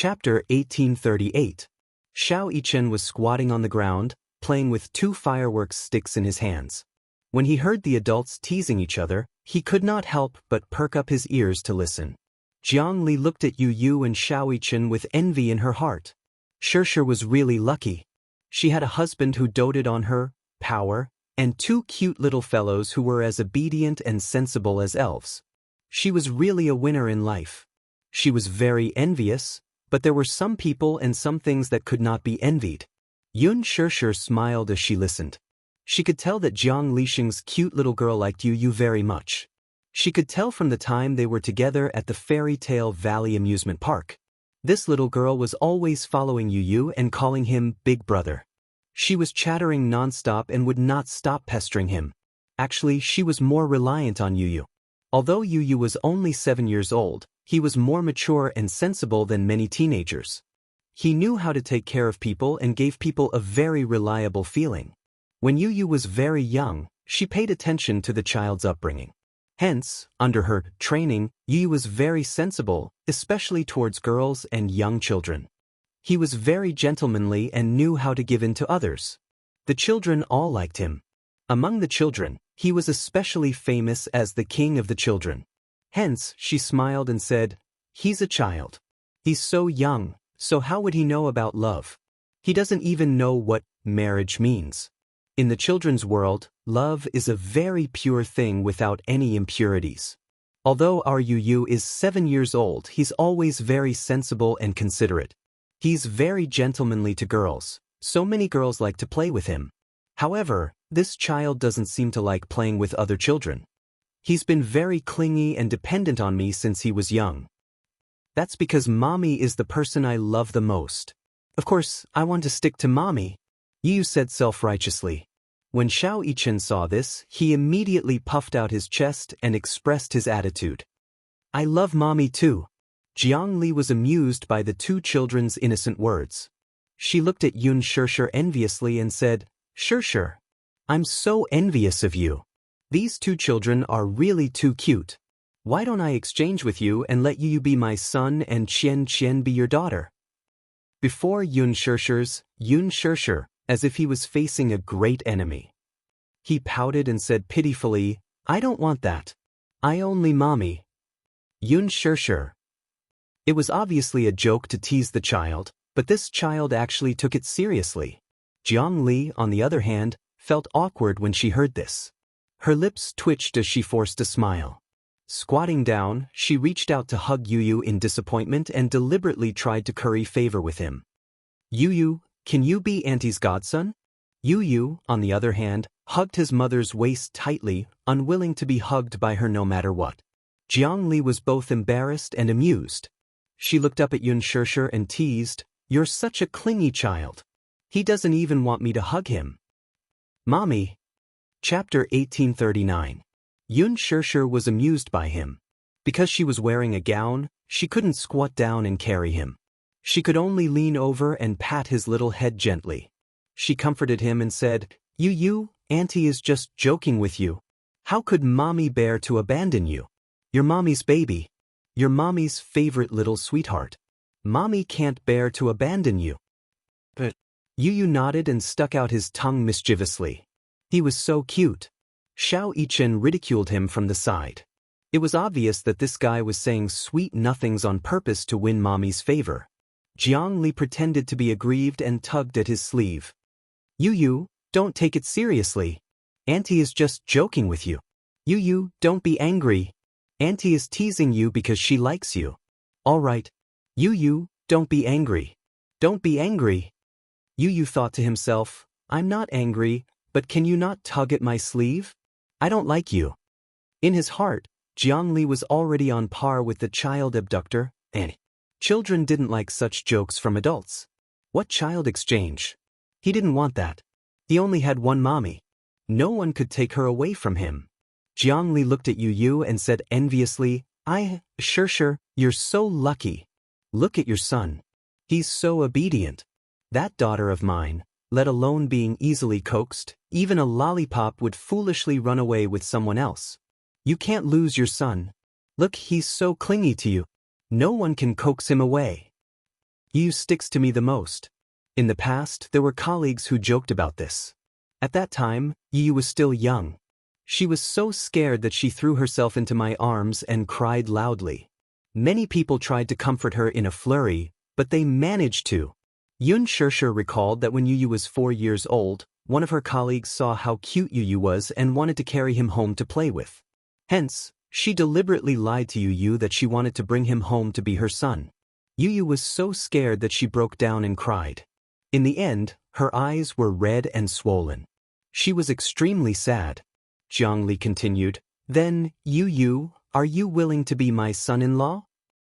Chapter 1838. Xiao Yichen was squatting on the ground, playing with two fireworks sticks in his hands. When he heard the adults teasing each other, he could not help but perk up his ears to listen. Jiang Li looked at Yu Yu and Xiao Yichen with envy in her heart. Xianxia was really lucky. She had a husband who doted on her, power, and two cute little fellows who were as obedient and sensible as elves. She was really a winner in life. She was very envious, but there were some people and some things that could not be envied. Xianxia smiled as she listened. She could tell that Jiang Lixing's cute little girl liked Yu Yu very much. She could tell from the time they were together at the Fairy Tale Valley amusement park. This little girl was always following Yu Yu and calling him Big Brother. She was chattering nonstop and would not stop pestering him. Actually, she was more reliant on Yu Yu. Although Yu Yu was only 7 years old, he was more mature and sensible than many teenagers. He knew how to take care of people and gave people a very reliable feeling. When Yu Yu was very young, she paid attention to the child's upbringing. Hence, under her training, Yu Yu was very sensible, especially towards girls and young children. He was very gentlemanly and knew how to give in to others. The children all liked him. Among the children, he was especially famous as the king of the children. Hence, she smiled and said, "He's a child. He's so young, so how would he know about love? He doesn't even know what marriage means." In the children's world, love is a very pure thing without any impurities. Although our Yu Yu is 7 years old, he's always very sensible and considerate. He's very gentlemanly to girls, so many girls like to play with him. However, this child doesn't seem to like playing with other children. He's been very clingy and dependent on me since he was young. That's because Mommy is the person I love the most. Of course, I want to stick to Mommy, Yu Yu said self-righteously. When Xiao Yichen saw this, he immediately puffed out his chest and expressed his attitude. "I love Mommy too." Jiang Li was amused by the two children's innocent words. She looked at Xianxia enviously and said, "Xianxia, I'm so envious of you. These two children are really too cute. Why don't I exchange with you and let Yu be my son and Xianxia be your daughter?" Before Xianxia, as if he was facing a great enemy. He pouted and said pitifully, "I don't want that. I only Mommy." Xianxia. It was obviously a joke to tease the child, but this child actually took it seriously. Jiang Li, on the other hand, felt awkward when she heard this. Her lips twitched as she forced a smile. Squatting down, she reached out to hug Yu Yu in disappointment and deliberately tried to curry favor with him. "Yu Yu, can you be Auntie's godson?" Yu Yu, on the other hand, hugged his mother's waist tightly, unwilling to be hugged by her no matter what. Jiang Li was both embarrassed and amused. She looked up at Xianxia and teased, "You're such a clingy child. He doesn't even want me to hug him." Mommy. Chapter 1839. Xianxia was amused by him. Because she was wearing a gown, she couldn't squat down and carry him. She could only lean over and pat his little head gently. She comforted him and said, "Yu Yu, Auntie is just joking with you. How could Mommy bear to abandon you? You're Mommy's baby. You're Mommy's favorite little sweetheart. Mommy can't bear to abandon you." But Yu Yu nodded and stuck out his tongue mischievously. He was so cute. Xiao Yichen ridiculed him from the side. It was obvious that this guy was saying sweet nothings on purpose to win Mommy's favor. Jiang Li pretended to be aggrieved and tugged at his sleeve. "Yu Yu, don't take it seriously. Auntie is just joking with you. Yu Yu, don't be angry. Auntie is teasing you because she likes you. All right. Yu Yu, don't be angry. Don't be angry." Yu Yu thought to himself, "I'm not angry, but can you not tug at my sleeve? I don't like you." In his heart, Jiang Li was already on par with the child abductor, and children didn't like such jokes from adults. What child exchange? He didn't want that. He only had one Mommy. No one could take her away from him. Jiang Li looked at Yu Yu and said enviously, "Xianxia, you're so lucky. Look at your son. He's so obedient. That daughter of mine, let alone being easily coaxed, even a lollipop would foolishly run away with someone else. You can't lose your son. Look, he's so clingy to you. No one can coax him away." Yu sticks to me the most. In the past, there were colleagues who joked about this. At that time, Yu was still young. She was so scared that she threw herself into my arms and cried loudly. Many people tried to comfort her in a flurry, but they managed to. Xianxia recalled that when Yu was 4 years old, one of her colleagues saw how cute Yu was and wanted to carry him home to play with. Hence, she deliberately lied to Yu that she wanted to bring him home to be her son. Yu was so scared that she broke down and cried. In the end, her eyes were red and swollen. She was extremely sad. Zhongli continued, "Then, Yu, are you willing to be my son-in-law?"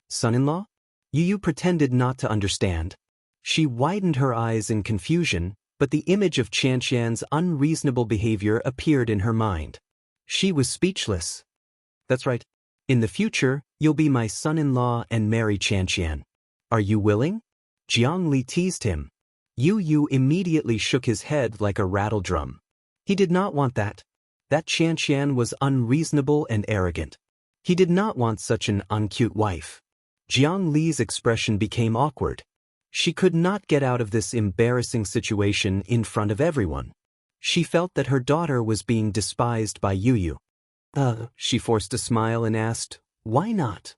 Son-in-law? Yu pretended not to understand. She widened her eyes in confusion, but the image of Xianxia's unreasonable behavior appeared in her mind. She was speechless. "That's right. In the future, you'll be my son-in-law and marry Xianxia. Are you willing?" Zhongli teased him. Yu immediately shook his head like a rattledrum. He did not want that. That Xianxia was unreasonable and arrogant. He did not want such an uncute wife. Zhongli's expression became awkward. She could not get out of this embarrassing situation in front of everyone. She felt that her daughter was being despised by Yu. She forced a smile and asked, "Why not?"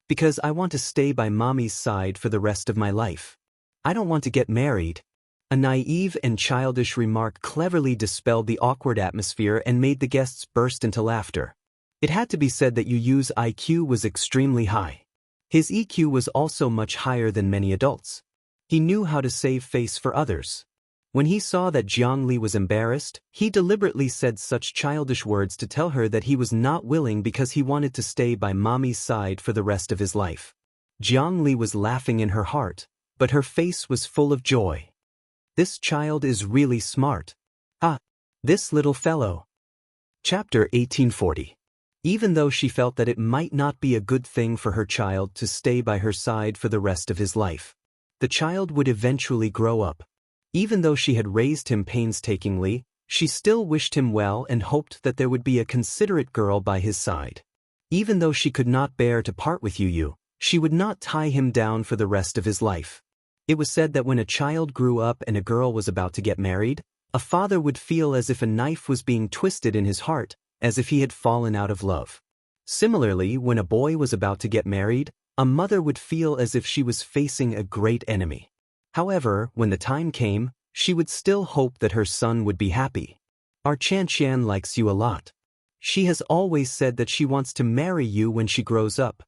"Because I want to stay by mommy's side for the rest of my life. I don't want to get married." A naive and childish remark cleverly dispelled the awkward atmosphere and made the guests burst into laughter. It had to be said that Yu's IQ was extremely high. His EQ was also much higher than many adults. He knew how to save face for others. When he saw that Zhongli was embarrassed, he deliberately said such childish words to tell her that he was not willing because he wanted to stay by mommy's side for the rest of his life. Zhongli was laughing in her heart, but her face was full of joy. This child is really smart. This little fellow. Chapter 1840. Even though she felt that it might not be a good thing for her child to stay by her side for the rest of his life, the child would eventually grow up. Even though she had raised him painstakingly, she still wished him well and hoped that there would be a considerate girl by his side. Even though she could not bear to part with Yu, she would not tie him down for the rest of his life. It was said that when a child grew up and a girl was about to get married, a father would feel as if a knife was being twisted in his heart, as if he had fallen out of love. Similarly, when a boy was about to get married, a mother would feel as if she was facing a great enemy. However, when the time came, she would still hope that her son would be happy. "Our Xianxia likes you a lot. She has always said that she wants to marry you when she grows up."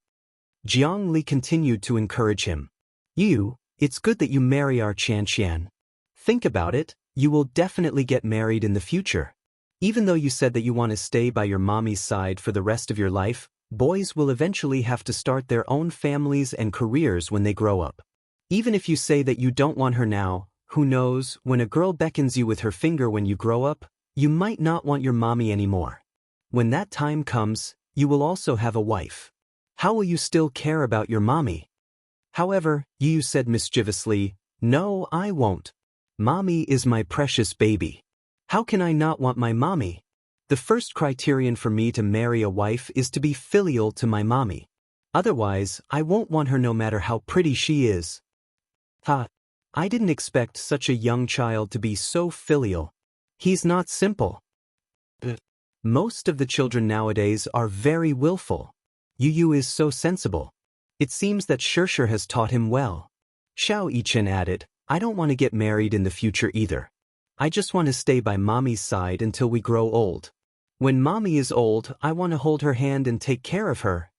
Zhongli continued to encourage him. "Yu, it's good that you marry our Xianxia. Think about it, you will definitely get married in the future. Even though you said that you want to stay by your mommy's side for the rest of your life, boys will eventually have to start their own families and careers when they grow up. Even if you say that you don't want her now, who knows, when a girl beckons you with her finger when you grow up, you might not want your mommy anymore. When that time comes, you will also have a wife. How will you still care about your mommy?" However, Yu said mischievously, "No, I won't. Mommy is my precious baby. How can I not want my mommy? The first criterion for me to marry a wife is to be filial to my mommy. Otherwise, I won't want her no matter how pretty she is." I didn't expect such a young child to be so filial. He's not simple. Most of the children nowadays are very willful. Yu is so sensible. It seems that Xianxia has taught him well. Xiao Yichen added, "I don't want to get married in the future either. I just want to stay by mommy's side until we grow old. When mommy is old, I want to hold her hand and take care of her."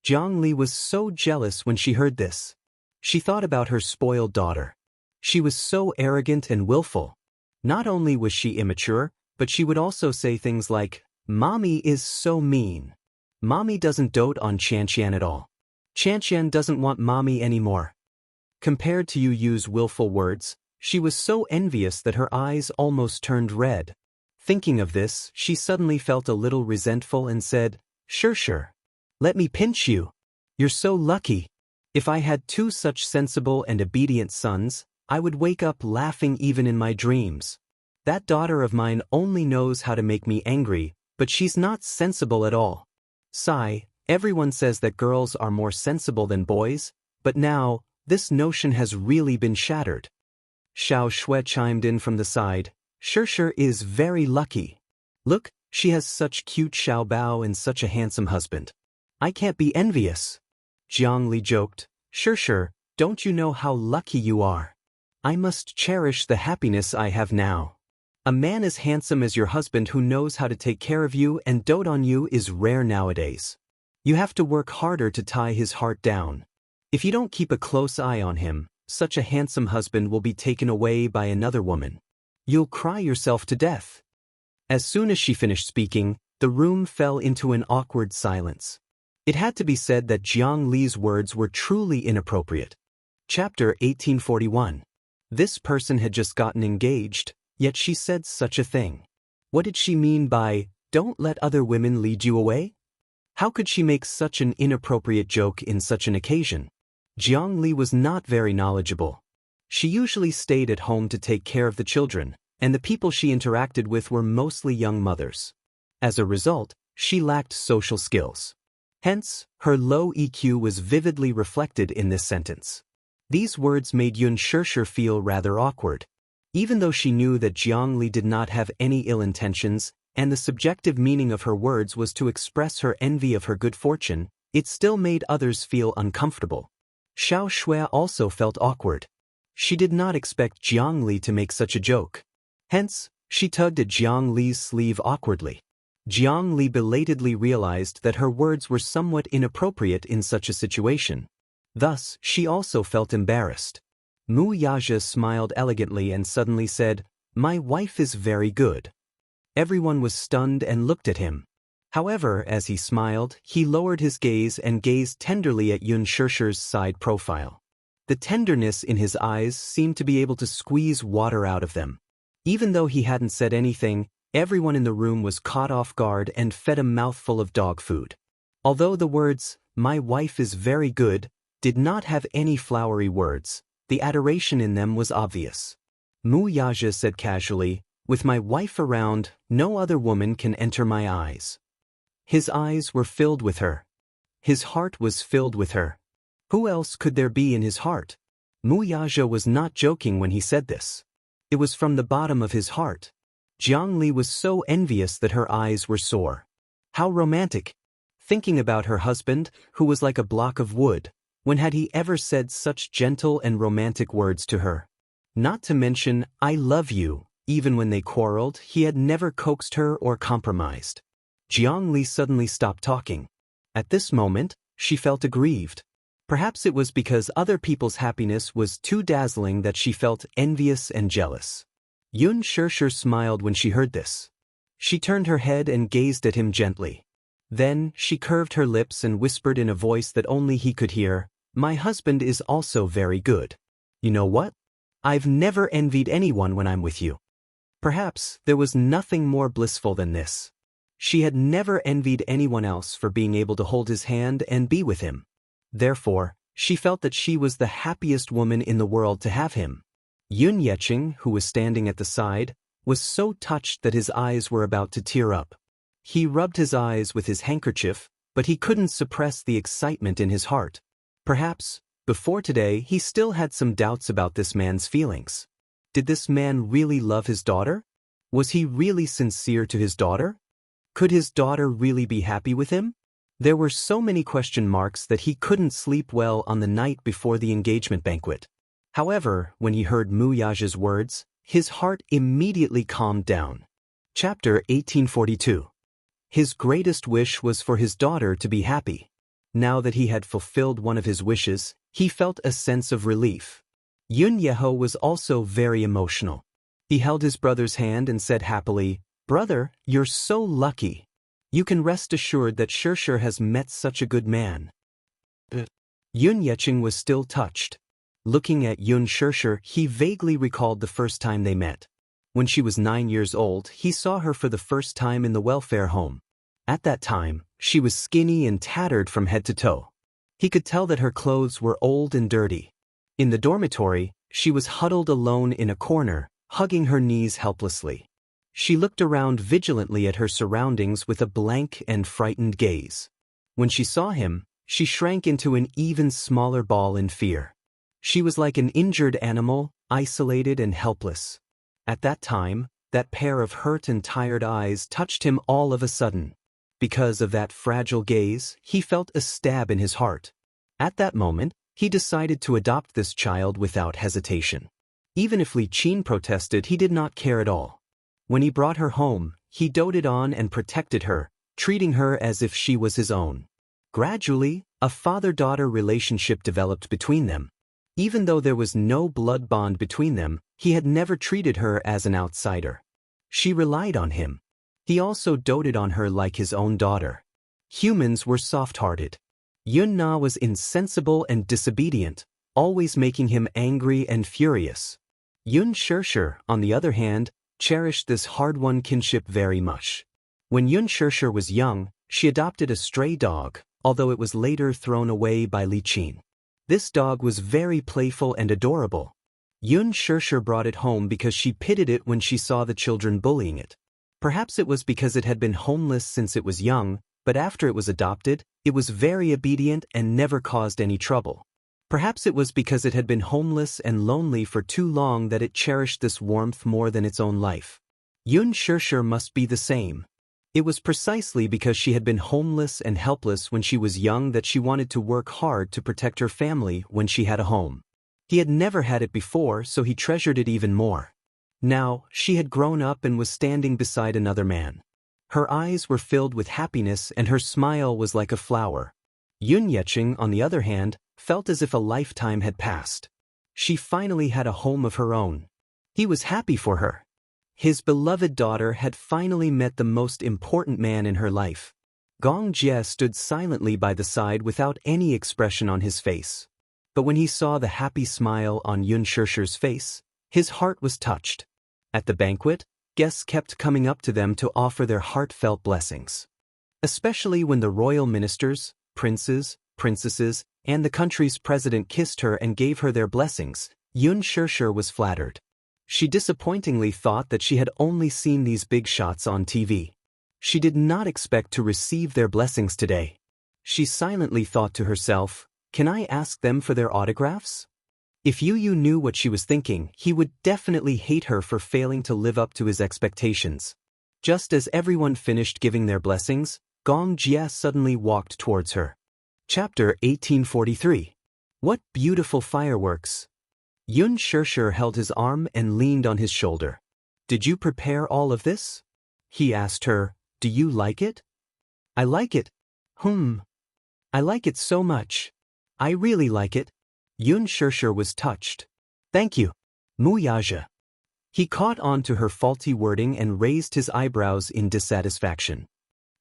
Zhongli was so jealous when she heard this. She thought about her spoiled daughter. She was so arrogant and willful. Not only was she immature, but she would also say things like, "Mommy is so mean. Mommy doesn't dote on Xianxia at all. Xianxia doesn't want mommy anymore." Compared to Yu's willful words, she was so envious that her eyes almost turned red. Thinking of this, she suddenly felt a little resentful and said, "Xianxia, let me pinch you. You're so lucky. If I had 2 such sensible and obedient sons, I would wake up laughing even in my dreams. That daughter of mine only knows how to make me angry, but she's not sensible at all." Sigh, everyone says that girls are more sensible than boys, but now, This notion has really been shattered. Xiao Shui chimed in from the side. Xianxia is very lucky. Look, she has such cute Xiao Bao and such a handsome husband. I can't be envious. Jiang Li joked. Xianxia, don't you know how lucky you are? I must cherish the happiness I have now. A man as handsome as your husband who knows how to take care of you and dote on you is rare nowadays. You have to work harder to tie his heart down. If you don't keep a close eye on him, such a handsome husband will be taken away by another woman. You'll cry yourself to death. As soon as she finished speaking, the room fell into an awkward silence. It had to be said that Jiang Li's words were truly inappropriate. Chapter 1841. This person had just gotten engaged, yet she said such a thing. What did she mean by, "Don't let other women lead you away"? How could she make such an inappropriate joke in such an occasion? Jiang Li was not very knowledgeable. She usually stayed at home to take care of the children, and the people she interacted with were mostly young mothers. As a result, she lacked social skills. Hence, her low EQ was vividly reflected in this sentence. These words made Xianxia feel rather awkward. Even though she knew that Jiang Li did not have any ill intentions, and the subjective meaning of her words was to express her envy of her good fortune, it still made others feel uncomfortable. Xiao Shui also felt awkward. She did not expect Jiang Li to make such a joke. Hence, she tugged at Jiang Li's sleeve awkwardly. Jiang Li belatedly realized that her words were somewhat inappropriate in such a situation. Thus, she also felt embarrassed. Wuxia smiled elegantly and suddenly said, "My wife is very good." Everyone was stunned and looked at him. However, as he smiled, he lowered his gaze and gazed tenderly at Xianxia's side profile. The tenderness in his eyes seemed to be able to squeeze water out of them. Even though he hadn't said anything, everyone in the room was caught off guard and fed a mouthful of dog food. Although the words, "My wife is very good," did not have any flowery words, the adoration in them was obvious. Wuxia said casually, "With my wife around, no other woman can enter my eyes." His eyes were filled with her. His heart was filled with her. Who else could there be in his heart? Wuxia was not joking when he said this. It was from the bottom of his heart. Jiang Li was so envious that her eyes were sore. How romantic! Thinking about her husband, who was like a block of wood, when had he ever said such gentle and romantic words to her? Not to mention, "I love you," even when they quarreled, he had never coaxed her or compromised. Jiang Li suddenly stopped talking. At this moment, she felt aggrieved. Perhaps it was because other people's happiness was too dazzling that she felt envious and jealous. Xianxia smiled when she heard this. She turned her head and gazed at him gently. Then, she curved her lips and whispered in a voice that only he could hear, "My husband is also very good. You know what? I've never envied anyone when I'm with you." Perhaps there was nothing more blissful than this. She had never envied anyone else for being able to hold his hand and be with him. Therefore, she felt that she was the happiest woman in the world to have him. Yun Yeqing, who was standing at the side, was so touched that his eyes were about to tear up. He rubbed his eyes with his handkerchief, but he couldn't suppress the excitement in his heart. Perhaps, before today, he still had some doubts about this man's feelings. Did this man really love his daughter? Was he really sincere to his daughter? Could his daughter really be happy with him? There were so many question marks that he couldn't sleep well on the night before the engagement banquet. However, when he heard Wuxia's words, his heart immediately calmed down. Chapter 1842. His greatest wish was for his daughter to be happy. Now that he had fulfilled one of his wishes, he felt a sense of relief. Yun Yeho was also very emotional. He held his brother's hand and said happily, "Brother, you're so lucky. You can rest assured that Xianxia has met such a good man." Yun Yeqing was still touched. Looking at Xianxia, he vaguely recalled the first time they met. When she was 9 years old, he saw her for the first time in the welfare home. At that time, she was skinny and tattered from head to toe. He could tell that her clothes were old and dirty. In the dormitory, she was huddled alone in a corner, hugging her knees helplessly. She looked around vigilantly at her surroundings with a blank and frightened gaze. When she saw him, she shrank into an even smaller ball in fear. She was like an injured animal, isolated and helpless. At that time, that pair of hurt and tired eyes touched him all of a sudden. Because of that fragile gaze, he felt a stab in his heart. At that moment, he decided to adopt this child without hesitation. Even if Li Qin protested, he did not care at all. When he brought her home, he doted on and protected her, treating her as if she was his own. Gradually, a father-daughter relationship developed between them. Even though there was no blood bond between them, he had never treated her as an outsider. She relied on him. He also doted on her like his own daughter. Humans were soft-hearted. Yun Na was insensible and disobedient, always making him angry and furious. Yun Shirshir, on the other hand, cherished this hard-won kinship very much. When Yun Shirshir was young, she adopted a stray dog, although it was later thrown away by Li Qin. This dog was very playful and adorable. Yun Shirshir brought it home because she pitied it when she saw the children bullying it. Perhaps it was because it had been homeless since it was young, but after it was adopted, it was very obedient and never caused any trouble. Perhaps it was because it had been homeless and lonely for too long that it cherished this warmth more than its own life. Yun Shirshir must be the same. It was precisely because she had been homeless and helpless when she was young that she wanted to work hard to protect her family when she had a home. He had never had it before, so he treasured it even more. Now, she had grown up and was standing beside another man. Her eyes were filled with happiness and her smile was like a flower. Yun Yeqing, on the other hand, felt as if a lifetime had passed. She finally had a home of her own. He was happy for her. His beloved daughter had finally met the most important man in her life. Gong Jie stood silently by the side without any expression on his face. But when he saw the happy smile on Yun Shirshir's face, his heart was touched. At the banquet, guests kept coming up to them to offer their heartfelt blessings. Especially when the royal ministers, princes, princesses, and the country's president kissed her and gave her their blessings, Yun Shirshir was flattered. She disappointingly thought that she had only seen these big shots on TV. She did not expect to receive their blessings today. She silently thought to herself, "Can I ask them for their autographs?" If Yu knew what she was thinking, he would definitely hate her for failing to live up to his expectations. Just as everyone finished giving their blessings, Gong Jie suddenly walked towards her. Chapter 1843. What beautiful fireworks! Yun Shirshir held his arm and leaned on his shoulder. "Did you prepare all of this?" He asked her, "Do you like it?" "I like it. I like it so much. I really like it." Yun Shirshir was touched. "Thank you, Wuxia." He caught on to her faulty wording and raised his eyebrows in dissatisfaction.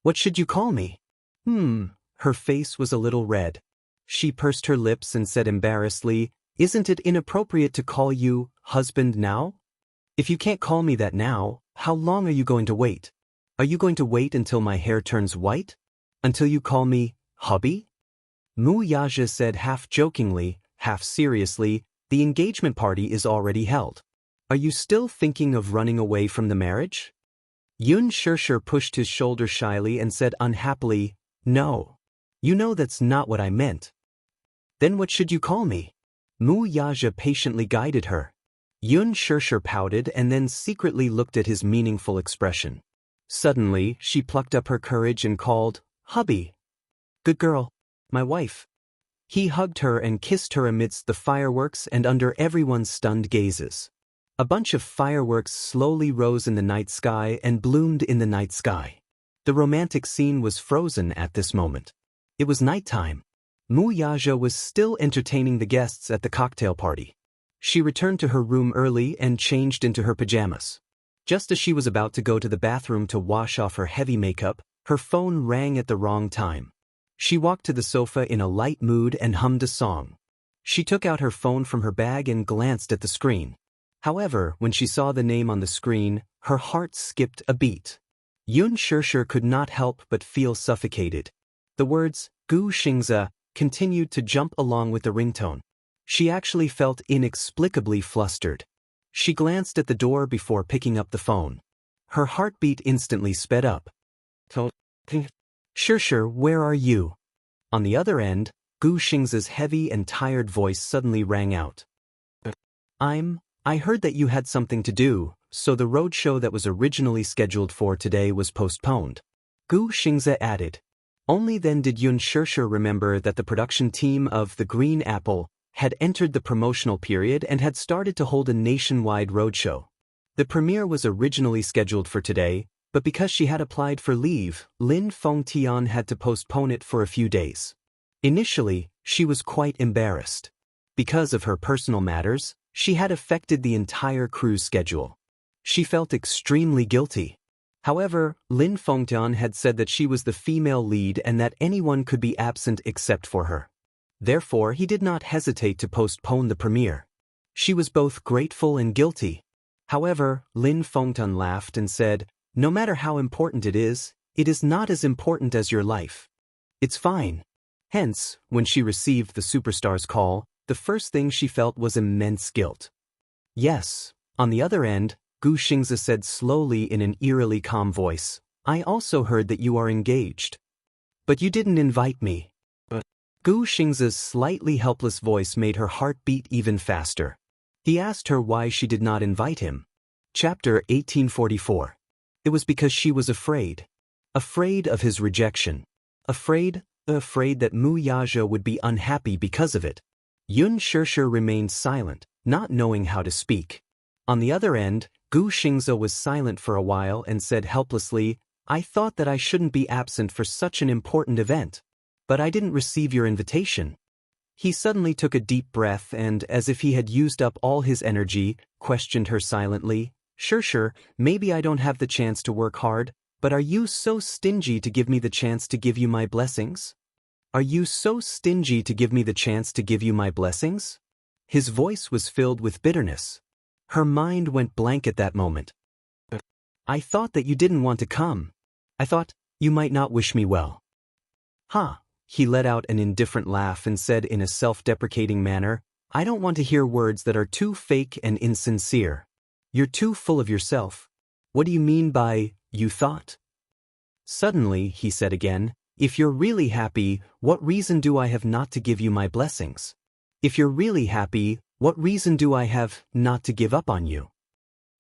"What should you call me?" Her face was a little red. She pursed her lips and said embarrassedly, "Isn't it inappropriate to call you husband now? If you can't call me that now, how long are you going to wait? Are you going to wait until my hair turns white? Until you call me hubby?" Wuxia said half jokingly, half seriously, "The engagement party is already held. Are you still thinking of running away from the marriage?" Yun Shirshir pushed his shoulder shyly and said unhappily, "No. You know that's not what I meant." "Then what should you call me?" Wuxia patiently guided her. Yun Shirshir pouted and then secretly looked at his meaningful expression. Suddenly, she plucked up her courage and called, "Hubby. Good girl. My wife." He hugged her and kissed her amidst the fireworks and under everyone's stunned gazes. A bunch of fireworks slowly rose in the night sky and bloomed in the night sky. The romantic scene was frozen at this moment. It was nighttime. Wuxia was still entertaining the guests at the cocktail party. She returned to her room early and changed into her pajamas. Just as she was about to go to the bathroom to wash off her heavy makeup, her phone rang at the wrong time. She walked to the sofa in a light mood and hummed a song. She took out her phone from her bag and glanced at the screen. However, when she saw the name on the screen, her heart skipped a beat. Yun Shirshir could not help but feel suffocated. The words, "Gu Xingza," continued to jump along with the ringtone. She actually felt inexplicably flustered. She glanced at the door before picking up the phone. Her heartbeat instantly sped up. "Shirshir, where are you?" On the other end, Gu Xingza's heavy and tired voice suddenly rang out. I heard that you had something to do, so the roadshow that was originally scheduled for today was postponed. Gu Xingza added. Only then did Yun Shishir remember that the production team of The Green Apple had entered the promotional period and had started to hold a nationwide roadshow. The premiere was originally scheduled for today, but because she had applied for leave, Lin Fengtian had to postpone it for a few days. Initially, she was quite embarrassed. Because of her personal matters, she had affected the entire crew's schedule. She felt extremely guilty. However, Lin Fengtian had said that she was the female lead and that anyone could be absent except for her. Therefore, he did not hesitate to postpone the premiere. She was both grateful and guilty. However, Lin Fengtian laughed and said, "No matter how important it is not as important as your life. It's fine." Hence, when she received the superstar's call, the first thing she felt was immense guilt. Yes, on the other end, Gu Xingza said slowly in an eerily calm voice, "I also heard that you are engaged. But you didn't invite me." Gu Xingza's slightly helpless voice made her heart beat even faster. He asked her why she did not invite him. Chapter 1844. It was because she was afraid. Afraid of his rejection. Afraid that Mu Yaja would be unhappy because of it. Yun Shishir remained silent, not knowing how to speak. On the other end, Gu Xingza was silent for a while and said helplessly, "I thought that I shouldn't be absent for such an important event. But I didn't receive your invitation." He suddenly took a deep breath and, as if he had used up all his energy, questioned her silently, Shishir, maybe I don't have the chance to work hard, but are you so stingy to give me the chance to give you my blessings? Are you so stingy to give me the chance to give you my blessings?" His voice was filled with bitterness. Her mind went blank at that moment. "I thought that you didn't want to come. I thought you might not wish me well." "Ha." He let out an indifferent laugh and said in a self-deprecating manner, "I don't want to hear words that are too fake and insincere. You're too full of yourself. What do you mean by, you thought?" Suddenly, he said again, "If you're really happy, what reason do I have not to give you my blessings? If you're really happy, what reason do I have not to give up on you?"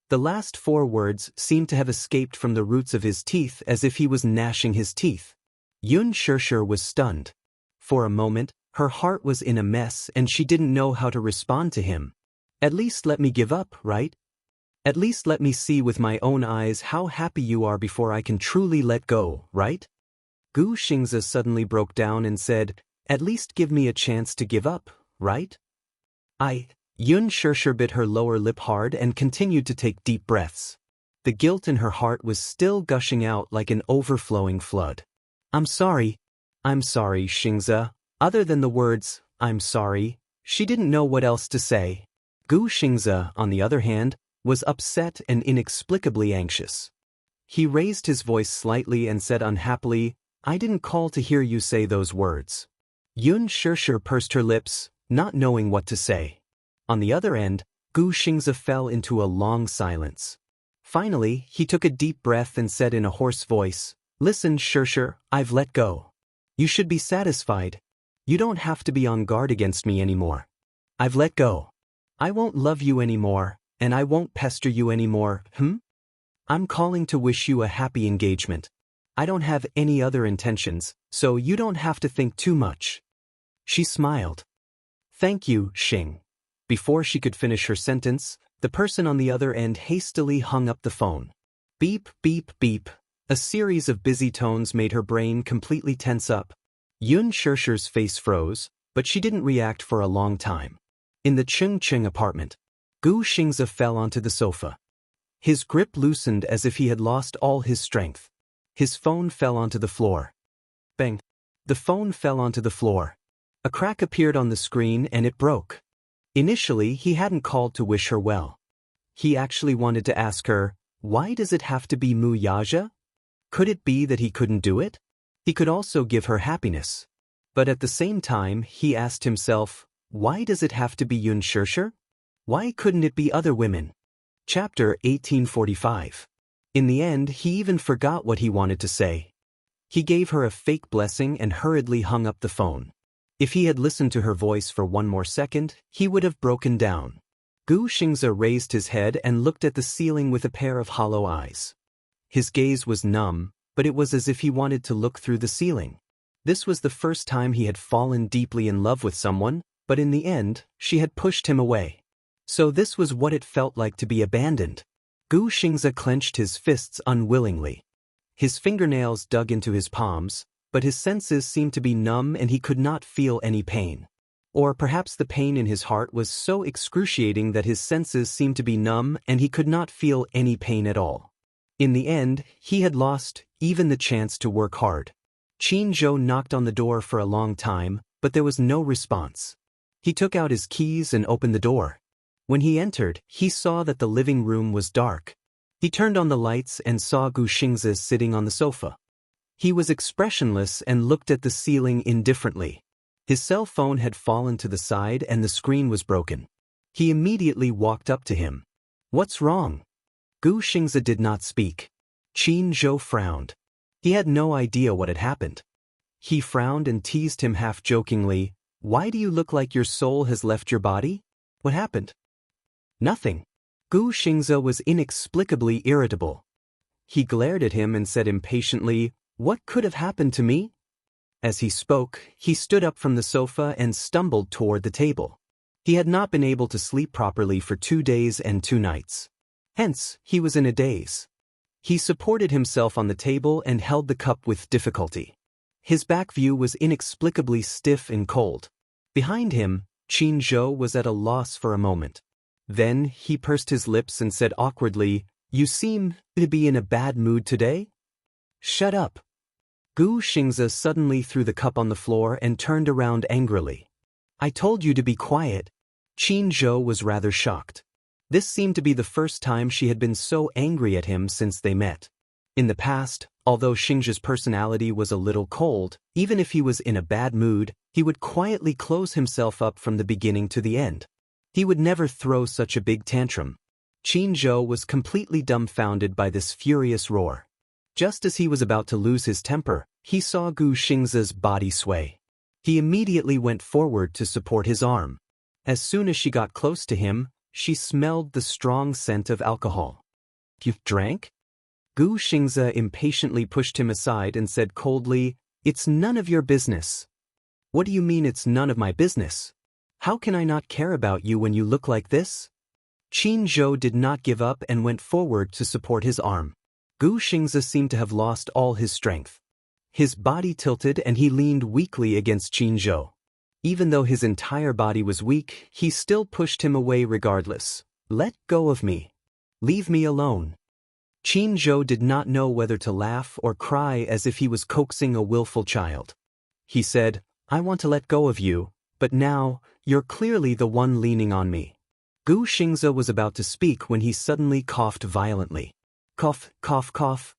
The last 4 words seemed to have escaped from the roots of his teeth as if he was gnashing his teeth. Yun Shishir was stunned. For a moment, her heart was in a mess and she didn't know how to respond to him. "At least let me give up, right? At least let me see with my own eyes how happy you are before I can truly let go, right?" Gu Xingza suddenly broke down and said, "At least give me a chance to give up, right?" Yun Shishir bit her lower lip hard and continued to take deep breaths. The guilt in her heart was still gushing out like an overflowing flood. I'm sorry, Xingza." Other than the words, "I'm sorry," she didn't know what else to say. Gu Xingza, on the other hand, was upset and inexplicably anxious. He raised his voice slightly and said unhappily, "I didn't call to hear you say those words." Yun Shishir pursed her lips, not knowing what to say. On the other end, Gu Xingza fell into a long silence. Finally, he took a deep breath and said in a hoarse voice, "Listen, Shishir, I've let go. You should be satisfied. You don't have to be on guard against me anymore. I've let go. I won't love you anymore, and I won't pester you anymore, I'm calling to wish you a happy engagement. I don't have any other intentions, so you don't have to think too much." She smiled. "Thank you, Xing." Before she could finish her sentence, the person on the other end hastily hung up the phone. Beep, beep, beep. A series of busy tones made her brain completely tense up. Yun Shishir's face froze, but she didn't react for a long time. In the Ching apartment, Gu Xingza fell onto the sofa. His grip loosened as if he had lost all his strength. His phone fell onto the floor. Bang! The phone fell onto the floor. A crack appeared on the screen and it broke. Initially, he hadn't called to wish her well. He actually wanted to ask her, why does it have to be Mu Yaja? Could it be that he couldn't do it? He could also give her happiness. But at the same time, he asked himself, why does it have to be Yun Shishir? Why couldn't it be other women? Chapter 1845. In the end, he even forgot what he wanted to say. He gave her a fake blessing and hurriedly hung up the phone. If he had listened to her voice for one more second, he would have broken down. Gu Xianxia raised his head and looked at the ceiling with a pair of hollow eyes. His gaze was numb, but it was as if he wanted to look through the ceiling. This was the first time he had fallen deeply in love with someone, but in the end, she had pushed him away. So this was what it felt like to be abandoned. Gu Xianxia clenched his fists unwillingly. His fingernails dug into his palms, but his senses seemed to be numb and he could not feel any pain. Or perhaps the pain in his heart was so excruciating that his senses seemed to be numb and he could not feel any pain at all. In the end, he had lost even the chance to work hard. Qin Zhou knocked on the door for a long time, but there was no response. He took out his keys and opened the door. When he entered, he saw that the living room was dark. He turned on the lights and saw Gu Xianxia sitting on the sofa. He was expressionless and looked at the ceiling indifferently. His cell phone had fallen to the side and the screen was broken. He immediately walked up to him. "What's wrong?" Gu Xianxia did not speak. Qin Zhou frowned. He had no idea what had happened. He frowned and teased him half-jokingly, "Why do you look like your soul has left your body? What happened?" "Nothing." Gu Xianxia was inexplicably irritable. He glared at him and said impatiently, "What could have happened to me?" As he spoke, he stood up from the sofa and stumbled toward the table. He had not been able to sleep properly for 2 days and 2 nights. Hence, he was in a daze. He supported himself on the table and held the cup with difficulty. His back view was inexplicably stiff and cold. Behind him, Qin Zhou was at a loss for a moment. Then, he pursed his lips and said awkwardly, "You seem to be in a bad mood today?" "Shut up." Gu Xianxia suddenly threw the cup on the floor and turned around angrily. "I told you to be quiet." Qin Zhou was rather shocked. This seemed to be the first time she had been so angry at him since they met. In the past, although Xianxia's personality was a little cold, even if he was in a bad mood, he would quietly close himself up from the beginning to the end. He would never throw such a big tantrum. Qin Zhou was completely dumbfounded by this furious roar. Just as he was about to lose his temper, he saw Gu Xianxia's body sway. He immediately went forward to support his arm. As soon as she got close to him, she smelled the strong scent of alcohol. "You drank?" Gu Xianxia impatiently pushed him aside and said coldly, "It's none of your business." "What do you mean it's none of my business? How can I not care about you when you look like this?" Qin Zhou did not give up and went forward to support his arm. Gu Xianxia seemed to have lost all his strength. His body tilted and he leaned weakly against Qin Zhou. Even though his entire body was weak, he still pushed him away regardless. "Let go of me. Leave me alone." Qin Zhou did not know whether to laugh or cry as if he was coaxing a willful child. He said, "I want to let go of you, but now, you're clearly the one leaning on me." Gu Xianxia was about to speak when he suddenly coughed violently. Cough, cough, cough.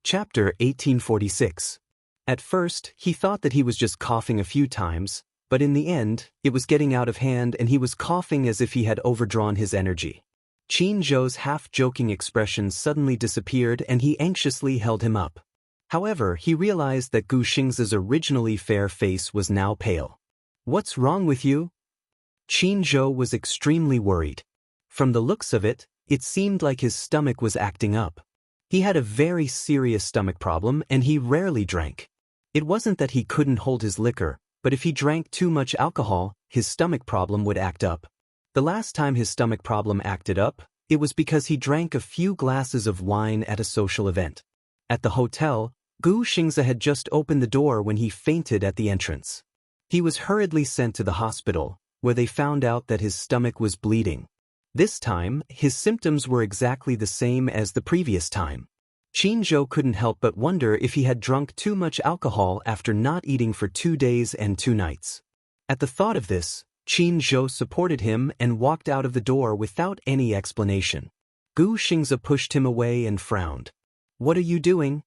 Chapter 1846. At first, he thought that he was just coughing a few times, but in the end, it was getting out of hand and he was coughing as if he had overdrawn his energy. Qin Zhou's half-joking expression suddenly disappeared and he anxiously held him up. However, he realized that Gu Xianxia's originally fair face was now pale. "What's wrong with you?" Qin Zhou was extremely worried. From the looks of it, it seemed like his stomach was acting up. He had a very serious stomach problem and he rarely drank. It wasn't that he couldn't hold his liquor, but if he drank too much alcohol, his stomach problem would act up. The last time his stomach problem acted up, it was because he drank a few glasses of wine at a social event. At the hotel, Gu Xianxia had just opened the door when he fainted at the entrance. He was hurriedly sent to the hospital, where they found out that his stomach was bleeding. This time, his symptoms were exactly the same as the previous time. Qin Zhou couldn't help but wonder if he had drunk too much alcohol after not eating for 2 days and 2 nights. At the thought of this, Qin Zhou supported him and walked out of the door without any explanation. Gu Xianxia pushed him away and frowned. "What are you doing?"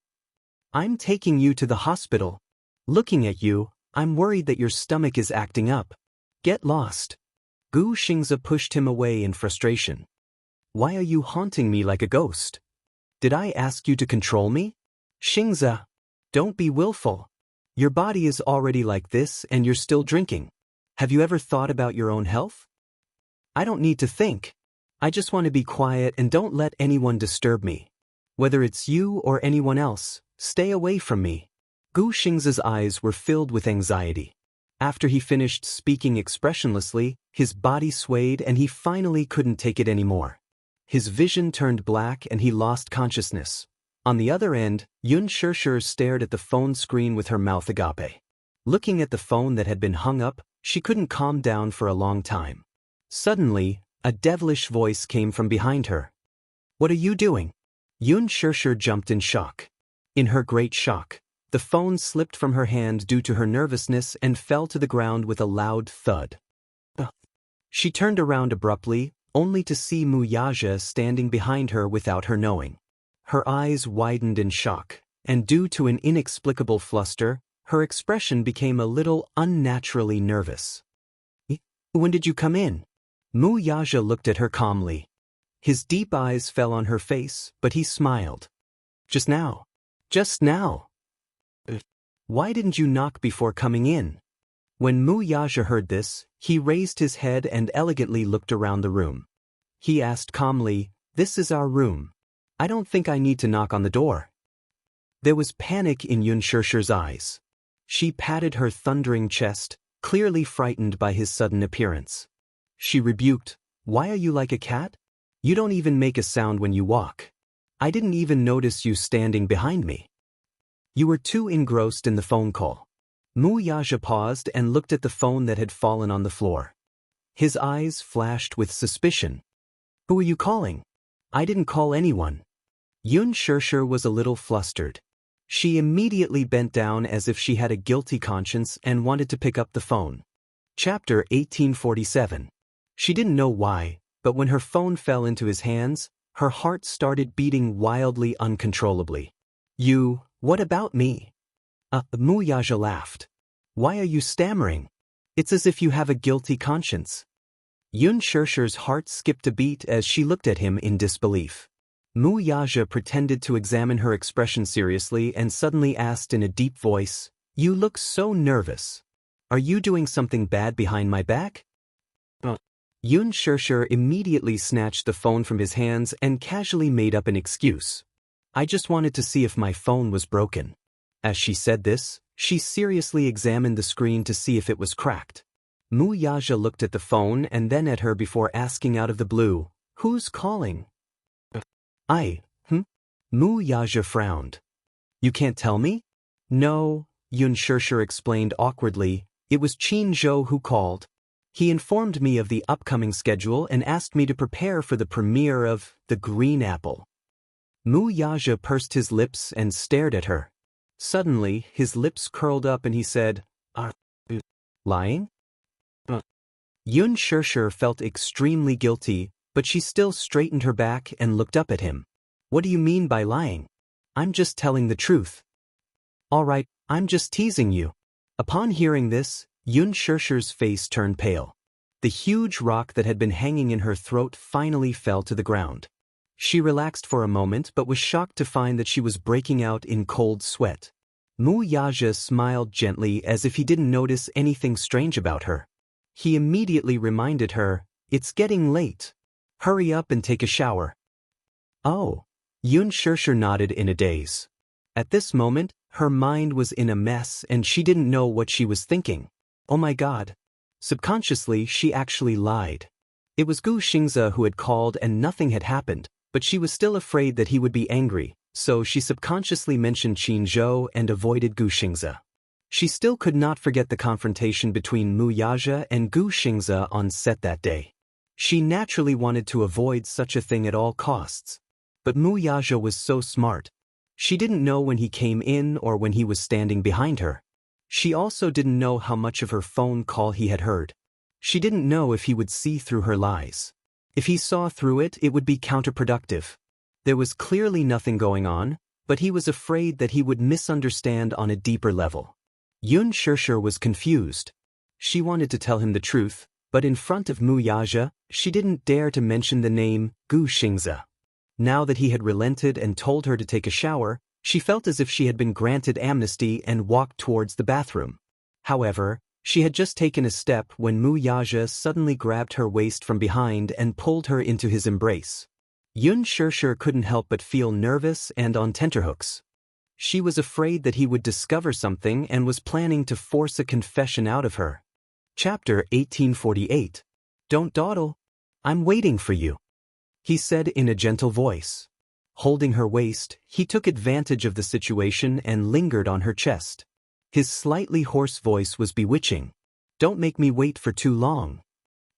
"I'm taking you to the hospital. Looking at you, I'm worried that your stomach is acting up. Get lost." Gu Xianxia pushed him away in frustration. "Why are you haunting me like a ghost? Did I ask you to control me?" "Xianxia, don't be willful. Your body is already like this and you're still drinking. Have you ever thought about your own health? I don't need to think. I just want to be quiet and don't let anyone disturb me. Whether it's you or anyone else, stay away from me. Gu Xingza's eyes were filled with anxiety. After he finished speaking expressionlessly, his body swayed and he finally couldn't take it anymore. His vision turned black and he lost consciousness. On the other end, Yun Shishir stared at the phone screen with her mouth agape. Looking at the phone that had been hung up, she couldn't calm down for a long time. Suddenly, a devilish voice came from behind her. What are you doing? Yun Shishir jumped in shock. In her great shock, the phone slipped from her hand due to her nervousness and fell to the ground with a loud thud. She turned around abruptly, only to see Wuxia standing behind her without her knowing. Her eyes widened in shock, and due to an inexplicable fluster, her expression became a little unnaturally nervous. When did you come in? Wuxia looked at her calmly. His deep eyes fell on her face, but he smiled. Just now. Just now. Why didn't you knock before coming in? When Wuxia heard this, he raised his head and elegantly looked around the room. He asked calmly, "This is our room. I don't think I need to knock on the door." There was panic in Yun Shishir's eyes. She patted her thundering chest, clearly frightened by his sudden appearance. She rebuked, "Why are you like a cat? You don't even make a sound when you walk. I didn't even notice you standing behind me." You were too engrossed in the phone call. Wuxia paused and looked at the phone that had fallen on the floor. His eyes flashed with suspicion. Who are you calling? I didn't call anyone. Yun Shishir was a little flustered. She immediately bent down as if she had a guilty conscience and wanted to pick up the phone. Chapter 1847. She didn't know why, but when her phone fell into his hands, her heart started beating wildly uncontrollably. What about me? Wuxia laughed. Why are you stammering? It's as if you have a guilty conscience. Yun Shishir's heart skipped a beat as she looked at him in disbelief. Wuxia pretended to examine her expression seriously and suddenly asked in a deep voice, "You look so nervous. Are you doing something bad behind my back?" Yun Shishir immediately snatched the phone from his hands and casually made up an excuse. "I just wanted to see if my phone was broken." As she said this, she seriously examined the screen to see if it was cracked. Wuxia looked at the phone and then at her before asking out of the blue, "Who's calling?" Wuxia frowned. "You can't tell me?" "No," Yun Shishir explained awkwardly, "it was Qin Zhou who called. He informed me of the upcoming schedule and asked me to prepare for the premiere of The Green Apple." Wuxia pursed his lips and stared at her. Suddenly, his lips curled up and he said, "Are you lying?" Yun Shishir felt extremely guilty, but she still straightened her back and looked up at him. "What do you mean by lying? I'm just telling the truth." "All right, I'm just teasing you." Upon hearing this, Yun Shishir's face turned pale. The huge rock that had been hanging in her throat finally fell to the ground. She relaxed for a moment but was shocked to find that she was breaking out in cold sweat. Wuxia smiled gently as if he didn't notice anything strange about her. He immediately reminded her, "It's getting late. Hurry up and take a shower." "Oh." Yun Shishir nodded in a daze. At this moment, her mind was in a mess and she didn't know what she was thinking. Oh my God. Subconsciously, she actually lied. It was Gu Xingza who had called and nothing had happened, but she was still afraid that he would be angry, so she subconsciously mentioned Qin Zhou and avoided Gu Xingza. She still could not forget the confrontation between Wuxia and Gu Xingza on set that day. She naturally wanted to avoid such a thing at all costs. But Wuxia was so smart. She didn't know when he came in or when he was standing behind her. She also didn't know how much of her phone call he had heard. She didn't know if he would see through her lies. If he saw through it, it would be counterproductive. There was clearly nothing going on, but he was afraid that he would misunderstand on a deeper level. Yun Shishir was confused. She wanted to tell him the truth, but in front of Wuxia, she didn't dare to mention the name Gu Xingza. Now that he had relented and told her to take a shower, She felt as if she had been granted amnesty and walked towards the bathroom. However, she had just taken a step when Wuxia suddenly grabbed her waist from behind and pulled her into his embrace. Xianxia couldn't help but feel nervous and on tenterhooks. She was afraid that he would discover something and was planning to force a confession out of her. Chapter 1848. Don't dawdle. I'm waiting for you, he said in a gentle voice. Holding her waist, he took advantage of the situation and lingered on her chest. His slightly hoarse voice was bewitching. Don't make me wait for too long.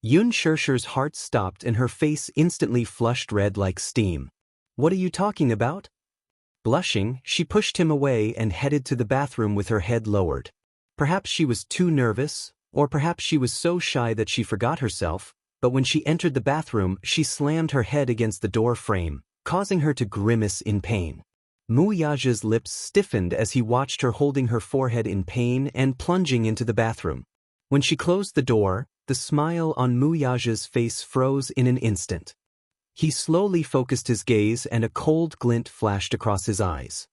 Xianxia's heart stopped and her face instantly flushed red like steam. What are you talking about? Blushing, she pushed him away and headed to the bathroom with her head lowered. Perhaps she was too nervous, or perhaps she was so shy that she forgot herself, but when she entered the bathroom, she slammed her head against the door frame, causing her to grimace in pain. Wuxia's lips stiffened as he watched her holding her forehead in pain and plunging into the bathroom. When she closed the door, the smile on Wuxia's face froze in an instant. He slowly focused his gaze and a cold glint flashed across his eyes.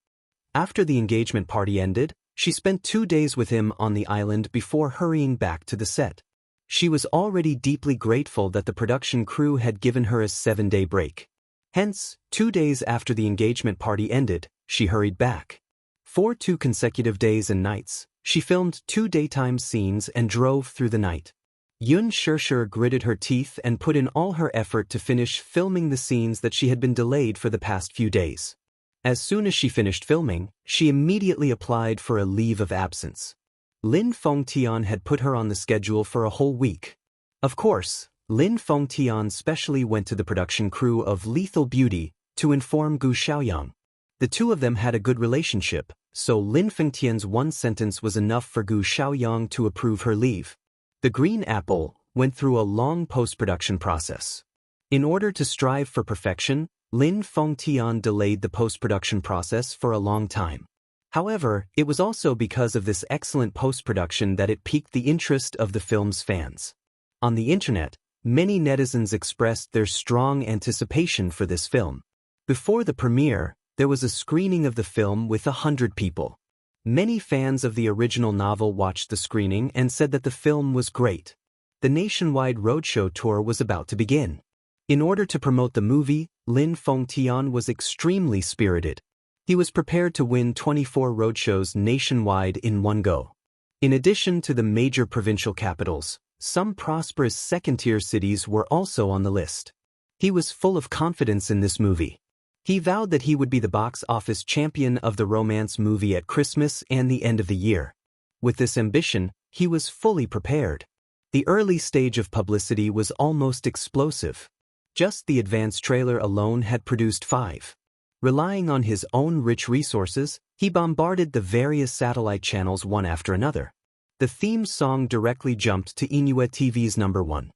After the engagement party ended, she spent 2 days with him on the island before hurrying back to the set. She was already deeply grateful that the production crew had given her a 7-day break. Hence, 2 days after the engagement party ended, she hurried back. For 2 consecutive days and nights, she filmed 2 daytime scenes and drove through the night. Xianxia gritted her teeth and put in all her effort to finish filming the scenes that she had been delayed for the past few days. As soon as she finished filming, she immediately applied for a leave of absence. Lin Fengtian had put her on the schedule for a whole week. Of course, Lin Fengtian specially went to the production crew of Lethal Beauty to inform Gu Xiaoyang. The two of them had a good relationship, so Lin Fengtian's one sentence was enough for Gu Xiaoyang to approve her leave. The Green Apple went through a long post-production process. In order to strive for perfection, Lin Fengtian delayed the post-production process for a long time. However, it was also because of this excellent post-production that it piqued the interest of the film's fans. On the internet, many netizens expressed their strong anticipation for this film. Before the premiere, there was a screening of the film with 100 people. Many fans of the original novel watched the screening and said that the film was great. The nationwide roadshow tour was about to begin. In order to promote the movie, Lin Fengtian was extremely spirited. He was prepared to win 24 roadshows nationwide in one go. In addition to the major provincial capitals, some prosperous second-tier cities were also on the list. He was full of confidence in this movie. He vowed that he would be the box office champion of the romance movie at Christmas and the end of the year. With this ambition, he was fully prepared. The early stage of publicity was almost explosive. Just the advance trailer alone had produced 5. Relying on his own rich resources, he bombarded the various satellite channels one after another. The theme song directly jumped to Inuit TV's #1.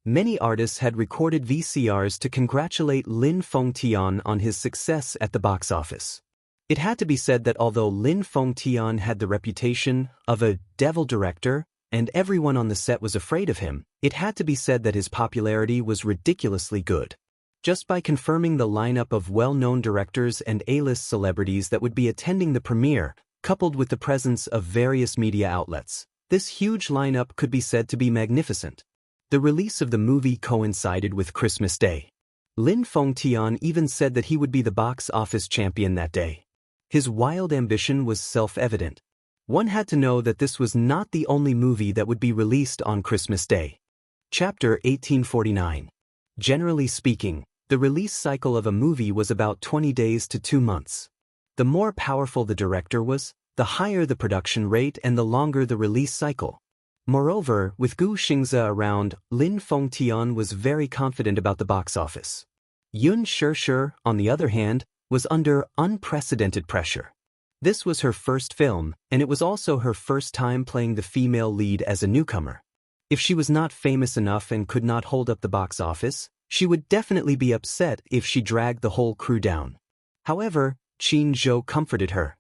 Many artists had recorded VCRs to congratulate Lin Fengtian on his success at the box office. It had to be said that although Lin Fengtian had the reputation of a devil director and everyone on the set was afraid of him, it had to be said that his popularity was ridiculously good. Just by confirming the lineup of well-known directors and A-list celebrities that would be attending the premiere, coupled with the presence of various media outlets, this huge lineup could be said to be magnificent. The release of the movie coincided with Christmas Day. Lin Fengtian even said that he would be the box office champion that day. His wild ambition was self-evident. One had to know that this was not the only movie that would be released on Christmas Day. Chapter 1849. Generally speaking, the release cycle of a movie was about 20 days to 2 months. The more powerful the director was, the higher the production rate and the longer the release cycle. Moreover, with Gu Xianxia around, Lin Fengtian was very confident about the box office. Xianxia, on the other hand, was under unprecedented pressure. This was her first film, and it was also her first time playing the female lead as a newcomer. If she was not famous enough and could not hold up the box office, she would definitely be upset if she dragged the whole crew down. However, Qin Zhou comforted her.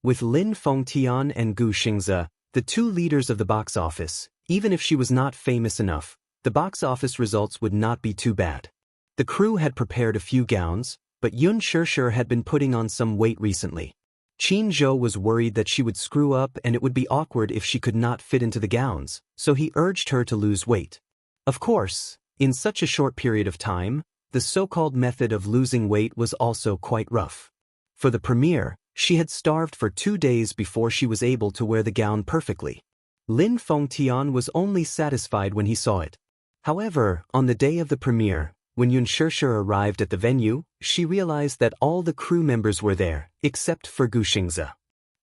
With Lin Fengtian and Gu Xianxia, the two leaders of the box office, even if she was not famous enough, the box office results would not be too bad. The crew had prepared a few gowns, but Xianxia had been putting on some weight recently. Qin Zhou was worried that she would screw up and it would be awkward if she could not fit into the gowns, so he urged her to lose weight. Of course, in such a short period of time, the so-called method of losing weight was also quite rough. For the premiere, she had starved for 2 days before she was able to wear the gown perfectly. Lin Fengtian was only satisfied when he saw it. However, on the day of the premiere, when Xianxia arrived at the venue, she realized that all the crew members were there, except for Xianxia.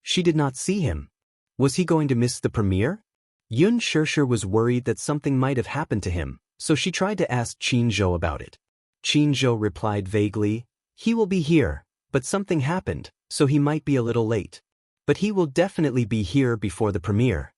She did not see him. Was he going to miss the premiere? Xianxia was worried that something might have happened to him, so she tried to ask Qin Zhou about it. Qin Zhou replied vaguely, "He will be here, but something happened, so he might be a little late. But he will definitely be here before the premiere."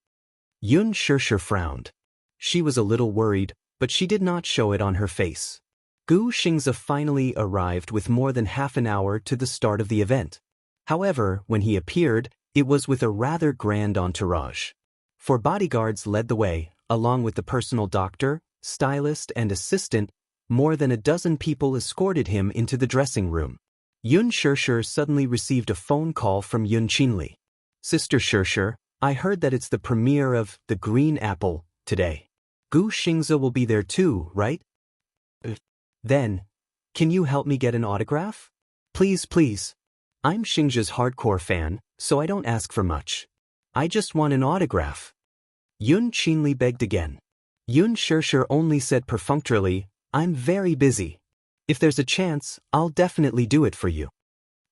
Xianxia frowned. She was a little worried, but she did not show it on her face. Xianxia finally arrived with more than half an hour to the start of the event. However, when he appeared, it was with a rather grand entourage. 4 bodyguards led the way, along with the personal doctor, stylist and assistant. More than a dozen people escorted him into the dressing room. Xianxia suddenly received a phone call from Yun Qinli. "Sister Xianxia, I heard that it's the premiere of The Green Apple today. Xianxia will be there too, right? Then, can you help me get an autograph? Please, please. I'm Xianxia's hardcore fan, so I don't ask for much. I just want an autograph." Yun Qinli begged again. Xianxia only said perfunctorily, "I'm very busy. If there's a chance, I'll definitely do it for you."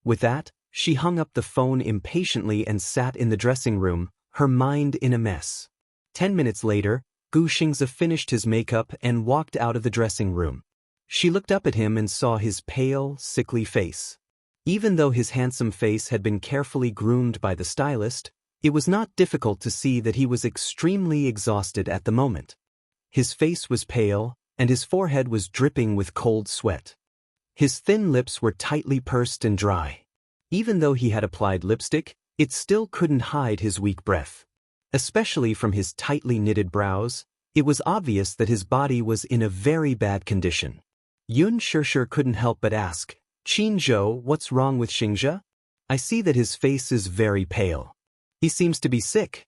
With that, she hung up the phone impatiently and sat in the dressing room, her mind in a mess. 10 minutes later, Xianxia finished his makeup and walked out of the dressing room. She looked up at him and saw his pale, sickly face. Even though his handsome face had been carefully groomed by the stylist, it was not difficult to see that he was extremely exhausted at the moment. His face was pale, and his forehead was dripping with cold sweat. His thin lips were tightly pursed and dry. Even though he had applied lipstick, it still couldn't hide his weak breath. Especially from his tightly knitted brows, it was obvious that his body was in a very bad condition. Xianxia couldn't help but ask, "Qin Zhou, what's wrong with Xianxia? I see that his face is very pale. He seems to be sick."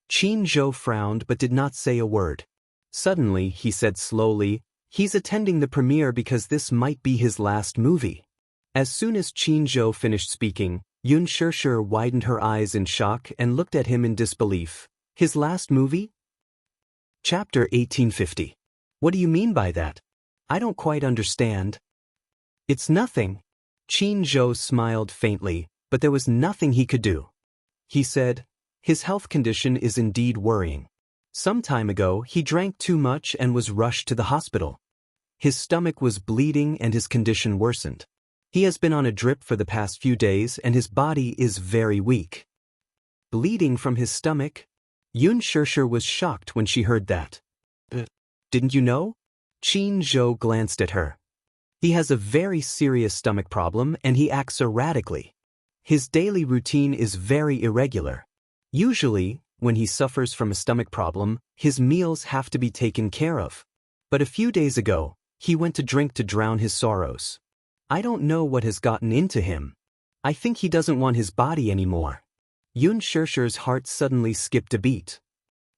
Qin Zhou frowned but did not say a word. Suddenly, he said slowly, "He's attending the premiere because this might be his last movie." As soon as Qin Zhou finished speaking, Xianxia widened her eyes in shock and looked at him in disbelief. "His last movie?" Chapter 1850. "What do you mean by that? I don't quite understand." "It's nothing." Qin Zhou smiled faintly, but there was nothing he could do. He said, "His health condition is indeed worrying. Some time ago, he drank too much and was rushed to the hospital. His stomach was bleeding and his condition worsened. He has been on a drip for the past few days and his body is very weak." Bleeding from his stomach? Xianxia was shocked when she heard that. Didn't you know?" Qin Zhou glanced at her. "He has a very serious stomach problem and he acts erratically. His daily routine is very irregular. Usually, when he suffers from a stomach problem, his meals have to be taken care of. But a few days ago, he went to drink to drown his sorrows. I don't know what has gotten into him. I think he doesn't want his body anymore." Xianxia's heart suddenly skipped a beat.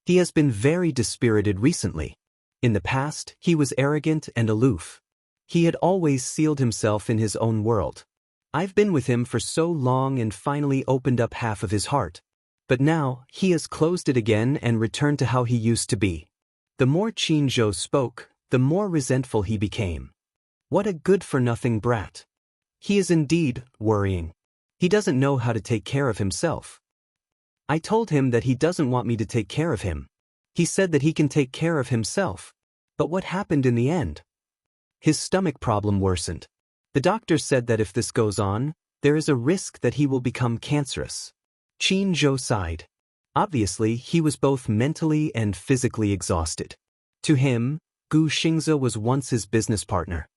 He has been very dispirited recently. In the past, he was arrogant and aloof. He had always sealed himself in his own world. I've been with him for so long and finally opened up half of his heart. But now, he has closed it again and returned to how he used to be. The more Qin Zhou spoke, the more resentful he became. What a good-for-nothing brat. He is indeed worrying. He doesn't know how to take care of himself. I told him that he doesn't want me to take care of him. He said that he can take care of himself. But what happened in the end? His stomach problem worsened. The doctor said that if this goes on, there is a risk that he will become cancerous. Qin Zhou sighed. Obviously, he was both mentally and physically exhausted. To him, Xianxia was once his business partner.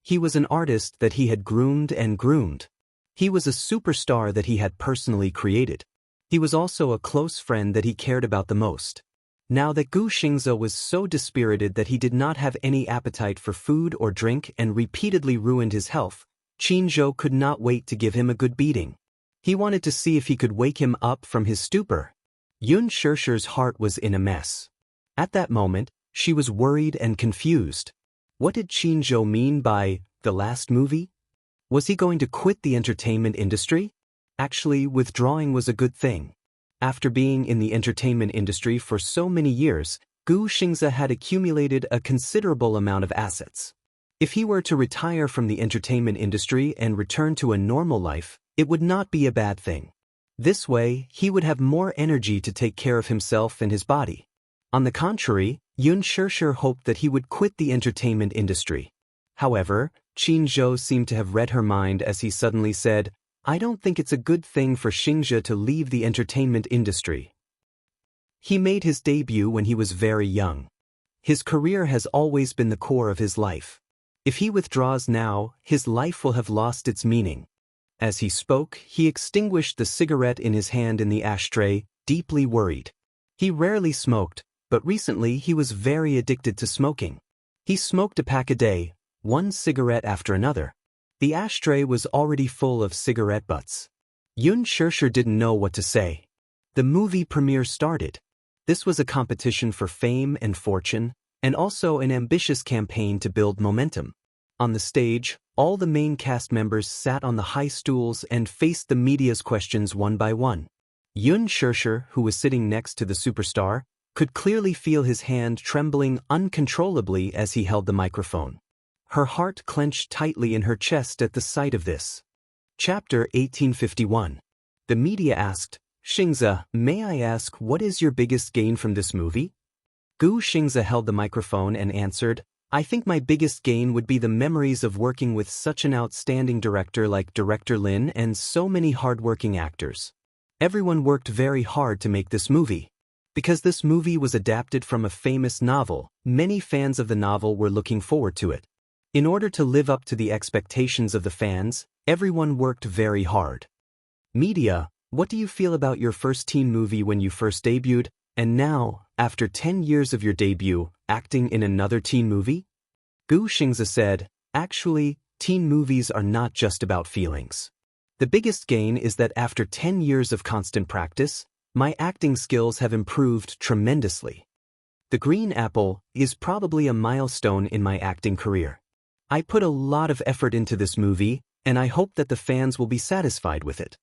He was an artist that he had groomed and groomed. He was a superstar that he had personally created. He was also a close friend that he cared about the most. Now that Xianxia was so dispirited that he did not have any appetite for food or drink and repeatedly ruined his health, Qin Zhou could not wait to give him a good beating. He wanted to see if he could wake him up from his stupor. Yun Shirshir's heart was in a mess. At that moment, she was worried and confused. What did Qinzhou mean by the last movie? Was he going to quit the entertainment industry? Actually, withdrawing was a good thing. After being in the entertainment industry for so many years, Gu Xingze had accumulated a considerable amount of assets. If he were to retire from the entertainment industry and return to a normal life, it would not be a bad thing. This way, he would have more energy to take care of himself and his body. On the contrary, Yun Shirshir hoped that he would quit the entertainment industry. However, Qinzhou seemed to have read her mind as he suddenly said, I don't think it's a good thing for Xianxia to leave the entertainment industry. He made his debut when he was very young. His career has always been the core of his life. If he withdraws now, his life will have lost its meaning. As he spoke, he extinguished the cigarette in his hand in the ashtray, deeply worried. He rarely smoked, but recently he was very addicted to smoking. He smoked a pack a day, one cigarette after another. The ashtray was already full of cigarette butts. Yun Shirshir didn't know what to say. The movie premiere started. This was a competition for fame and fortune, and also an ambitious campaign to build momentum. On the stage, all the main cast members sat on the high stools and faced the media's questions one by one. Yun Shirshir, who was sitting next to the superstar, could clearly feel his hand trembling uncontrollably as he held the microphone. Her heart clenched tightly in her chest at the sight of this. Chapter 1851. The media asked, Xingze, may I ask what is your biggest gain from this movie? Gu Xingze held the microphone and answered, I think my biggest gain would be the memories of working with such an outstanding director like Director Lin and so many hard-working actors. Everyone worked very hard to make this movie. Because this movie was adapted from a famous novel, many fans of the novel were looking forward to it. In order to live up to the expectations of the fans, everyone worked very hard. Media, what do you feel about your first teen movie when you first debuted, and now, after 10 years of your debut, acting in another teen movie? Gu Xingze said, actually, teen movies are not just about feelings. The biggest gain is that after 10 years of constant practice, my acting skills have improved tremendously. The Green Apple is probably a milestone in my acting career. I put a lot of effort into this movie, and I hope that the fans will be satisfied with it.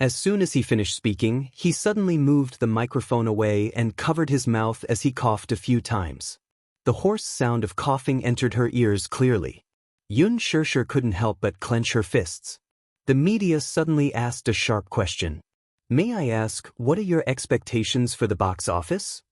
As soon as he finished speaking, he suddenly moved the microphone away and covered his mouth as he coughed a few times. The hoarse sound of coughing entered her ears clearly. Yun Shirshir couldn't help but clench her fists. The media suddenly asked a sharp question. May I ask, what are your expectations for the box office?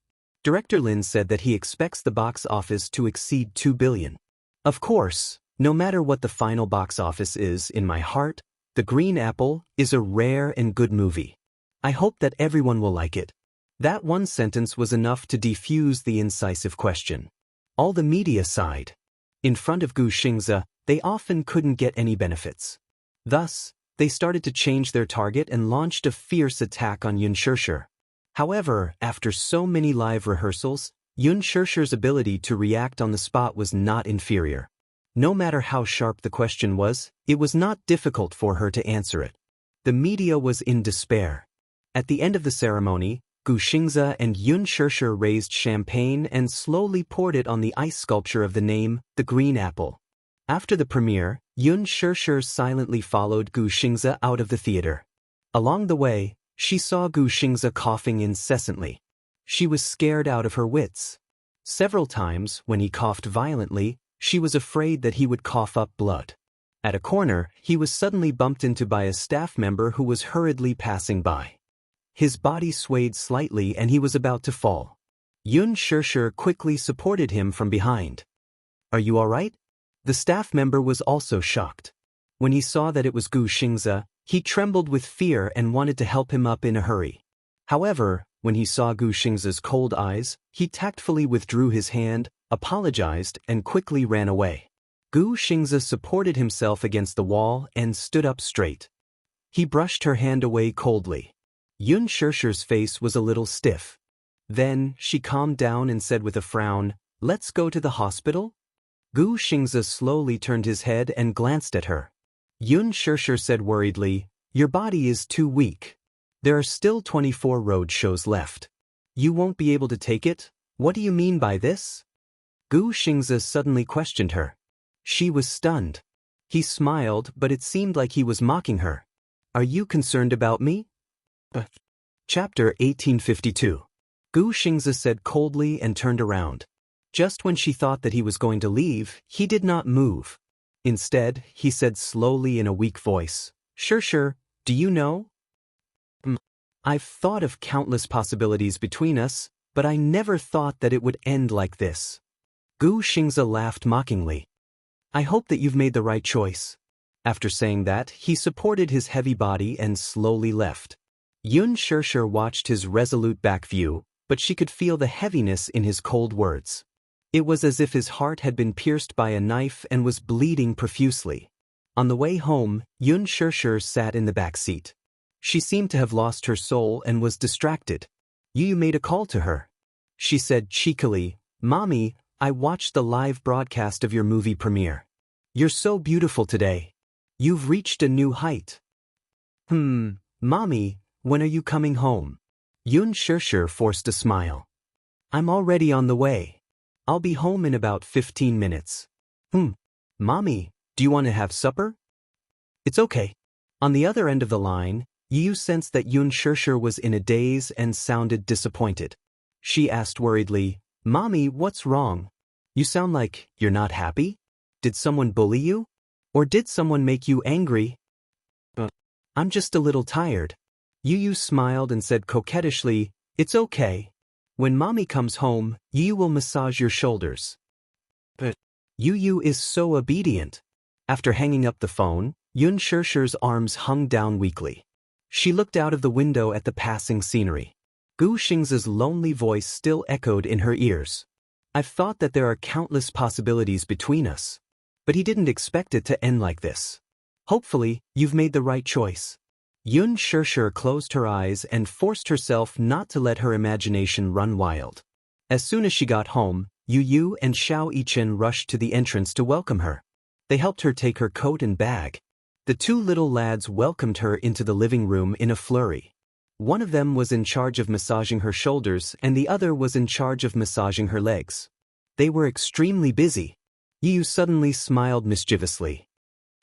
Director Lin said that he expects the box office to exceed 2 billion. Of course, no matter what the final box office is, in my heart, The Green Apple is a rare and good movie. I hope that everyone will like it. That one sentence was enough to defuse the incisive question. All the media sighed. In front of Gu Xingze, they often couldn't get any benefits. Thus, they started to change their target and launched a fierce attack on Yun Shirshir. However, after so many live rehearsals, Yun Shirshir's ability to react on the spot was not inferior. No matter how sharp the question was, it was not difficult for her to answer it. The media was in despair. At the end of the ceremony, Gu Xingze and Yun Shirshir raised champagne and slowly poured it on the ice sculpture of the name, The Green Apple. After the premiere, Yun Shirshir silently followed Gu Xingze out of the theater. Along the way, she saw Gu Xingze coughing incessantly. She was scared out of her wits. Several times, when he coughed violently, she was afraid that he would cough up blood. At a corner, he was suddenly bumped into by a staff member who was hurriedly passing by. His body swayed slightly and he was about to fall. Yun Shirshir quickly supported him from behind. Are you all right? The staff member was also shocked. When he saw that it was Gu Xingze, he trembled with fear and wanted to help him up in a hurry. However, when he saw Gu Xingze's cold eyes, he tactfully withdrew his hand, apologized, and quickly ran away. Gu Xingze supported himself against the wall and stood up straight. He brushed her hand away coldly. Yun Shirshir's face was a little stiff. Then, she calmed down and said with a frown, "Let's go to the hospital?" Gu Xingze slowly turned his head and glanced at her. Yun Shirshir said worriedly, Your body is too weak. There are still 24 road shows left. You won't be able to take it? What do you mean by this? Xianxia suddenly questioned her. She was stunned. He smiled, but it seemed like he was mocking her. Are you concerned about me? Chapter 1852. Xianxia said coldly and turned around. Just when she thought that he was going to leave, he did not move. Instead, he said slowly in a weak voice, Sure, do you know? I've thought of countless possibilities between us, but I never thought that it would end like this. Xianxia laughed mockingly. I hope that you've made the right choice. After saying that, he supported his heavy body and slowly left. Xianxia watched his resolute back view, but she could feel the heaviness in his cold words. It was as if his heart had been pierced by a knife and was bleeding profusely. On the way home, Xianxia sat in the back seat. She seemed to have lost her soul and was distracted. You made a call to her. She said cheekily, Mommy, I watched the live broadcast of your movie premiere. You're so beautiful today. You've reached a new height. Mommy, when are you coming home? Xianxia forced a smile. I'm already on the way. I'll be home in about 15 minutes. Mommy, do you want to have supper? It's okay. On the other end of the line, Yu sensed that Xianxia was in a daze and sounded disappointed. She asked worriedly, Mommy, what's wrong? You sound like you're not happy? Did someone bully you? Or did someone make you angry? I'm just a little tired. Yu smiled and said coquettishly, It's okay. When Mommy comes home, Yu will massage your shoulders. But Yu is so obedient. After hanging up the phone, Xianxia's arms hung down weakly. She looked out of the window at the passing scenery. Xianxia's lonely voice still echoed in her ears. I've thought that there are countless possibilities between us. But he didn't expect it to end like this. Hopefully, you've made the right choice. Xianxia closed her eyes and forced herself not to let her imagination run wild. As soon as she got home, Yu and Xianxia rushed to the entrance to welcome her. They helped her take her coat and bag. The two little lads welcomed her into the living room in a flurry. One of them was in charge of massaging her shoulders and the other was in charge of massaging her legs. They were extremely busy. Yu suddenly smiled mischievously.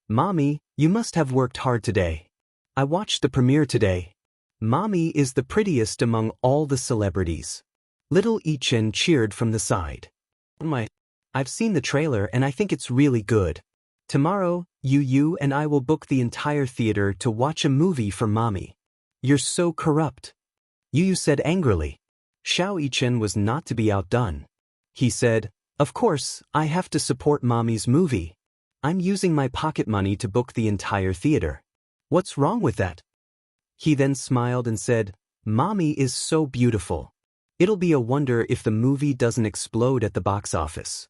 Mommy, you must have worked hard today. I watched the premiere today. Mommy is the prettiest among all the celebrities. Little Chen cheered from the side. I've seen the trailer and I think it's really good. Tomorrow, Yu and I will book the entire theater to watch a movie for Mommy. You're so corrupt. Yu said angrily. Xianxia was not to be outdone. He said, Of course, I have to support Mommy's movie. I'm using my pocket money to book the entire theater. What's wrong with that? He then smiled and said, Mommy is so beautiful. It'll be a wonder if the movie doesn't explode at the box office.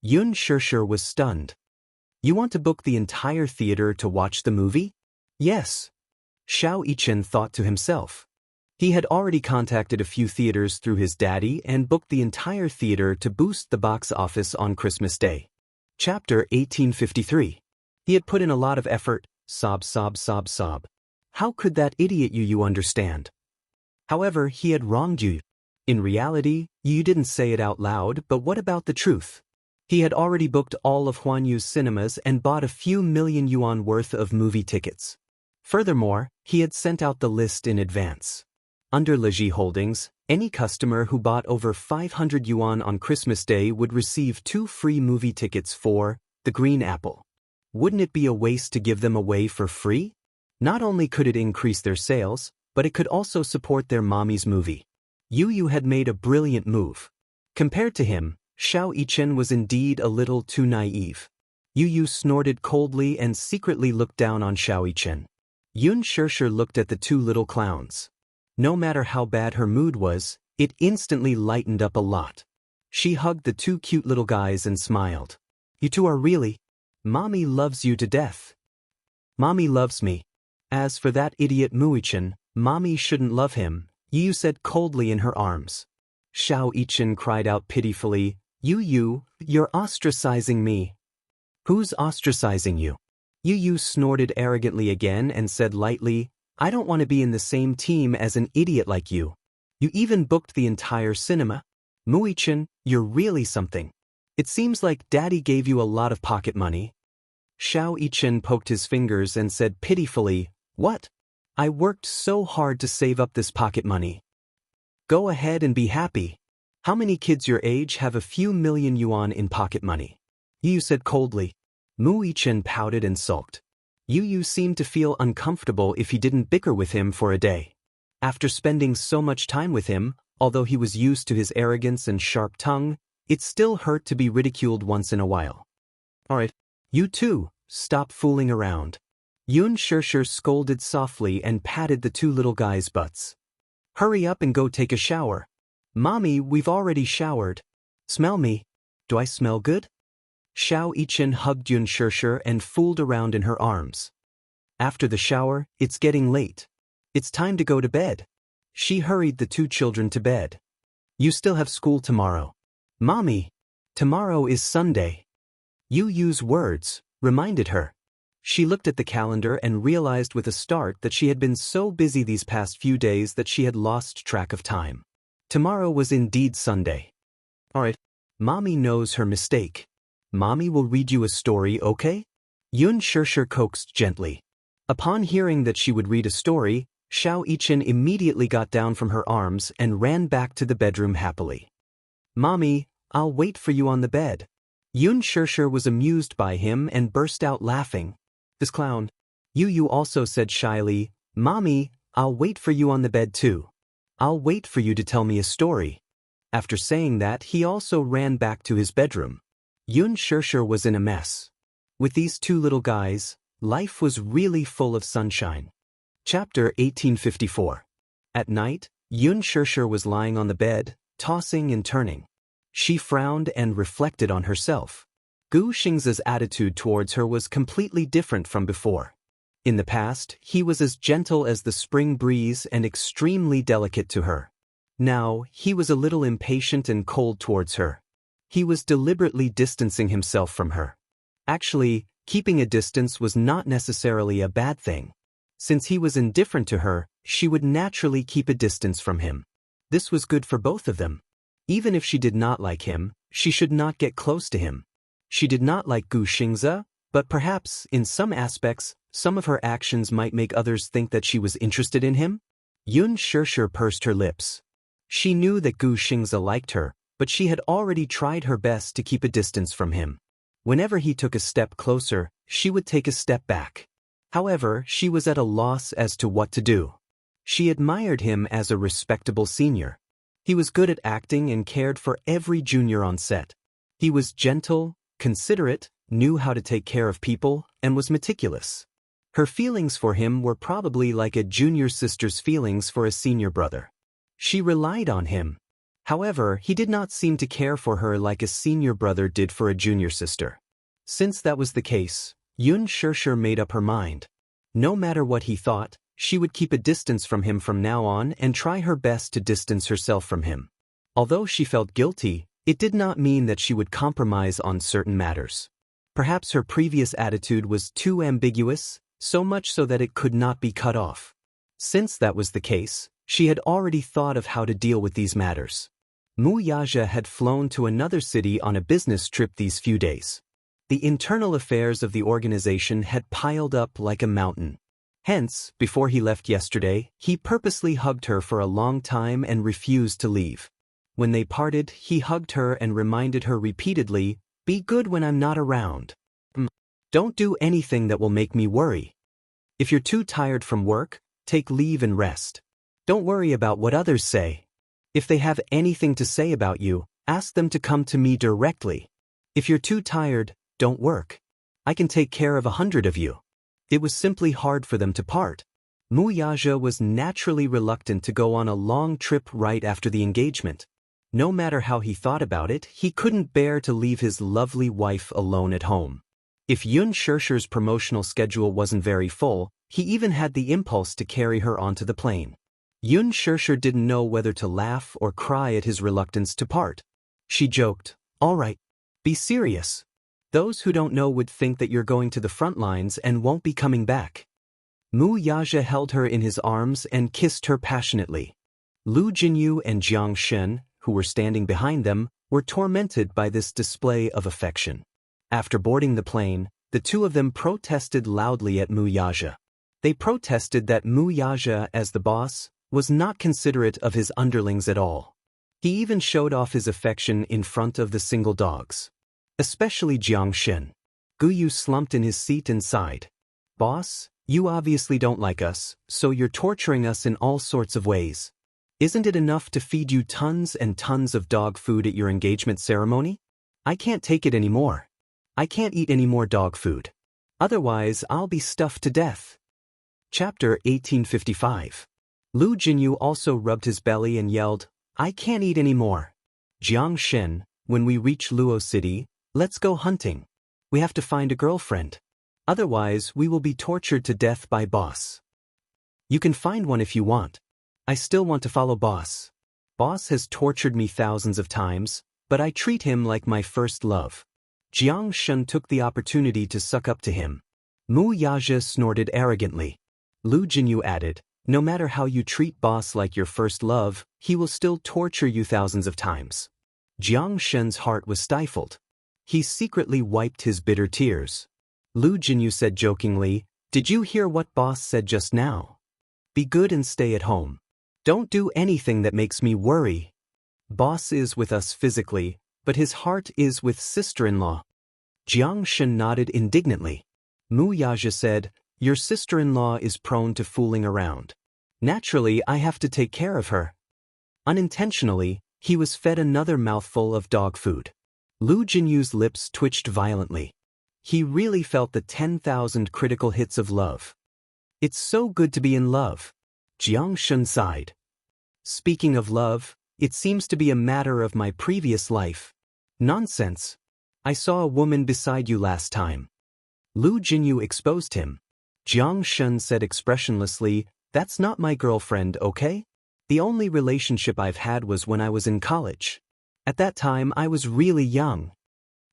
Xianxia was stunned. You want to book the entire theater to watch the movie? Yes. Xianxia thought to himself. He had already contacted a few theaters through his daddy and booked the entire theater to boost the box office on Christmas Day. Chapter 1853. He had put in a lot of effort, sob. How could that idiot Yu understand? However, he had wronged Yu. In reality, Yu didn't say it out loud, but what about the truth? He had already booked all of Huanyu's cinemas and bought a few million yuan worth of movie tickets. Furthermore, he had sent out the list in advance. Under Leji Holdings, any customer who bought over 500 yuan on Christmas Day would receive 2 free movie tickets for The Green Apple. Wouldn't it be a waste to give them away for free? Not only could it increase their sales, but it could also support their Mommy's movie. Yu had made a brilliant move. Compared to him, Xianxia was indeed a little too naive. Yu snorted coldly and secretly looked down on Xianxia. Xianxia looked at the two little clowns. No matter how bad her mood was, it instantly lightened up a lot. She hugged the two cute little guys and smiled. You two are really... Mommy loves you to death. Mommy loves me. As for that idiot Muichin, Mommy shouldn't love him, Yu said coldly in her arms. Xianxia cried out pitifully, Yu, you're ostracizing me. Who's ostracizing you? Yu snorted arrogantly again and said lightly, I don't want to be in the same team as an idiot like you. You even booked the entire cinema? Muichin, you're really something. It seems like Daddy gave you a lot of pocket money. Xiao Yichin poked his fingers and said pitifully, What? I worked so hard to save up this pocket money. Go ahead and be happy. How many kids your age have a few million yuan in pocket money? Yu said coldly. Muichin pouted and sulked. Yu seemed to feel uncomfortable if he didn't bicker with him for a day. After spending so much time with him, although he was used to his arrogance and sharp tongue, it still hurt to be ridiculed once in a while. Alright, you too, stop fooling around. Xianxia scolded softly and patted the two little guys' butts. Hurry up and go take a shower. Mommy, we've already showered. Smell me. Do I smell good? Xiao Yichin hugged Xianxia and fooled around in her arms. After the shower, it's getting late. It's time to go to bed. She hurried the two children to bed. You still have school tomorrow. Mommy, tomorrow is Sunday. Yu's words reminded her. She looked at the calendar and realized with a start that she had been so busy these past few days that she had lost track of time. Tomorrow was indeed Sunday. Alright, Mommy knows her mistake. Mommy will read you a story, okay? Xianxia coaxed gently. Upon hearing that she would read a story, Xiao Yichin immediately got down from her arms and ran back to the bedroom happily. Mommy, I'll wait for you on the bed. Xianxia was amused by him and burst out laughing. This clown. Yu also said shyly, Mommy, I'll wait for you on the bed too. I'll wait for you to tell me a story. After saying that, he also ran back to his bedroom. Xianxia was in a mess. With these two little guys, life was really full of sunshine. Chapter 1854. At night, Xianxia was lying on the bed, tossing and turning. She frowned and reflected on herself. Gu Xing's attitude towards her was completely different from before. In the past, he was as gentle as the spring breeze and extremely delicate to her. Now, he was a little impatient and cold towards her. He was deliberately distancing himself from her. Actually, keeping a distance was not necessarily a bad thing. Since he was indifferent to her, she would naturally keep a distance from him. This was good for both of them. Even if she did not like him, she should not get close to him. She did not like Gu Xingze, but perhaps, in some aspects, some of her actions might make others think that she was interested in him. Xianxia pursed her lips. She knew that Gu Xingze liked her, but she had already tried her best to keep a distance from him. Whenever he took a step closer, she would take a step back. However, she was at a loss as to what to do. She admired him as a respectable senior. He was good at acting and cared for every junior on set. He was gentle, considerate, knew how to take care of people, and was meticulous. Her feelings for him were probably like a junior sister's feelings for a senior brother. She relied on him. However, he did not seem to care for her like a senior brother did for a junior sister. Since that was the case, Xianxia made up her mind. No matter what he thought, she would keep a distance from him from now on and try her best to distance herself from him. Although she felt guilty, it did not mean that she would compromise on certain matters. Perhaps her previous attitude was too ambiguous, so much so that it could not be cut off. Since that was the case, she had already thought of how to deal with these matters. Wuxia had flown to another city on a business trip these few days. The internal affairs of the organization had piled up like a mountain. Hence, before he left yesterday, he purposely hugged her for a long time and refused to leave. When they parted, he hugged her and reminded her repeatedly, "Be good when I'm not around. Don't do anything that will make me worry. If you're too tired from work, take leave and rest. Don't worry about what others say. If they have anything to say about you, ask them to come to me directly. If you're too tired, don't work. I can take care of 100 of you." It was simply hard for them to part. Wuxia was naturally reluctant to go on a long trip right after the engagement. No matter how he thought about it, he couldn't bear to leave his lovely wife alone at home. If Xianxia's promotional schedule wasn't very full, he even had the impulse to carry her onto the plane. Xianxia didn't know whether to laugh or cry at his reluctance to part. She joked, "All right, be serious." Those who don't know would think that you're going to the front lines and won't be coming back. Mu Yaja held her in his arms and kissed her passionately. Lu Jinyu and Jiang Shen, who were standing behind them, were tormented by this display of affection. After boarding the plane, the two of them protested loudly at Mu Yaja. They protested that Mu Yaja, as the boss, was not considerate of his underlings at all. He even showed off his affection in front of the single dogs. Especially Jiang Shen. Guyu slumped in his seat and sighed. "Boss, you obviously don't like us, so you're torturing us in all sorts of ways. Isn't it enough to feed you tons and tons of dog food at your engagement ceremony? I can't take it anymore. I can't eat any more dog food. Otherwise, I'll be stuffed to death." Chapter 1855. Lu Jinyu also rubbed his belly and yelled, "I can't eat any more. Jiang Shen, when we reach Luo City, let's go hunting. We have to find a girlfriend. Otherwise, we will be tortured to death by boss." "You can find one if you want. I still want to follow boss. Boss has tortured me thousands of times, but I treat him like my first love." Jiang Shen took the opportunity to suck up to him. Mu Yaja snorted arrogantly. Lu Jinyu added, "No matter how you treat boss like your first love, he will still torture you thousands of times." Jiang Shen's heart was stifled. He secretly wiped his bitter tears. Lu Jinyu said jokingly, "Did you hear what boss said just now? Be good and stay at home. Don't do anything that makes me worry. Boss is with us physically, but his heart is with sister-in-law." Jiang Shen nodded indignantly. Mu Yaja said, "Your sister-in-law is prone to fooling around. Naturally, I have to take care of her." Unintentionally, he was fed another mouthful of dog food. Lu Jinyu's lips twitched violently. He really felt the 10,000 critical hits of love. "It's so good to be in love." Jiang Shen sighed. "Speaking of love, it seems to be a matter of my previous life." "Nonsense. I saw a woman beside you last time." Lu Jinyu exposed him. Jiang Shen said expressionlessly, "That's not my girlfriend, okay? The only relationship I've had was when I was in college. At that time I was really young."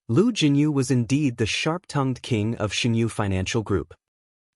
Lu Jinyu was indeed the sharp-tongued king of Xingyu Financial Group.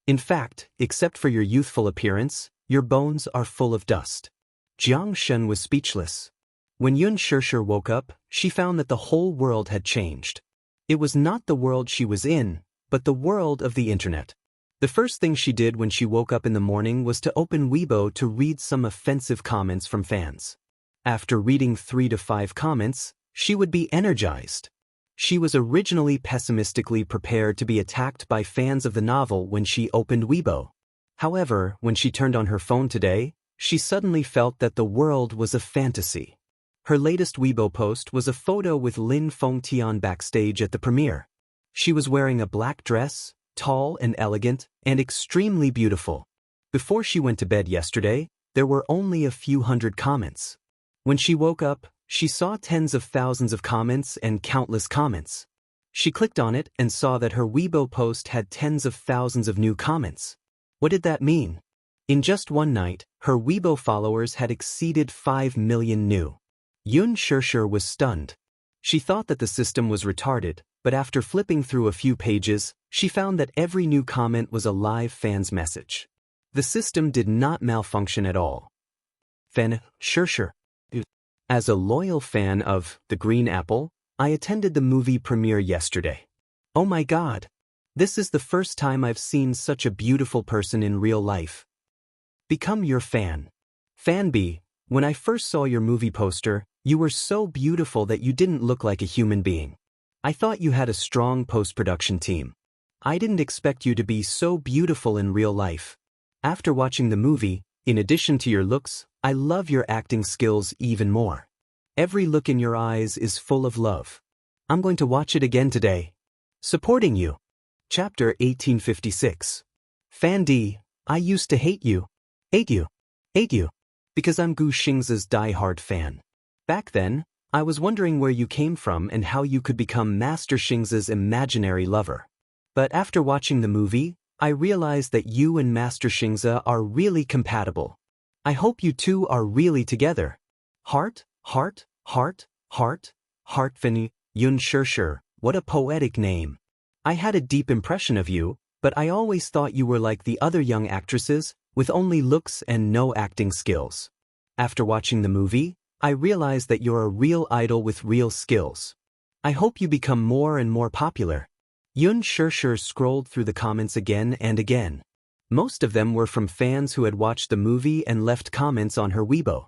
"In fact, except for your youthful appearance, your bones are full of dust." Jiang Shen was speechless. When Xianxia woke up, she found that the whole world had changed. It was not the world she was in, but the world of the internet. The first thing she did when she woke up in the morning was to open Weibo to read some offensive comments from fans. After reading 3 to 5 comments, she would be energized. She was originally pessimistically prepared to be attacked by fans of the novel when she opened Weibo. However, when she turned on her phone today, she suddenly felt that the world was a fantasy. Her latest Weibo post was a photo with Lin Fengtian backstage at the premiere. She was wearing a black dress, tall and elegant, and extremely beautiful. Before she went to bed yesterday, there were only a few hundred comments. When she woke up, she saw tens of thousands of comments and countless comments. She clicked on it and saw that her Weibo post had tens of thousands of new comments. What did that mean? In just one night, her Weibo followers had exceeded 5 million new. Xianxia was stunned. She thought that the system was retarded, but after flipping through a few pages, she found that every new comment was a live fan's message. The system did not malfunction at all. Xianxia. As a loyal fan of The Green Apple, I attended the movie premiere yesterday. Oh my god! This is the first time I've seen such a beautiful person in real life. Become your fan. Fan B, when I first saw your movie poster, you were so beautiful that you didn't look like a human being. I thought you had a strong post-production team. I didn't expect you to be so beautiful in real life. After watching the movie, in addition to your looks, I love your acting skills even more. Every look in your eyes is full of love. I'm going to watch it again today. Supporting you. Chapter 1856. Fan D, I used to hate you. Hate you. Because I'm Gu Xingzi's die-hard fan. Back then, I was wondering where you came from and how you could become Master Xingzi's imaginary lover. But after watching the movie, I realized that you and Master Xingzi are really compatible. I hope you two are really together. Heart, Fini, Xianxia, what a poetic name. I had a deep impression of you, but I always thought you were like the other young actresses, with only looks and no acting skills. After watching the movie, I realized that you're a real idol with real skills. I hope you become more and more popular. Xianxia scrolled through the comments again and again. Most of them were from fans who had watched the movie and left comments on her Weibo.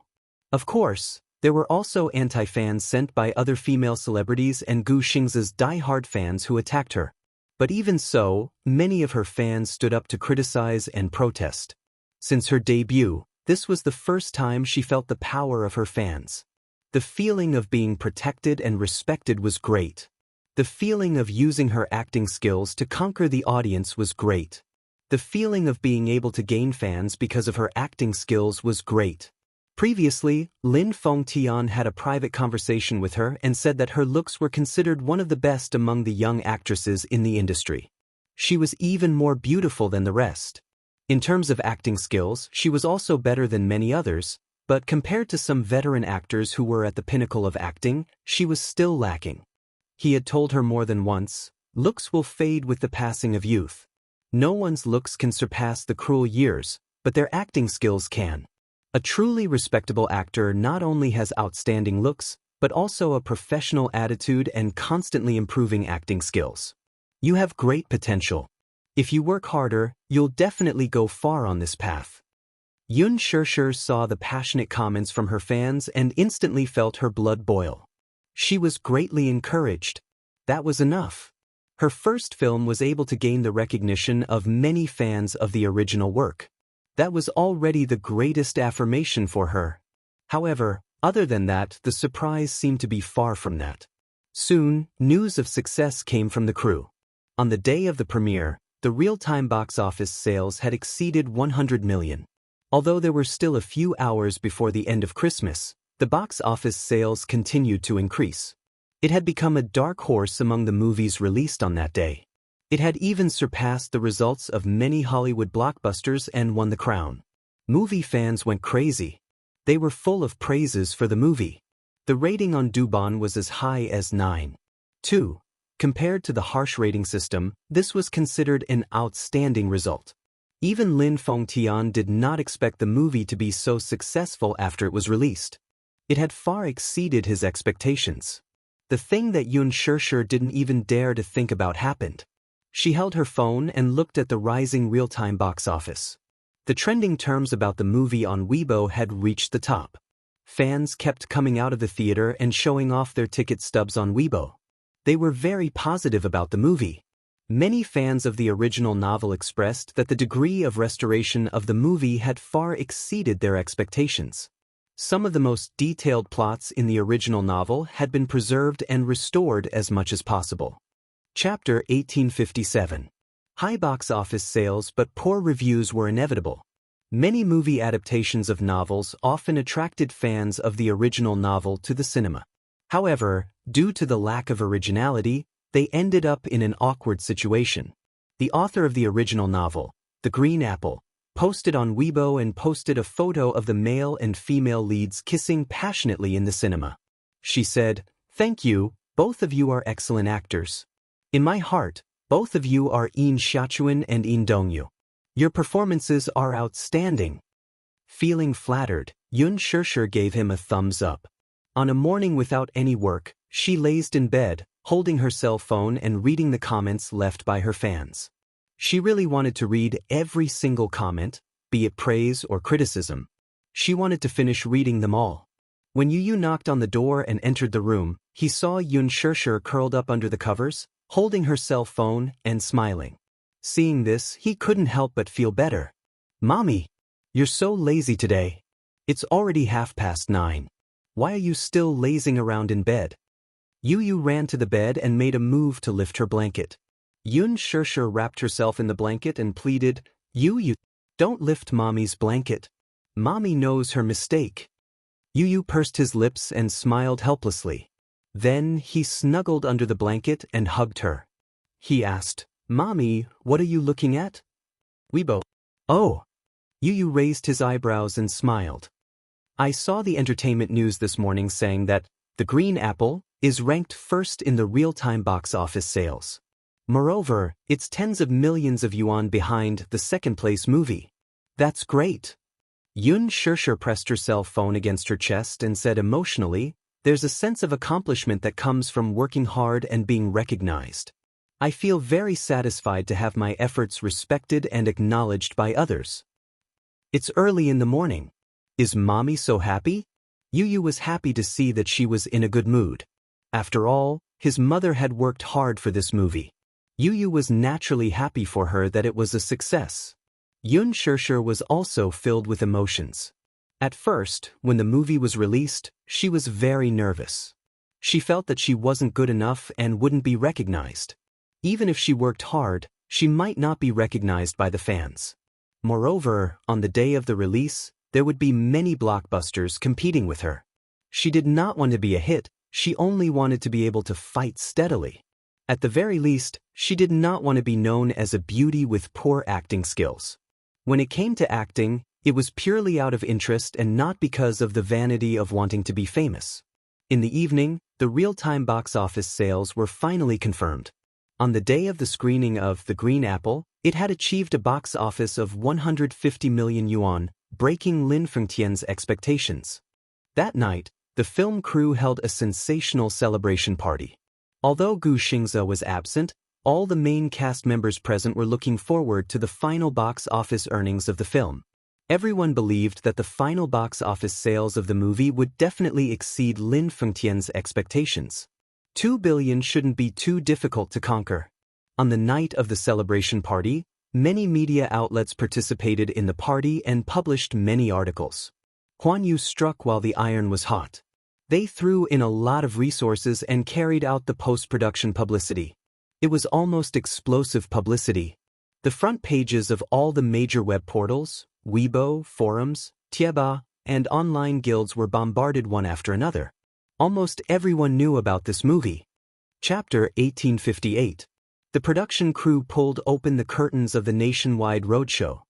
Of course, there were also anti-fans sent by other female celebrities and Gu Xingzi's die-hard fans who attacked her. But even so, many of her fans stood up to criticize and protest. Since her debut, this was the first time she felt the power of her fans. The feeling of being protected and respected was great. The feeling of using her acting skills to conquer the audience was great. The feeling of being able to gain fans because of her acting skills was great. Previously, Lin Fengtian had a private conversation with her and said that her looks were considered one of the best among the young actresses in the industry. She was even more beautiful than the rest. In terms of acting skills, she was also better than many others, but compared to some veteran actors who were at the pinnacle of acting, she was still lacking. He had told her more than once, looks will fade with the passing of youth. No one's looks can surpass the cruel years, but their acting skills can. A truly respectable actor not only has outstanding looks, but also a professional attitude and constantly improving acting skills. You have great potential. If you work harder, you'll definitely go far on this path. Xianxia saw the passionate comments from her fans and instantly felt her blood boil. She was greatly encouraged. That was enough. Her first film was able to gain the recognition of many fans of the original work. That was already the greatest affirmation for her. However, other than that, the surprise seemed to be far from that. Soon, news of success came from the crew. On the day of the premiere, the real-time box office sales had exceeded 100 million. Although there were still a few hours before the end of Christmas, the box office sales continued to increase. It had become a dark horse among the movies released on that day. It had even surpassed the results of many Hollywood blockbusters and won the crown. Movie fans went crazy. They were full of praises for the movie. The rating on Douban was as high as 9.2. Compared to the harsh rating system, this was considered an outstanding result. Even Lin Fengtian did not expect the movie to be so successful after it was released. It had far exceeded his expectations. The thing that Xianxia didn't even dare to think about happened. She held her phone and looked at the rising real-time box office. The trending terms about the movie on Weibo had reached the top. Fans kept coming out of the theater and showing off their ticket stubs on Weibo. They were very positive about the movie. Many fans of the original novel expressed that the degree of restoration of the movie had far exceeded their expectations. Some of the most detailed plots in the original novel had been preserved and restored as much as possible. Chapter 1857. High box office sales but poor reviews were inevitable. Many movie adaptations of novels often attracted fans of the original novel to the cinema. However, due to the lack of originality, they ended up in an awkward situation. The author of the original novel, The Green Apple, posted on Weibo and posted a photo of the male and female leads kissing passionately in the cinema. She said, "Thank you, both of you are excellent actors. In my heart, both of you are Yin Xiachuan and Yin Dongyu. Your performances are outstanding." Feeling flattered, Xianxia gave him a thumbs up. On a morning without any work, she lazed in bed, holding her cell phone and reading the comments left by her fans. She really wanted to read every single comment, be it praise or criticism. She wanted to finish reading them all. When Yu knocked on the door and entered the room, he saw Xianxia curled up under the covers, holding her cell phone and smiling. Seeing this, he couldn't help but feel better. "Mommy, you're so lazy today. It's already 9:30. Why are you still lazing around in bed?" Yu ran to the bed and made a move to lift her blanket. Xianxia wrapped herself in the blanket and pleaded, Yu, don't lift Mommy's blanket. Mommy knows her mistake." Yu pursed his lips and smiled helplessly. Then he snuggled under the blanket and hugged her. He asked, "Mommy, what are you looking at?" Weibo. "Oh." Yu raised his eyebrows and smiled. "I saw the entertainment news this morning saying that The Green Apple, is ranked first in the real-time box office sales. Moreover, it's tens of millions of yuan behind the second-place movie. That's great. Xianxia pressed her cell phone against her chest and said emotionally, "There's a sense of accomplishment that comes from working hard and being recognized. I feel very satisfied to have my efforts respected and acknowledged by others." It's early in the morning. Is mommy so happy? Yu was happy to see that she was in a good mood. After all, his mother had worked hard for this movie. Yu was naturally happy for her that it was a success. Xianxia was also filled with emotions. At first, when the movie was released, she was very nervous. She felt that she wasn't good enough and wouldn't be recognized. Even if she worked hard, she might not be recognized by the fans. Moreover, on the day of the release, there would be many blockbusters competing with her. She did not want to be a hit, she only wanted to be able to fight steadily. At the very least, she did not want to be known as a beauty with poor acting skills. When it came to acting, it was purely out of interest and not because of the vanity of wanting to be famous. In the evening, the real-time box office sales were finally confirmed. On the day of the screening of The Green Apple, it had achieved a box office of 150 million yuan, breaking Lin Fengtian's expectations. That night, the film crew held a sensational celebration party. Although Gu Xingze was absent, all the main cast members present were looking forward to the final box office earnings of the film. Everyone believed that the final box office sales of the movie would definitely exceed Lin Fengtian's expectations. 2 billion shouldn't be too difficult to conquer. On the night of the celebration party, many media outlets participated in the party and published many articles. Huan Yu struck while the iron was hot. They threw in a lot of resources and carried out the post-production publicity. It was almost explosive publicity. The front pages of all the major web portals, Weibo, forums, Tieba, and online guilds were bombarded one after another. Almost everyone knew about this movie. Chapter 1858. The production crew pulled open the curtains of the nationwide roadshow.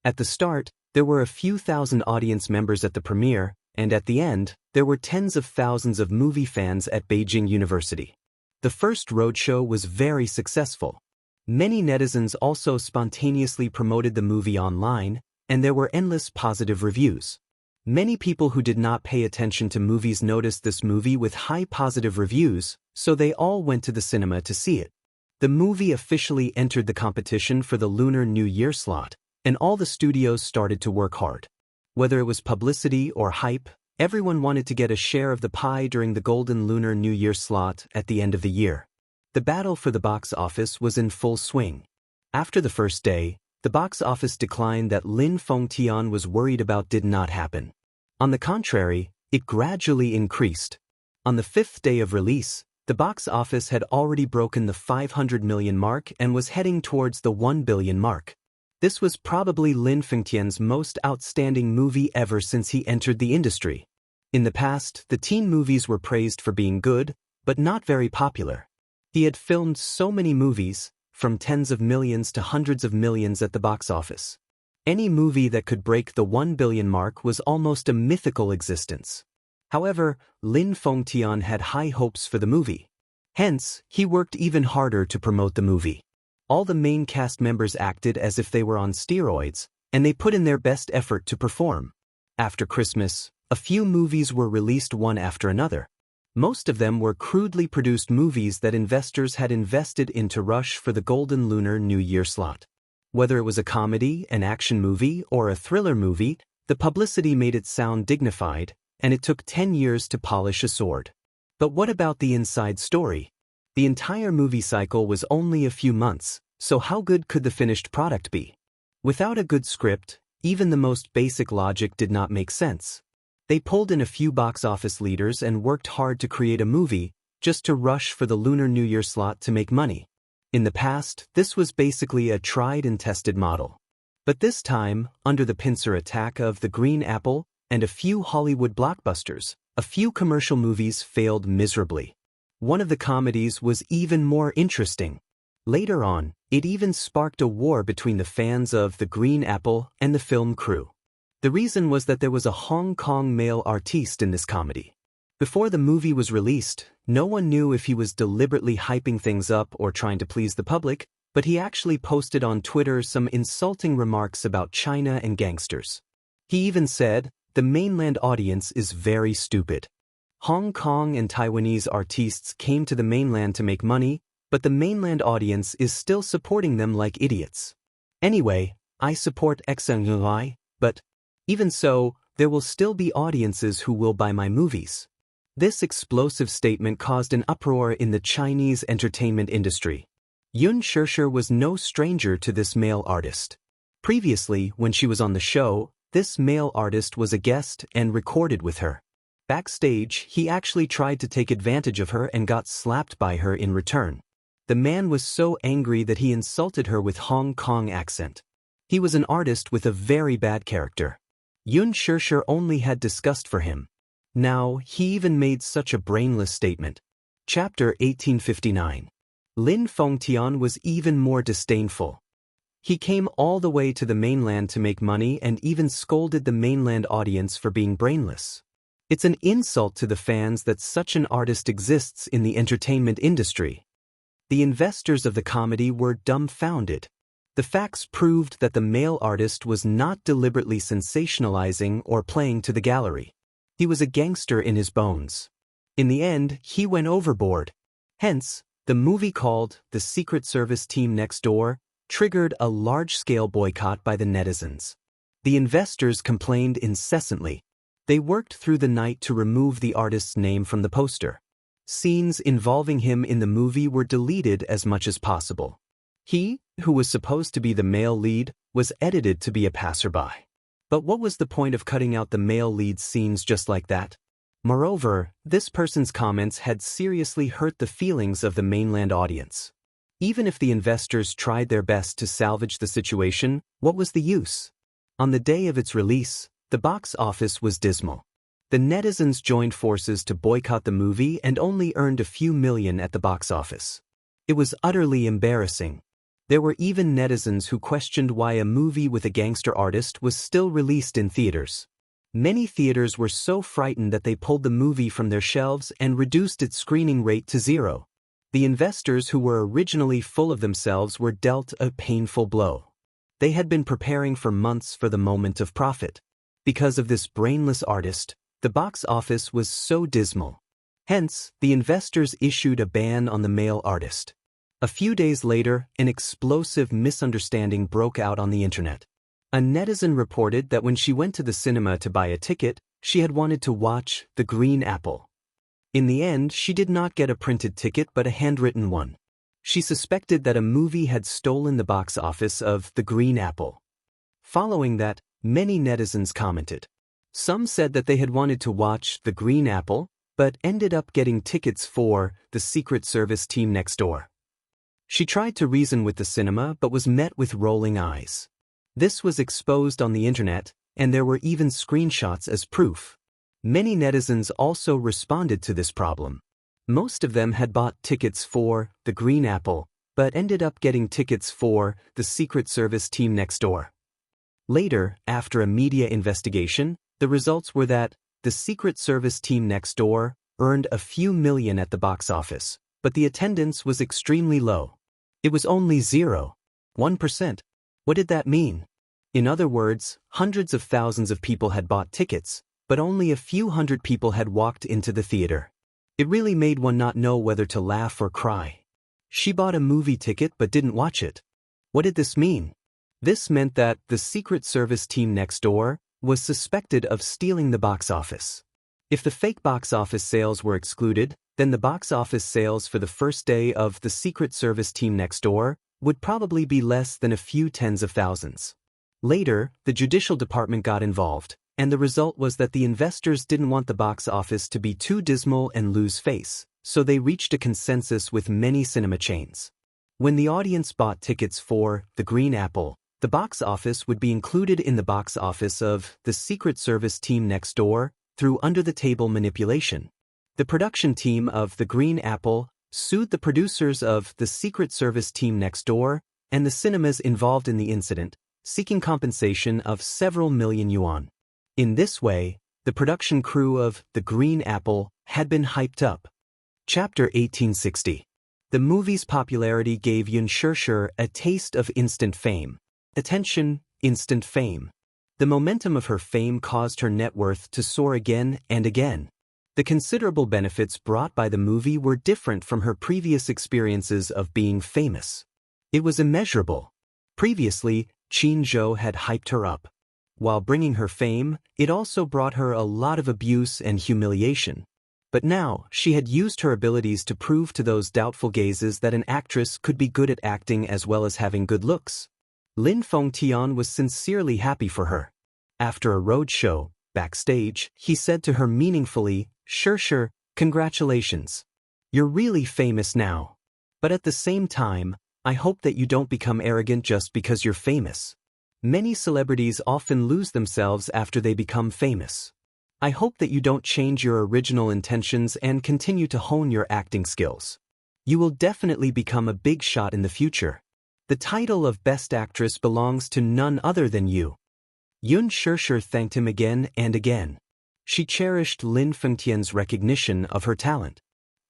At the start, there were a few thousand audience members at the premiere, and at the end, there were tens of thousands of movie fans at Beijing University. The first roadshow was very successful. Many netizens also spontaneously promoted the movie online, and there were endless positive reviews. Many people who did not pay attention to movies noticed this movie with high positive reviews, so they all went to the cinema to see it. The movie officially entered the competition for the Lunar New Year slot, and all the studios started to work hard. Whether it was publicity or hype, everyone wanted to get a share of the pie during the golden Lunar New Year slot at the end of the year. The battle for the box office was in full swing. After the first day, the box office decline that Lin Fengtian was worried about did not happen. On the contrary, it gradually increased. On the fifth day of release, the box office had already broken the 500 million mark and was heading towards the 1 billion mark. This was probably Lin Fengtian's most outstanding movie ever since he entered the industry. In the past, the teen movies were praised for being good, but not very popular. He had filmed so many movies, from tens of millions to hundreds of millions at the box office. Any movie that could break the 1 billion mark was almost a mythical existence. However, Lin Fengtian had high hopes for the movie. Hence, he worked even harder to promote the movie. All the main cast members acted as if they were on steroids, and they put in their best effort to perform. After Christmas, a few movies were released one after another. Most of them were crudely produced movies that investors had invested in to rush for the golden Lunar New Year slot. Whether it was a comedy, an action movie, or a thriller movie, the publicity made it sound dignified, and it took 10 years to polish a sword. But what about the inside story? The entire movie cycle was only a few months, so how good could the finished product be? Without a good script, even the most basic logic did not make sense. They pulled in a few box office leaders and worked hard to create a movie, just to rush for the Lunar New Year slot to make money. In the past, this was basically a tried and tested model. But this time, under the pincer attack of The Green Apple and a few Hollywood blockbusters, a few commercial movies failed miserably. One of the comedies was even more interesting. Later on, it even sparked a war between the fans of The Green Apple and the film crew. The reason was that there was a Hong Kong male artiste in this comedy. Before the movie was released, no one knew if he was deliberately hyping things up or trying to please the public, but he actually posted on Twitter some insulting remarks about China and gangsters. He even said, "The mainland audience is very stupid. Hong Kong and Taiwanese artists came to the mainland to make money, but the mainland audience is still supporting them like idiots. Anyway, I support Xianxia, but even so, there will still be audiences who will buy my movies." This explosive statement caused an uproar in the Chinese entertainment industry. Xianxia was no stranger to this male artist. Previously, when she was on the show, this male artist was a guest and recorded with her. Backstage, he actually tried to take advantage of her and got slapped by her in return. The man was so angry that he insulted her with Hong Kong accent. He was an artist with a very bad character. Xianxia only had disgust for him. Now, he even made such a brainless statement. Chapter 1859. Lin Fengtian was even more disdainful. He came all the way to the mainland to make money and even scolded the mainland audience for being brainless. It's an insult to the fans that such an artist exists in the entertainment industry. The investors of the comedy were dumbfounded. The facts proved that the male artist was not deliberately sensationalizing or playing to the gallery. He was a gangster in his bones. In the end, he went overboard. Hence, the movie called The Secret Service Team Next Door triggered a large-scale boycott by the netizens. The investors complained incessantly. They worked through the night to remove the artist's name from the poster. Scenes involving him in the movie were deleted as much as possible. He, who was supposed to be the male lead, was edited to be a passerby. But what was the point of cutting out the male lead scenes just like that? Moreover, this person's comments had seriously hurt the feelings of the mainland audience. Even if the investors tried their best to salvage the situation, what was the use? On the day of its release, the box office was dismal. The netizens joined forces to boycott the movie and only earned a few million at the box office. It was utterly embarrassing. There were even netizens who questioned why a movie with a gangster artist was still released in theaters. Many theaters were so frightened that they pulled the movie from their shelves and reduced its screening rate to 0. The investors who were originally full of themselves were dealt a painful blow. They had been preparing for months for the moment of profit. Because of this brainless artist, the box office was so dismal. Hence, the investors issued a ban on the male artist. A few days later, an explosive misunderstanding broke out on the internet. A netizen reported that when she went to the cinema to buy a ticket, she had wanted to watch The Green Apple. In the end, she did not get a printed ticket but a handwritten one. She suspected that a movie had stolen the box office of The Green Apple. Following that, many netizens commented. Some said that they had wanted to watch The Green Apple, but ended up getting tickets for The Secret Service Team Next Door. She tried to reason with the cinema but was met with rolling eyes. This was exposed on the internet, and there were even screenshots as proof. Many netizens also responded to this problem. Most of them had bought tickets for The Green Apple, but ended up getting tickets for The Secret Service Team Next Door. Later, after a media investigation, the results were that The Secret Service Team Next Door earned a few million at the box office, but the attendance was extremely low. It was only 0.1%. What did that mean? In other words, hundreds of thousands of people had bought tickets, but only a few hundred people had walked into the theater. It really made one not know whether to laugh or cry. She bought a movie ticket but didn't watch it. What did this mean? This meant that The Secret Service Team Next Door was suspected of stealing the box office. If the fake box office sales were excluded, then the box office sales for the first day of The Secret Service Team Next Door would probably be less than a few tens of thousands. Later, the judicial department got involved, and the result was that the investors didn't want the box office to be too dismal and lose face, so they reached a consensus with many cinema chains. When the audience bought tickets for The Green Apple, the box office would be included in the box office of The Secret Service Team Next Door through under-the-table manipulation. The production team of The Green Apple sued the producers of The Secret Service Team Next Door and the cinemas involved in the incident, seeking compensation of several million yuan. In this way, the production crew of The Green Apple had been hyped up. Chapter 1860. The movie's popularity gave Xianxia a taste of instant fame. Attention, instant fame. The momentum of her fame caused her net worth to soar again and again. The considerable benefits brought by the movie were different from her previous experiences of being famous. It was immeasurable. Previously, Xianxia had hyped her up. While bringing her fame, it also brought her a lot of abuse and humiliation. But now, she had used her abilities to prove to those doubtful gazes that an actress could be good at acting as well as having good looks. Lin Fengtian was sincerely happy for her. After a road show, backstage, he said to her meaningfully, "Xianxia, congratulations. You're really famous now. But at the same time, I hope that you don't become arrogant just because you're famous. Many celebrities often lose themselves after they become famous. I hope that you don't change your original intentions and continue to hone your acting skills. You will definitely become a big shot in the future. The title of Best Actress belongs to none other than you." Xianxia thanked him again and again. She cherished Lin Fengtian's recognition of her talent.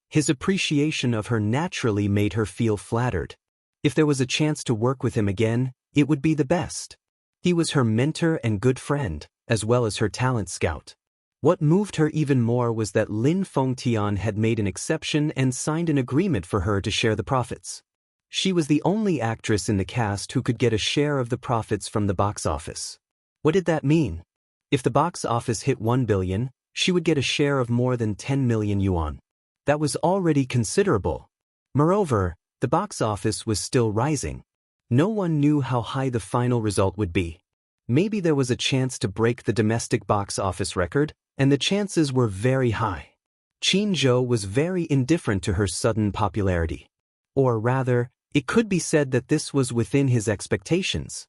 His appreciation of her naturally made her feel flattered. If there was a chance to work with him again, it would be the best. He was her mentor and good friend, as well as her talent scout. What moved her even more was that Lin Fengtian had made an exception and signed an agreement for her to share the profits. She was the only actress in the cast who could get a share of the profits from the box office. What did that mean? If the box office hit 1 billion, she would get a share of more than 10 million yuan. That was already considerable. Moreover, the box office was still rising. No one knew how high the final result would be. Maybe there was a chance to break the domestic box office record, and the chances were very high. Xianxia was very indifferent to her sudden popularity. Or rather, it could be said that this was within his expectations.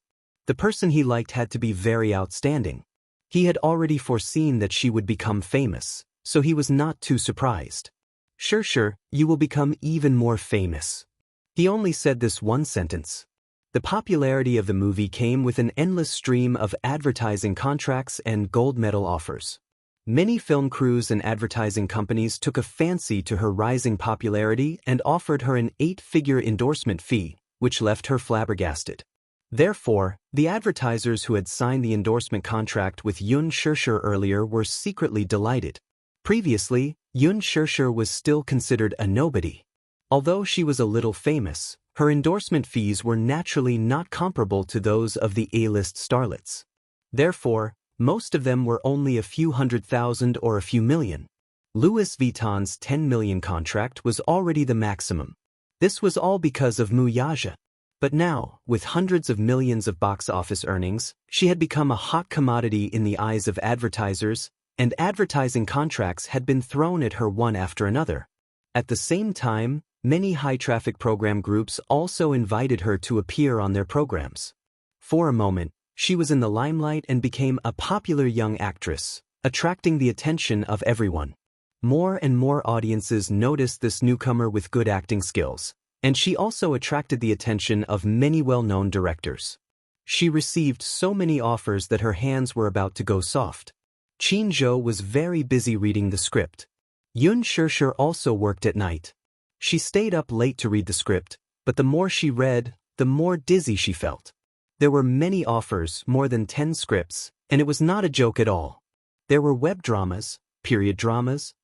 The person he liked had to be very outstanding. He had already foreseen that she would become famous, so he was not too surprised. "Xianxia, you will become even more famous." He only said this one sentence. The popularity of the movie came with an endless stream of advertising contracts and gold medal offers. Many film crews and advertising companies took a fancy to her rising popularity and offered her an 8-figure endorsement fee, which left her flabbergasted. Therefore, the advertisers who had signed the endorsement contract with Xianxia earlier were secretly delighted. Previously, Xianxia was still considered a nobody. Although she was a little famous, her endorsement fees were naturally not comparable to those of the A-list starlets. Therefore, most of them were only a few 100,000 or a few million. Louis Vuitton's 10 million contract was already the maximum. This was all because of Wuxia. But now, with hundreds of millions of box office earnings, she had become a hot commodity in the eyes of advertisers, and advertising contracts had been thrown at her one after another. At the same time, many high-traffic program groups also invited her to appear on their programs. For a moment, she was in the limelight and became a popular young actress, attracting the attention of everyone. More and more audiences noticed this newcomer with good acting skills, and she also attracted the attention of many well-known directors. She received so many offers that her hands were about to go soft. Xianxia was very busy reading the script. Xianxia also worked at night. She stayed up late to read the script, but the more she read, the more dizzy she felt. There were many offers, more than 10 scripts, and it was not a joke at all. There were web dramas, period dramas,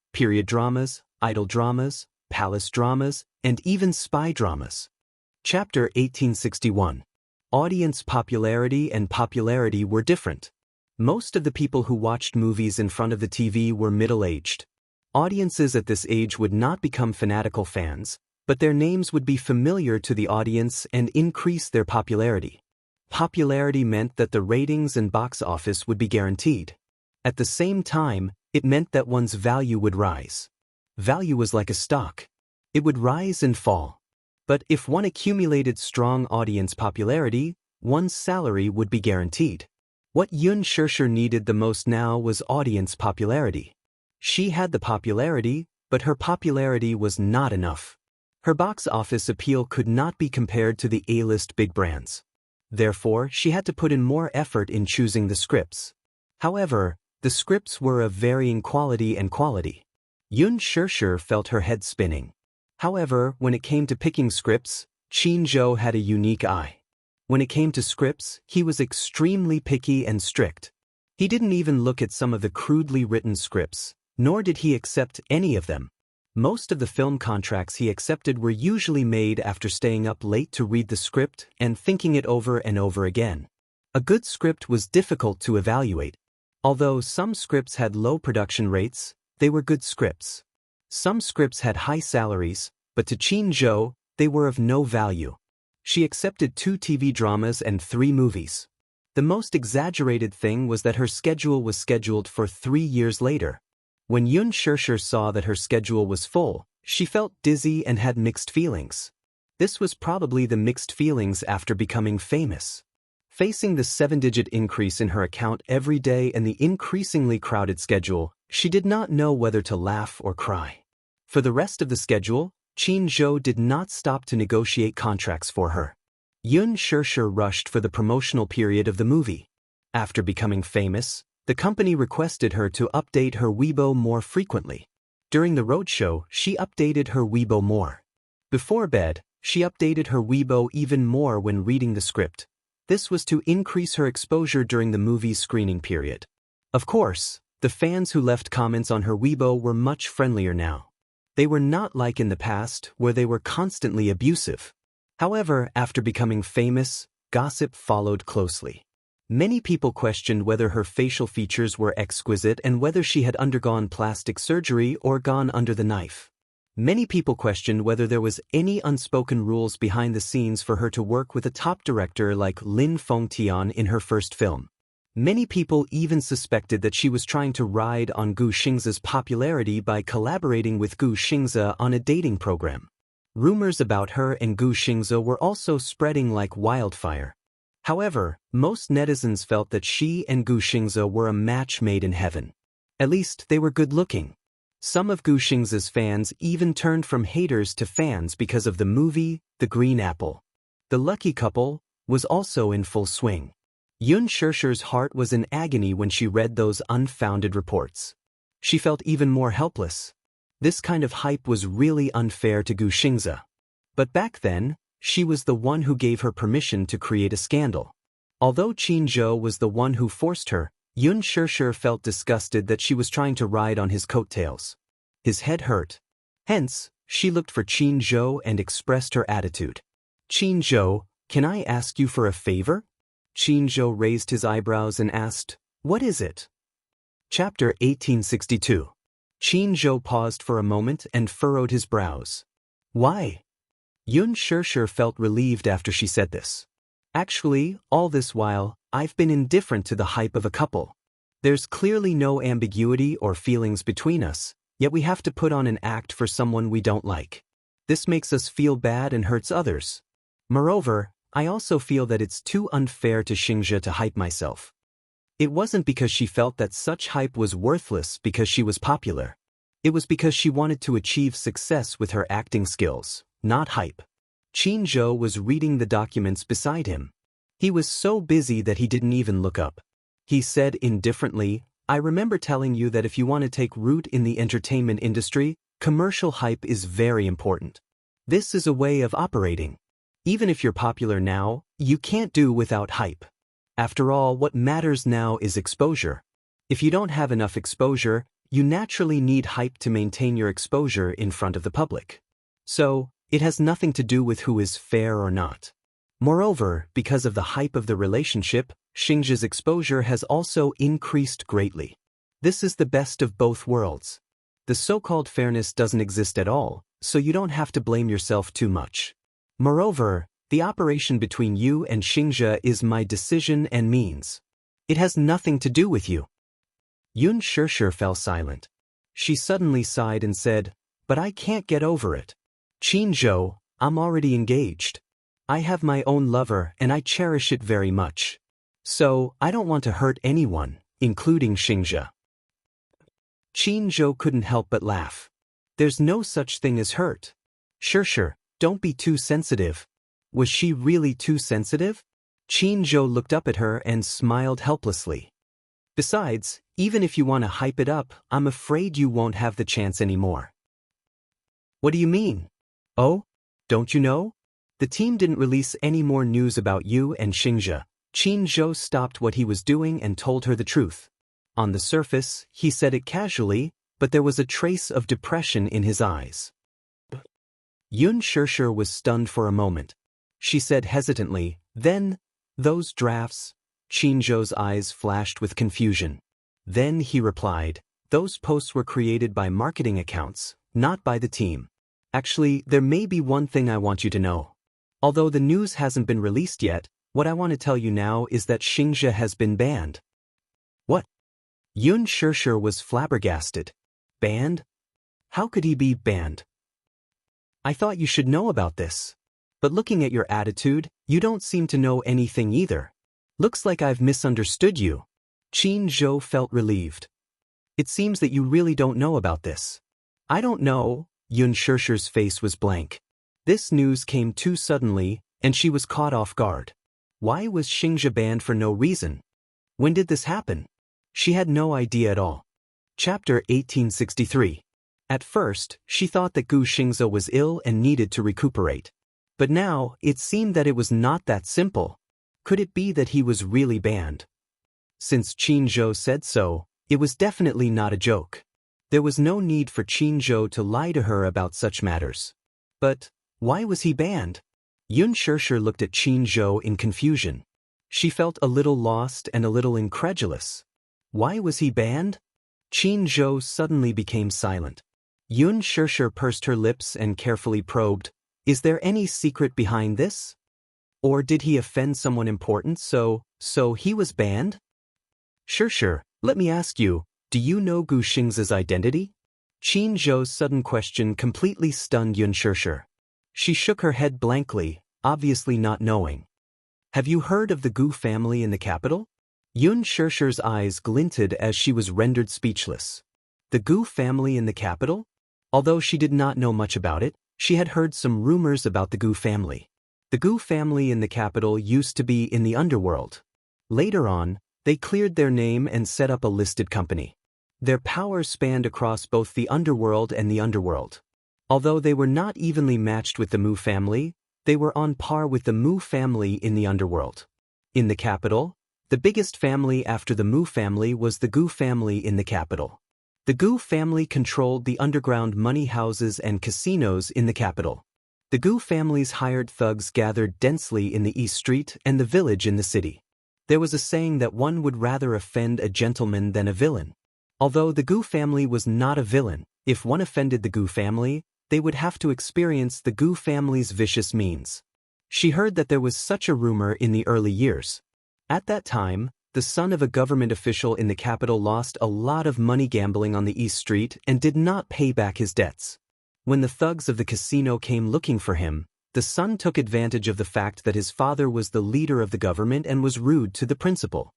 idol dramas, palace dramas, and even spy dramas. Chapter 1861. Audience popularity and popularity were different. Most of the people who watched movies in front of the TV were middle-aged. Audiences at this age would not become fanatical fans, but their names would be familiar to the audience and increase their popularity. Popularity meant that the ratings and box office would be guaranteed. At the same time, it meant that one's value would rise. Value was like a stock. It would rise and fall. But if one accumulated strong audience popularity, one's salary would be guaranteed. What Xianxia needed the most now was audience popularity. She had the popularity, but her popularity was not enough. Her box office appeal could not be compared to the A-list big brands. Therefore, she had to put in more effort in choosing the scripts. However, the scripts were of varying quality. Yun Shirshir felt her head spinning. However, when it came to picking scripts, Qin Zhou had a unique eye. When it came to scripts, he was extremely picky and strict. He didn't even look at some of the crudely written scripts, nor did he accept any of them. Most of the film contracts he accepted were usually made after staying up late to read the script and thinking it over and over again. A good script was difficult to evaluate. Although some scripts had low production rates, they were good scripts. Some scripts had high salaries, but to Qin Zhou, they were of no value. She accepted 2 TV dramas and 3 movies. The most exaggerated thing was that her schedule was scheduled for 3 years later. When Yun Shirshir saw that her schedule was full, she felt dizzy and had mixed feelings. This was probably the mixed feelings after becoming famous. Facing the 7-digit increase in her account every day and the increasingly crowded schedule, she did not know whether to laugh or cry. For the rest of the schedule, Qin Zhou did not stop to negotiate contracts for her. Yun Shirshir rushed for the promotional period of the movie. After becoming famous, the company requested her to update her Weibo more frequently. During the roadshow, she updated her Weibo more. Before bed, she updated her Weibo even more when reading the script. This was to increase her exposure during the movie's screening period. Of course, the fans who left comments on her Weibo were much friendlier now. They were not like in the past, where they were constantly abusive. However, after becoming famous, gossip followed closely. Many people questioned whether her facial features were exquisite and whether she had undergone plastic surgery or gone under the knife. Many people questioned whether there was any unspoken rules behind the scenes for her to work with a top director like Lin Fengtian in her first film. Many people even suspected that she was trying to ride on Gu Xingzi's popularity by collaborating with Gu Xingzi on a dating program. Rumors about her and Gu Xingzi were also spreading like wildfire. However, most netizens felt that she and Gu Xingzi were a match made in heaven. At least they were good-looking. Some of Gu Xingzi's fans even turned from haters to fans because of the movie, The Green Apple. The lucky couple was also in full swing. Yun Shirshir's heart was in agony when she read those unfounded reports. She felt even more helpless. This kind of hype was really unfair to Gu Xingzi. But back then, she was the one who gave her permission to create a scandal. Although Qin Zhou was the one who forced her, Yun Shirshir felt disgusted that she was trying to ride on his coattails. His head hurt. Hence, she looked for Qin Zhou and expressed her attitude. "Qin Zhou, can I ask you for a favor?" Qin Zhou raised his eyebrows and asked, "What is it?" Chapter 1862. Qin Zhou paused for a moment and furrowed his brows. "Why?" Yun Shirshir felt relieved after she said this. "Actually, all this while, I've been indifferent to the hype of a couple. There's clearly no ambiguity or feelings between us, yet we have to put on an act for someone we don't like. This makes us feel bad and hurts others. Moreover, I also feel that it's too unfair to Xianxia to hype myself." It wasn't because she felt that such hype was worthless because she was popular. It was because she wanted to achieve success with her acting skills, not hype. Qin Zhou was reading the documents beside him. He was so busy that he didn't even look up. He said indifferently, "I remember telling you that if you want to take root in the entertainment industry, commercial hype is very important. This is a way of operating. Even if you're popular now, you can't do without hype. After all, what matters now is exposure. If you don't have enough exposure, you naturally need hype to maintain your exposure in front of the public. So, it has nothing to do with who is fair or not. Moreover, because of the hype of the relationship, Xianxia's exposure has also increased greatly. This is the best of both worlds. The so-called fairness doesn't exist at all, so you don't have to blame yourself too much. Moreover, the operation between you and Xianxia is my decision and means. It has nothing to do with you." Yun Shirshir fell silent. She suddenly sighed and said, "But I can't get over it. Qin Zhou, I'm already engaged. I have my own lover and I cherish it very much. So, I don't want to hurt anyone, including Xianxia." Qin Zhou couldn't help but laugh. "There's no such thing as hurt. Shirshir, don't be too sensitive." Was she really too sensitive? Qin Zhou looked up at her and smiled helplessly. Besides, Even if you want to hype it up, I'm afraid you won't have the chance anymore. What do you mean? Oh? Don't you know? The team didn't release any more news about you and Xianxia. Qin Zhou stopped what he was doing and told her the truth. On the surface, he said it casually, but there was a trace of depression in his eyes. Xianxia was stunned for a moment. She said hesitantly, "Then, those drafts?" Qin Zhou's eyes flashed with confusion. Then he replied, "Those posts were created by marketing accounts, not by the team. Actually, there may be one thing I want you to know. Although the news hasn't been released yet, what I want to tell you now is that Xianxia has been banned." What? Xianxia was flabbergasted. Banned? How could he be banned? I thought you should know about this. But looking at your attitude, you don't seem to know anything either. Looks like I've misunderstood you. Qin Zhou felt relieved. It seems that you really don't know about this. I don't know. Xianxia's face was blank. This news came too suddenly, and she was caught off guard. Why was Xianxia banned for no reason? When did this happen? She had no idea at all. Chapter 1863. At first, she thought that Gu Xingze was ill and needed to recuperate. But now, it seemed that it was not that simple. Could it be that he was really banned? Since Qin Zhou said so, it was definitely not a joke. There was no need for Qin Zhou to lie to her about such matters. But why was he banned? Xianxia looked at Qin Zhou in confusion. She felt a little lost and a little incredulous. Why was he banned? Qin Zhou suddenly became silent. Xianxia pursed her lips and carefully probed, "Is there any secret behind this? Or did he offend someone important so he was banned?" Sure, let me ask you, do you know Gu Xingze's identity? Qin Zhou's sudden question completely stunned Xianxia. She shook her head blankly, obviously not knowing. Have you heard of the Gu family in the capital? Xiaxia's eyes glinted as she was rendered speechless. The Gu family in the capital? Although she did not know much about it, she had heard some rumors about the Gu family. The Gu family in the capital used to be in the underworld. Later on, they cleared their name and set up a listed company. Their power spanned across both the underworld and the underworld. Although they were not evenly matched with the Mu family, they were on par with the Mu family in the underworld. In the capital, the biggest family after the Mu family was the Gu family in the capital. The Gu family controlled the underground money houses and casinos in the capital. The Gu family's hired thugs gathered densely in the East Street and the village in the city. There was a saying that one would rather offend a gentleman than a villain. Although the Gu family was not a villain, if one offended the Gu family, they would have to experience the Gu family's vicious means. She heard that there was such a rumor in the early years. At that time, the son of a government official in the capital lost a lot of money gambling on the East Street and did not pay back his debts. When the thugs of the casino came looking for him, the son took advantage of the fact that his father was the leader of the government and was rude to the principal.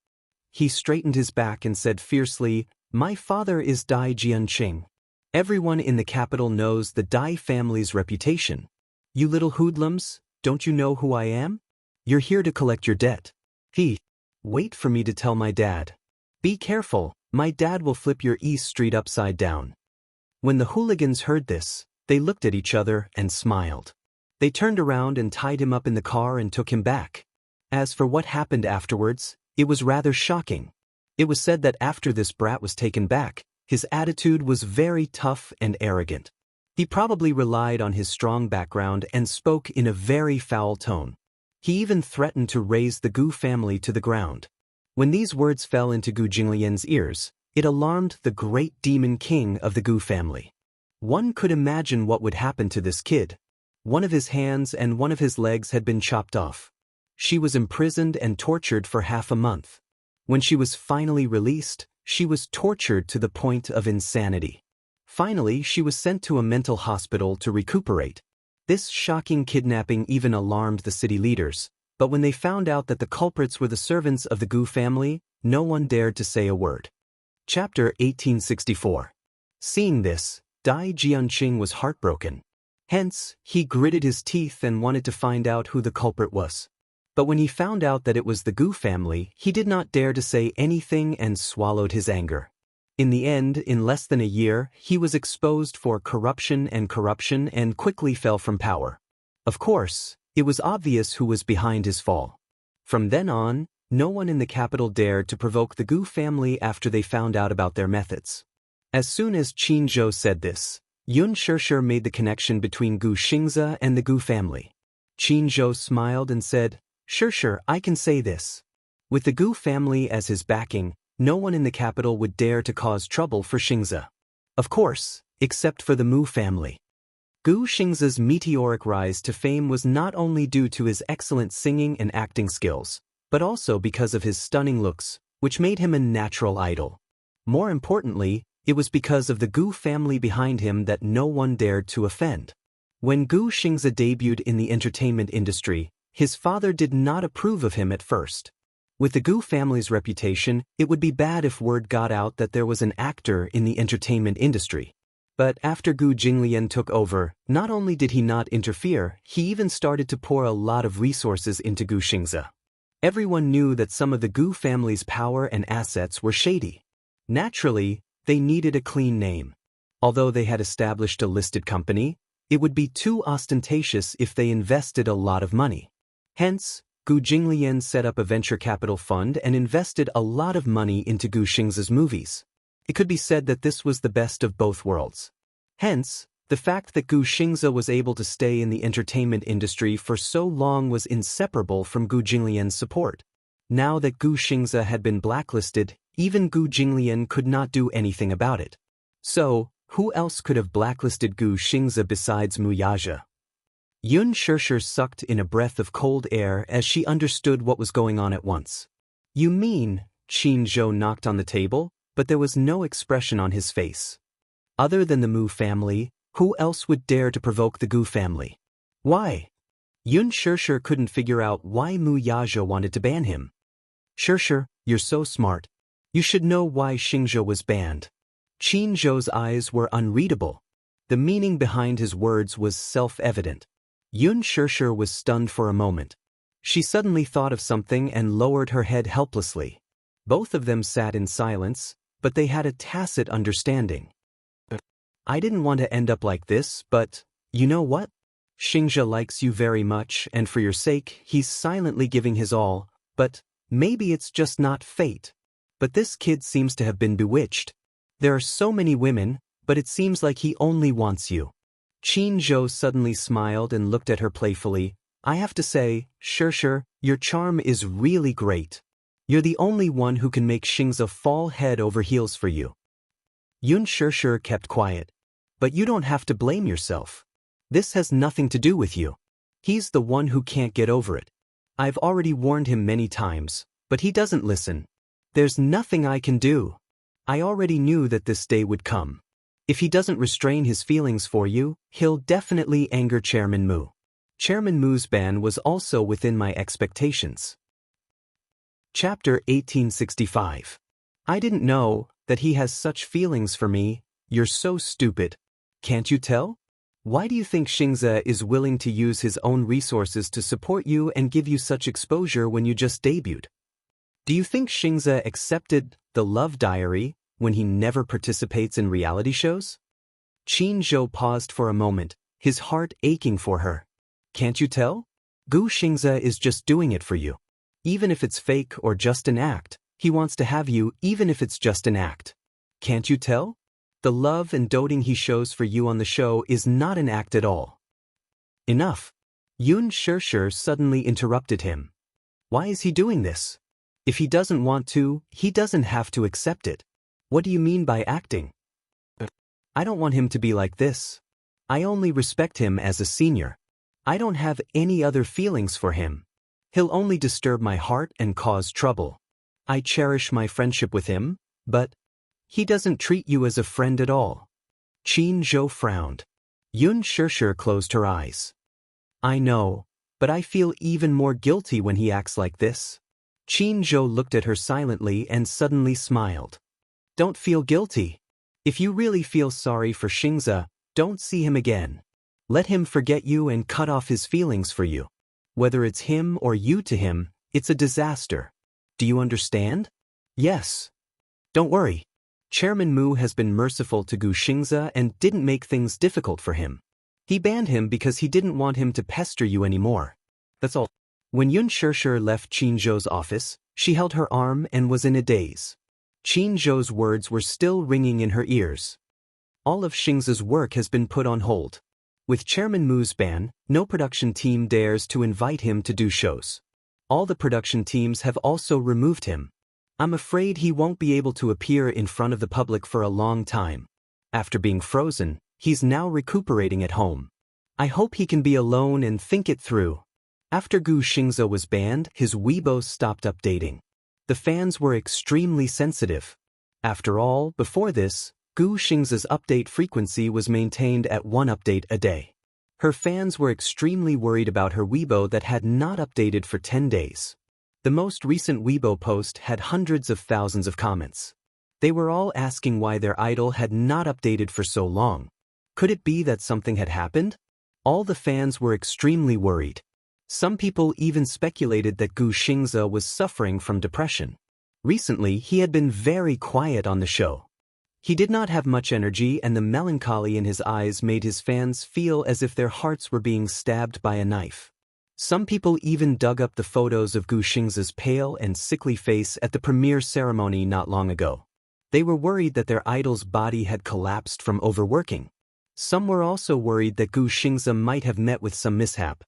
He straightened his back and said fiercely, "My father is Dai Jianqing. Everyone in the capital knows the Dai family's reputation. You little hoodlums, don't you know who I am? You're here to collect your debt. Wait for me to tell my dad. Be careful, my dad will flip your East Street upside down." When the hooligans heard this, they looked at each other and smiled. They turned around and tied him up in the car and took him back. As for what happened afterwards, it was rather shocking. It was said that after this brat was taken back, his attitude was very tough and arrogant. He probably relied on his strong background and spoke in a very foul tone. He even threatened to raze the Gu family to the ground. When these words fell into Gu Jinglian's ears, it alarmed the great demon king of the Gu family. One could imagine what would happen to this kid. One of his hands and one of his legs had been chopped off. She was imprisoned and tortured for half a month. When she was finally released, she was tortured to the point of insanity. Finally, she was sent to a mental hospital to recuperate. This shocking kidnapping even alarmed the city leaders, but when they found out that the culprits were the servants of the Gu family, no one dared to say a word. Chapter 1864. Seeing this, Dai Jianqing was heartbroken. Hence, he gritted his teeth and wanted to find out who the culprit was. But when he found out that it was the Gu family, he did not dare to say anything and swallowed his anger. In the end, in less than a year, he was exposed for corruption and quickly fell from power. Of course, it was obvious who was behind his fall. From then on, no one in the capital dared to provoke the Gu family after they found out about their methods. As soon as Qin Zhou said this, Yun Shishir made the connection between Gu Xianxia and the Gu family. Qin Zhou smiled and said, "Shishir, I can say this. With the Gu family as his backing, no one in the capital would dare to cause trouble for Xianxia. Of course, except for the Mu family." Gu Xianxia's meteoric rise to fame was not only due to his excellent singing and acting skills, but also because of his stunning looks, which made him a natural idol. More importantly, it was because of the Gu family behind him that no one dared to offend. When Gu Xianxia debuted in the entertainment industry, his father did not approve of him at first. With the Gu family's reputation, it would be bad if word got out that there was an actor in the entertainment industry. But after Gu Jinglian took over, not only did he not interfere, he even started to pour a lot of resources into Gu Xianxia. Everyone knew that some of the Gu family's power and assets were shady. Naturally, they needed a clean name. Although they had established a listed company, it would be too ostentatious if they invested a lot of money. Hence, Gu Jinglian set up a venture capital fund and invested a lot of money into Gu Xianxia's movies. It could be said that this was the best of both worlds. Hence, the fact that Gu Xianxia was able to stay in the entertainment industry for so long was inseparable from Gu Jinglian's support. Now that Gu Xianxia had been blacklisted, even Gu Jinglian could not do anything about it. So, who else could have blacklisted Gu Xianxia besides Wuxia? Yun Shishir sucked in a breath of cold air as she understood what was going on at once. "You mean," Qin Zhou knocked on the table, but there was no expression on his face. Other than the Mu family, who else would dare to provoke the Gu family? Why? Yun Shishir couldn't figure out why Wuxia wanted to ban him. "Shishir, you're so smart. You should know why Xianxia was banned." Qin Zhou's eyes were unreadable. The meaning behind his words was self-evident. Yun Shishir was stunned for a moment. She suddenly thought of something and lowered her head helplessly. Both of them sat in silence, but they had a tacit understanding. "I didn't want to end up like this, but, you know what? Xianxia likes you very much, and for your sake, he's silently giving his all, but maybe it's just not fate. But this kid seems to have been bewitched. There are so many women, but it seems like he only wants you." Qin Zhou suddenly smiled and looked at her playfully. "I have to say, Shishir, your charm is really great. You're the only one who can make Xianxia fall head over heels for you." Yun Shishir kept quiet. "But you don't have to blame yourself. This has nothing to do with you. He's the one who can't get over it. I've already warned him many times, but he doesn't listen. There's nothing I can do. I already knew that this day would come. If he doesn't restrain his feelings for you, he'll definitely anger Chairman Mu. Chairman Mu's ban was also within my expectations." Chapter 1865. "I didn't know that he has such feelings for me. You're so stupid. Can't you tell? Why do you think Xianxia is willing to use his own resources to support you and give you such exposure when you just debuted? Do you think Xianxia accepted the Love Diary when he never participates in reality shows?" Qin Zhou paused for a moment, his heart aching for her. "Can't you tell? Gu Xianxia is just doing it for you. Even if it's fake or just an act, he wants to have you even if it's just an act. Can't you tell? The love and doting he shows for you on the show is not an act at all." "Enough." Yun Shishir suddenly interrupted him. "Why is he doing this? If he doesn't want to, he doesn't have to accept it. What do you mean by acting? I don't want him to be like this. I only respect him as a senior. I don't have any other feelings for him. He'll only disturb my heart and cause trouble. I cherish my friendship with him, but he doesn't treat you as a friend at all." Qin Zhou frowned. Yun Shishir closed her eyes. "I know, but I feel even more guilty when he acts like this." Qin Zhou looked at her silently and suddenly smiled. "Don't feel guilty. If you really feel sorry for Xianxia, don't see him again. Let him forget you and cut off his feelings for you. Whether it's him or you to him, it's a disaster. Do you understand? Yes. Don't worry. Chairman Mu has been merciful to Xianxia and didn't make things difficult for him. He banned him because he didn't want him to pester you anymore. That's all. When Yun Shirshir left Qin Zhou's office, she held her arm and was in a daze. Qin Zhou's words were still ringing in her ears. All of Xianxia's work has been put on hold. With Chairman Mu's ban, no production team dares to invite him to do shows. All the production teams have also removed him. I'm afraid he won't be able to appear in front of the public for a long time. After being frozen, he's now recuperating at home. I hope he can be alone and think it through. After Xianxia was banned, his Weibo stopped updating. The fans were extremely sensitive. After all, before this, Xianxia's update frequency was maintained at 1 update a day. Her fans were extremely worried about her Weibo that had not updated for 10 days. The most recent Weibo post had hundreds of thousands of comments. They were all asking why their idol had not updated for so long. Could it be that something had happened? All the fans were extremely worried. Some people even speculated that Xianxia was suffering from depression. Recently, he had been very quiet on the show. He did not have much energy, and the melancholy in his eyes made his fans feel as if their hearts were being stabbed by a knife. Some people even dug up the photos of Xianxia's pale and sickly face at the premiere ceremony not long ago. They were worried that their idol's body had collapsed from overworking. Some were also worried that Xianxia might have met with some mishap.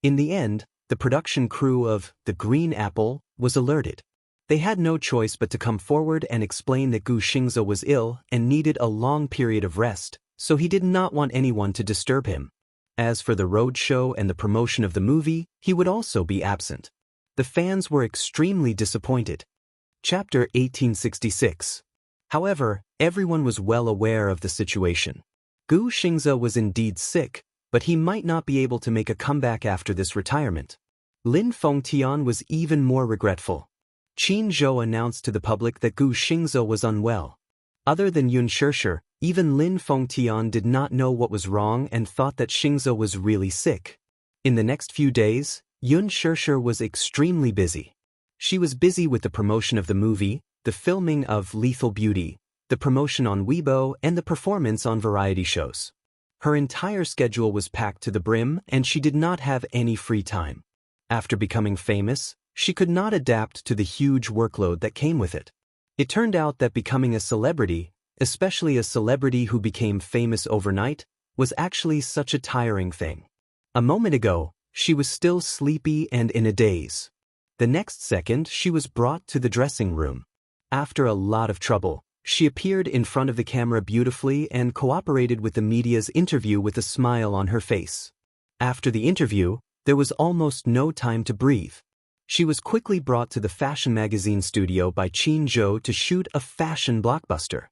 In the end, the production crew of The Green Apple was alerted. They had no choice but to come forward and explain that Xianxia was ill and needed a long period of rest, so he did not want anyone to disturb him. As for the road show and the promotion of the movie, he would also be absent. The fans were extremely disappointed. Chapter 1866. However, everyone was well aware of the situation. Xianxia was indeed sick, but he might not be able to make a comeback after this retirement. Lin Fengtian was even more regretful. Qin Zhou announced to the public that Xianxia was unwell. Other than Yun Shirshir, even Lin Fengtian did not know what was wrong and thought that Xianxia was really sick. In the next few days, Yun Shirshir was extremely busy. She was busy with the promotion of the movie, the filming of Lethal Beauty, the promotion on Weibo, and the performance on variety shows. Her entire schedule was packed to the brim, and she did not have any free time. After becoming famous, she could not adapt to the huge workload that came with it. It turned out that becoming a celebrity, especially a celebrity who became famous overnight, was actually such a tiring thing. A moment ago, she was still sleepy and in a daze. The next second, she was brought to the dressing room. After a lot of trouble, she appeared in front of the camera beautifully and cooperated with the media's interview with a smile on her face. After the interview, there was almost no time to breathe. She was quickly brought to the fashion magazine studio by Qin Zhou to shoot a fashion blockbuster.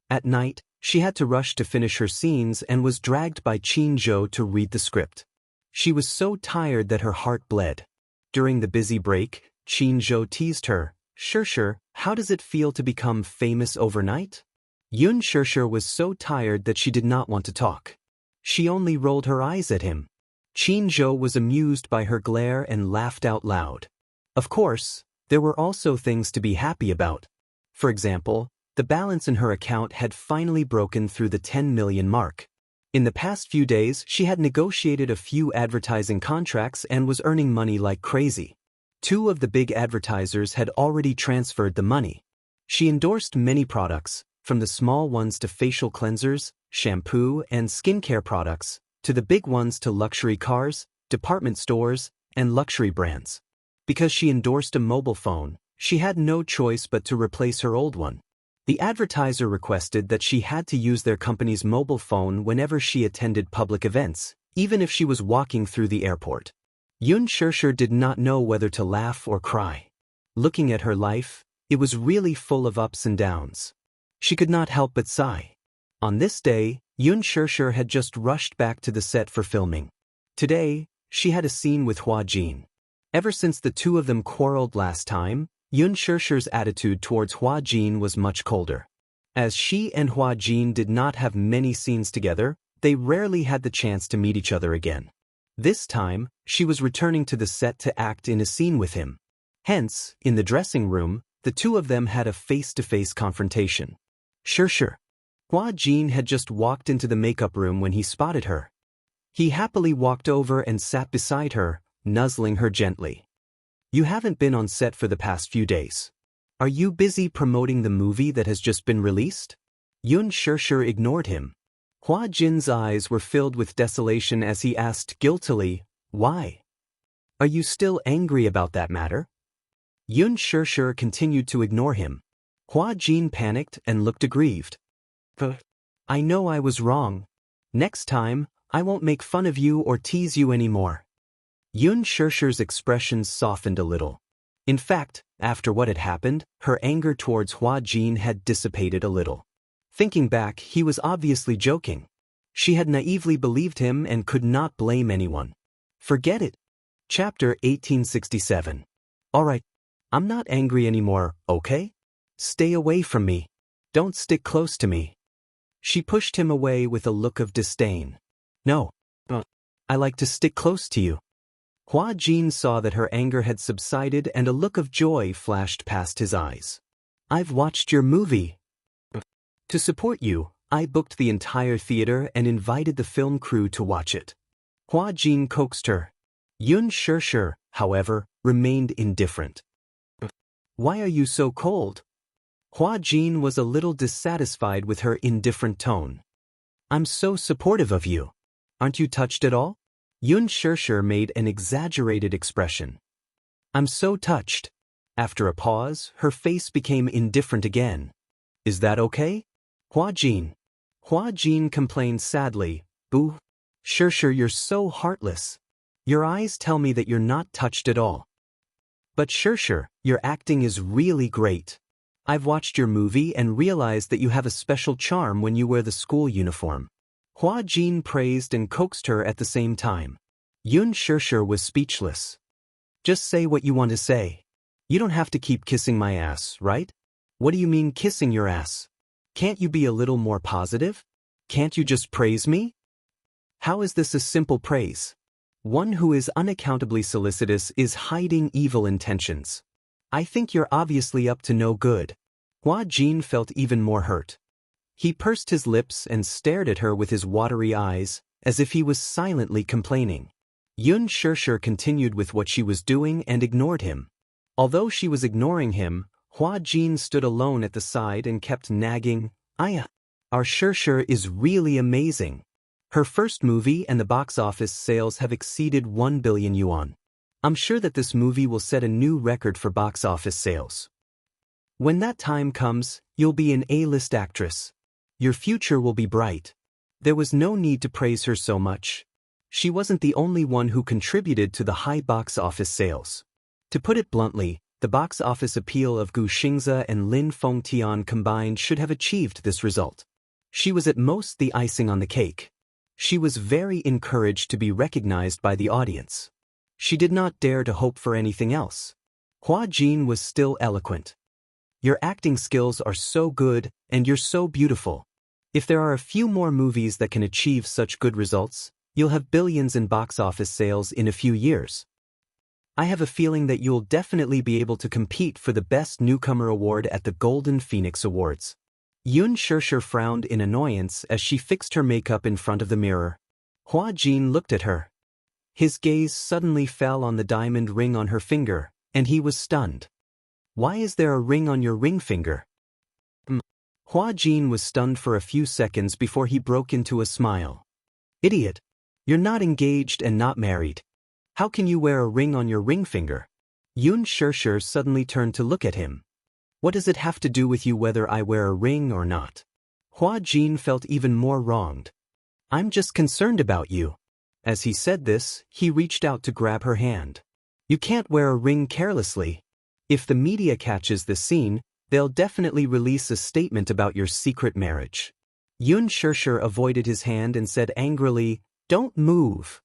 At night, she had to rush to finish her scenes and was dragged by Qin Zhou to read the script. She was so tired that her heart bled. During the busy break, Qin Zhou teased her, "Shirshir, how does it feel to become famous overnight?" Yun Shirshir was so tired that she did not want to talk. She only rolled her eyes at him. Qin Zhou was amused by her glare and laughed out loud. Of course, there were also things to be happy about. For example, the balance in her account had finally broken through the 10 million mark. In the past few days, she had negotiated a few advertising contracts and was earning money like crazy. 2 of the big advertisers had already transferred the money. She endorsed many products, from the small ones to facial cleansers, shampoo, and skincare products, to the big ones to luxury cars, department stores, and luxury brands. Because she endorsed a mobile phone, she had no choice but to replace her old one. The advertiser requested that she had to use their company's mobile phone whenever she attended public events, even if she was walking through the airport. Yun Shirshir did not know whether to laugh or cry. Looking at her life, it was really full of ups and downs. She could not help but sigh. On this day, Yun Shirshir had just rushed back to the set for filming. Today, she had a scene with Hua Jin. Ever since the 2 of them quarreled last time, Yun Shirshir's attitude towards Hua Jin was much colder. As she and Hua Jin did not have many scenes together, they rarely had the chance to meet each other again. This time, she was returning to the set to act in a scene with him. Hence, in the dressing room, the two of them had a face-to-face confrontation. Sure. Hua Jin had just walked into the makeup room when he spotted her. He happily walked over and sat beside her, nuzzling her gently. You haven't been on set for the past few days. Are you busy promoting the movie that has just been released? Yun Shirshir ignored him. Hua Jin's eyes were filled with desolation as he asked guiltily, why? Are you still angry about that matter? Yun Shirshir continued to ignore him. Hua Jin panicked and looked aggrieved. I know I was wrong. Next time, I won't make fun of you or tease you anymore. Yun Shirshir's expressions softened a little. In fact, after what had happened, her anger towards Hua Jin had dissipated a little. Thinking back, he was obviously joking. She had naively believed him and could not blame anyone. Forget it. Chapter 1867. Alright, I'm not angry anymore, okay? Stay away from me. Don't stick close to me. She pushed him away with a look of disdain. No. I like to stick close to you. Hua Jin saw that her anger had subsided and a look of joy flashed past his eyes. I've watched your movie. To support you, I booked the entire theater and invited the film crew to watch it. Hua Jin coaxed her. Yun Shirshir, however, remained indifferent. Why are you so cold? Hua Jin was a little dissatisfied with her indifferent tone. I'm so supportive of you. Aren't you touched at all? Yun Shirshir made an exaggerated expression. I'm so touched. After a pause, her face became indifferent again. Is that okay? Hua Jin. Hua Jin complained sadly. Boo. Shirshir, you're so heartless. Your eyes tell me that you're not touched at all. But Shirshir, your acting is really great. I've watched your movie and realized that you have a special charm when you wear the school uniform. Hua Jin praised and coaxed her at the same time. Yun Shirshir was speechless. Just say what you want to say. You don't have to keep kissing my ass, right? What do you mean kissing your ass? Can't you be a little more positive? Can't you just praise me? How is this a simple praise? One who is unaccountably solicitous is hiding evil intentions. I think you're obviously up to no good. Hua Jin felt even more hurt. He pursed his lips and stared at her with his watery eyes, as if he was silently complaining. Yun Shirshir continued with what she was doing and ignored him. Although she was ignoring him, Hua Jin stood alone at the side and kept nagging, Our Shirshir is really amazing. Her first movie and the box office sales have exceeded 1 billion yuan. I'm sure that this movie will set a new record for box office sales. When that time comes, you'll be an A-list actress. Your future will be bright. There was no need to praise her so much. She wasn't the only one who contributed to the high box office sales. To put it bluntly, the box office appeal of Gu Xingze and Lin Fengtian combined should have achieved this result. She was at most the icing on the cake. She was very encouraged to be recognized by the audience. She did not dare to hope for anything else. Hua Jin was still eloquent. Your acting skills are so good, and you're so beautiful. If there are a few more movies that can achieve such good results, you'll have billions in box office sales in a few years. I have a feeling that you'll definitely be able to compete for the Best Newcomer Award at the Golden Phoenix Awards. Yun Shirshir frowned in annoyance as she fixed her makeup in front of the mirror. Hua Jin looked at her. His gaze suddenly fell on the diamond ring on her finger, and he was stunned. Why is there a ring on your ring finger? Hua Jin was stunned for a few seconds before he broke into a smile. Idiot! You're not engaged and not married. How can you wear a ring on your ring finger? Yun Shirshir suddenly turned to look at him. What does it have to do with you whether I wear a ring or not? Hua Jin felt even more wronged. I'm just concerned about you. As he said this, he reached out to grab her hand. You can't wear a ring carelessly. If the media catches this scene, they'll definitely release a statement about your secret marriage. Yun Shirshir avoided his hand and said angrily, Don't move.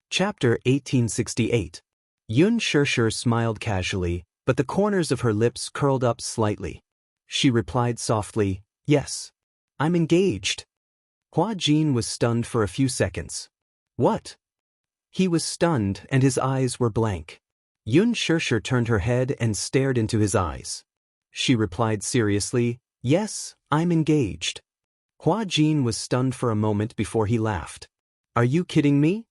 Chapter 1868. Yun Shirshir smiled casually, but the corners of her lips curled up slightly. She replied softly, Yes. I'm engaged. Hua Jin was stunned for a few seconds. What? He was stunned and his eyes were blank. Xianxia turned her head and stared into his eyes. She replied seriously, "Yes, I'm engaged." Hua Jin was stunned for a moment before he laughed. "Are you kidding me?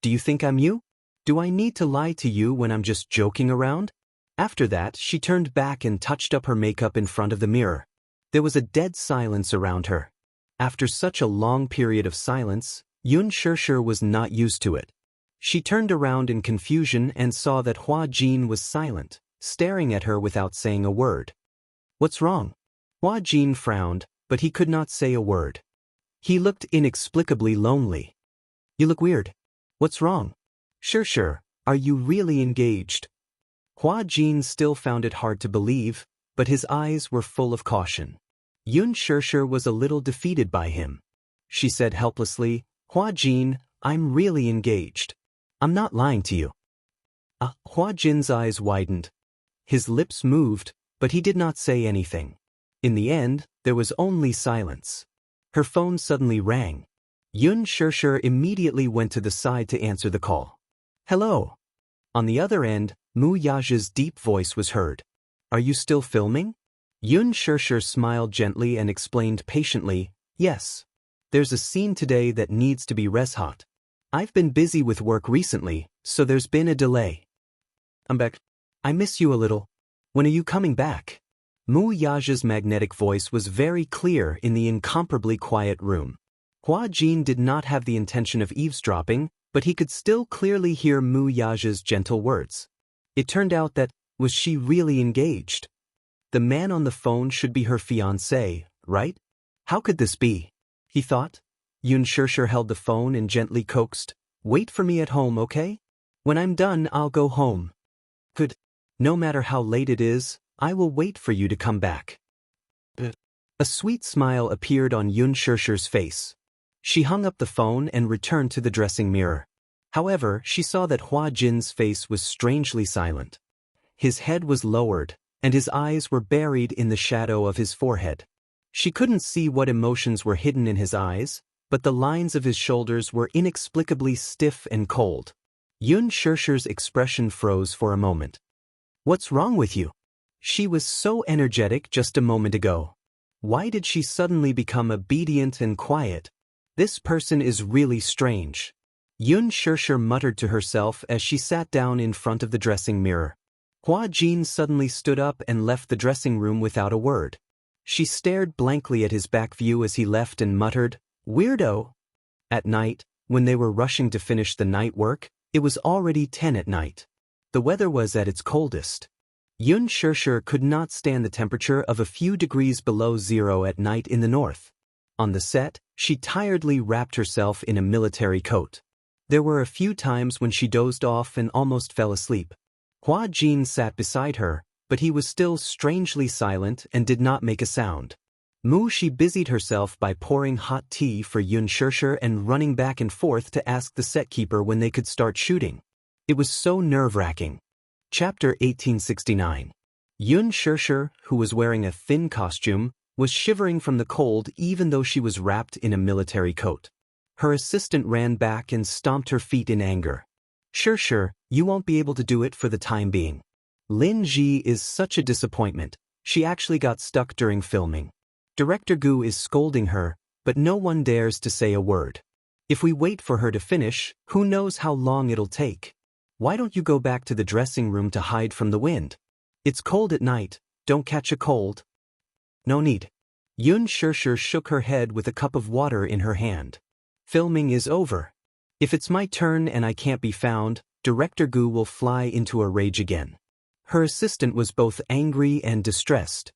Do you think I'm you? Do I need to lie to you when I'm just joking around?" After that, she turned back and touched up her makeup in front of the mirror. There was a dead silence around her. After such a long period of silence, Xianxia was not used to it. She turned around in confusion and saw that Hua Jin was silent, staring at her without saying a word. "What's wrong?" Hua Jin frowned, but he could not say a word. He looked inexplicably lonely. "You look weird. What's wrong?" Sure, are you really engaged?" Hua Jin still found it hard to believe, but his eyes were full of caution. Xianxia was a little defeated by him. She said helplessly, "Hua Jin, I'm really engaged. I'm not lying to you." Hua Jin's eyes widened. His lips moved, but he did not say anything. In the end, there was only silence. Her phone suddenly rang. Xianxia immediately went to the side to answer the call. "Hello." On the other end, Mu Yaja's deep voice was heard. "Are you still filming?" Xianxia smiled gently and explained patiently, "Yes. There's a scene today that needs to be res hot. I've been busy with work recently, so there's been a delay." "I'm back. I miss you a little. When are you coming back?" Mu Yaja's magnetic voice was very clear in the incomparably quiet room. Hua Jin did not have the intention of eavesdropping, but he could still clearly hear Mu Yaja's gentle words. It turned out that, was she really engaged? The man on the phone should be her fiancé, right? How could this be? He thought. Xianxia held the phone and gently coaxed, "Wait for me at home, okay? When I'm done, I'll go home." "Good. No matter how late it is, I will wait for you to come back." A sweet smile appeared on Xianxia's face. She hung up the phone and returned to the dressing mirror. However, she saw that Hua Jin's face was strangely silent. His head was lowered, and his eyes were buried in the shadow of his forehead. She couldn't see what emotions were hidden in his eyes, but the lines of his shoulders were inexplicably stiff and cold. Xianxia's expression froze for a moment. "What's wrong with you? She was so energetic just a moment ago. Why did she suddenly become obedient and quiet? This person is really strange." Xianxia muttered to herself as she sat down in front of the dressing mirror. Hua Jin suddenly stood up and left the dressing room without a word. She stared blankly at his back view as he left and muttered, "Weirdo." At night, when they were rushing to finish the night work, it was already 10 at night. The weather was at its coldest. Xianxia could not stand the temperature of a few degrees below zero at night in the north. On the set, she tiredly wrapped herself in a military coat. There were a few times when she dozed off and almost fell asleep. Hua Jin sat beside her, but he was still strangely silent and did not make a sound. She busied herself by pouring hot tea for Xianxia and running back and forth to ask the set keeper when they could start shooting. It was so nerve-wracking. Chapter 1869. Xianxia, who was wearing a thin costume, was shivering from the cold even though she was wrapped in a military coat. Her assistant ran back and stomped her feet in anger. Sure, you won't be able to do it for the time being. Lin Ji is such a disappointment. She actually got stuck during filming. Director Gu is scolding her, but no one dares to say a word. If we wait for her to finish, who knows how long it'll take? Why don't you go back to the dressing room to hide from the wind? It's cold at night, don't catch a cold. No need. Xianxia shook her head with a cup of water in her hand. Filming is over. If it's my turn and I can't be found, Director Gu will fly into a rage again. Her assistant was both angry and distressed.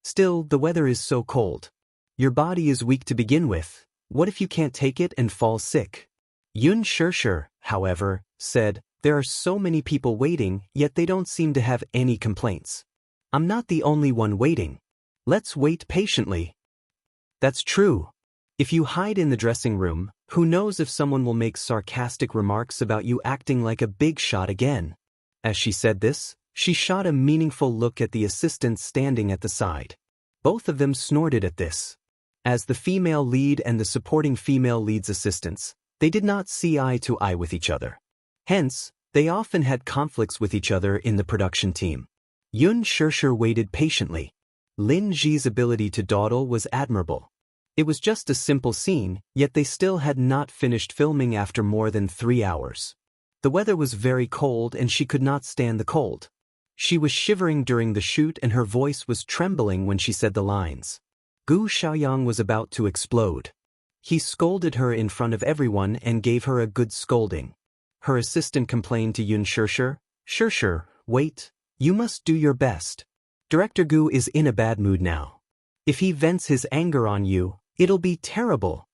Still, the weather is so cold. Your body is weak to begin with. What if you can't take it and fall sick? Xianxia, however, said, "There are so many people waiting, yet they don't seem to have any complaints. I'm not the only one waiting. Let's wait patiently." That's true. If you hide in the dressing room, who knows if someone will make sarcastic remarks about you acting like a big shot again. As she said this, she shot a meaningful look at the assistant standing at the side. Both of them snorted at this. As the female lead and the supporting female lead's assistants, They did not see eye to eye with each other. Hence, they often had conflicts with each other in the production team. Yun Shirshir waited patiently. Lin Ji's ability to dawdle was admirable. It was just a simple scene, yet they still had not finished filming after more than 3 hours. The weather was very cold and she could not stand the cold. She was shivering during the shoot and her voice was trembling when she said the lines. Gu Xiaoyang was about to explode. He scolded her in front of everyone and gave her a good scolding. Her assistant complained to Yun Shirshir, "Shirshir, wait, you must do your best. Director Gu is in a bad mood now. If he vents his anger on you, it'll be terrible."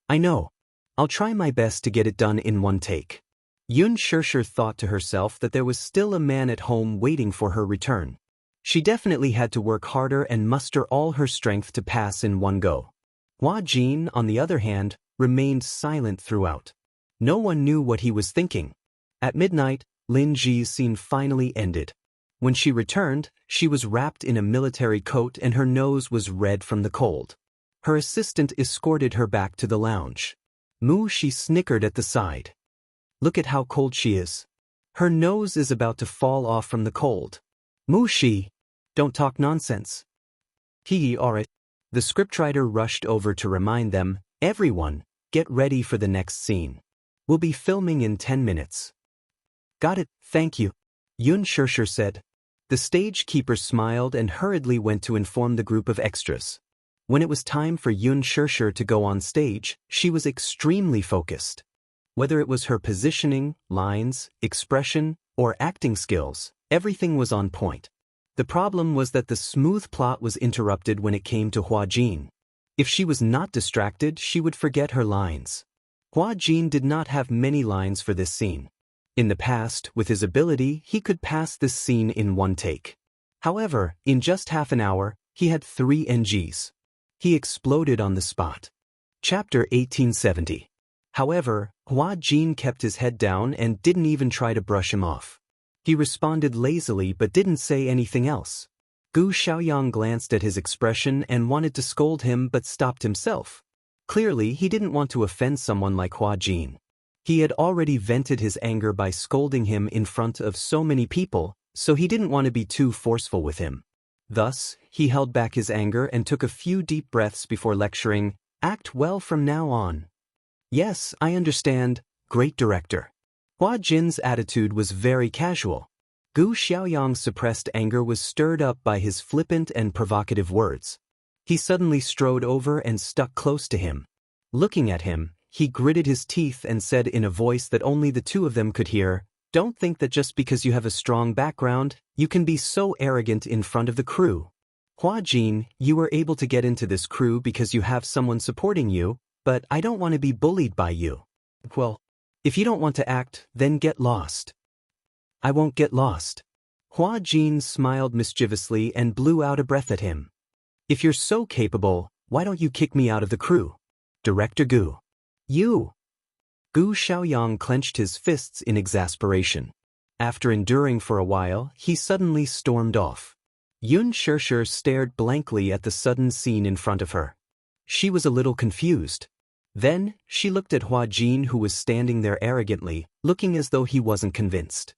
"I know. I'll try my best to get it done in one take." Yun Shirshir thought to herself that there was still a man at home waiting for her return. She definitely had to work harder and muster all her strength to pass in one go. Hua Jin, on the other hand, remained silent throughout. No one knew what he was thinking. At midnight, Lin Ji's scene finally ended. When she returned, she was wrapped in a military coat and her nose was red from the cold. Her assistant escorted her back to the lounge. Mu Shi snickered at the side. "Look at how cold she is. Her nose is about to fall off from the cold." "Mu Shi, don't talk nonsense." Alright. The scriptwriter rushed over to remind them, "Everyone, get ready for the next scene. We'll be filming in 10 minutes. "Got it, thank you," Yun Shirshir said. The stage keeper smiled and hurriedly went to inform the group of extras. When it was time for Yun Shirshir to go on stage, she was extremely focused. Whether it was her positioning, lines, expression, or acting skills, everything was on point. The problem was that the smooth plot was interrupted when it came to Hua Jin. If she was not distracted, she would forget her lines. Hua Jin did not have many lines for this scene. In the past, with his ability, he could pass this scene in one take. However, in just half an hour, he had 3 NGs. He exploded on the spot. Chapter 1870. However, Hua Jin kept his head down and didn't even try to brush him off. He responded lazily but didn't say anything else. Gu Xiaoyang glanced at his expression and wanted to scold him but stopped himself. Clearly, he didn't want to offend someone like Hua Jin. He had already vented his anger by scolding him in front of so many people, so he didn't want to be too forceful with him. Thus, he held back his anger and took a few deep breaths before lecturing, "Act well from now on." "Yes, I understand, great director." Hua Jin's attitude was very casual. Gu Xiaoyang's suppressed anger was stirred up by his flippant and provocative words. He suddenly strode over and stuck close to him. Looking at him, he gritted his teeth and said in a voice that only the two of them could hear, "Don't think that just because you have a strong background, you can be so arrogant in front of the crew. Hua Jin, you were able to get into this crew because you have someone supporting you, but I don't want to be bullied by you. Well, if you don't want to act, then get lost." "I won't get lost." Hua Jin smiled mischievously and blew out a breath at him. "If you're so capable, why don't you kick me out of the crew? Director Gu." "You!" Gu Xiaoyang clenched his fists in exasperation. After enduring for a while, he suddenly stormed off. Yun Shirshir stared blankly at the sudden scene in front of her. She was a little confused. Then, she looked at Hua Jin, who was standing there arrogantly, looking as though he wasn't convinced.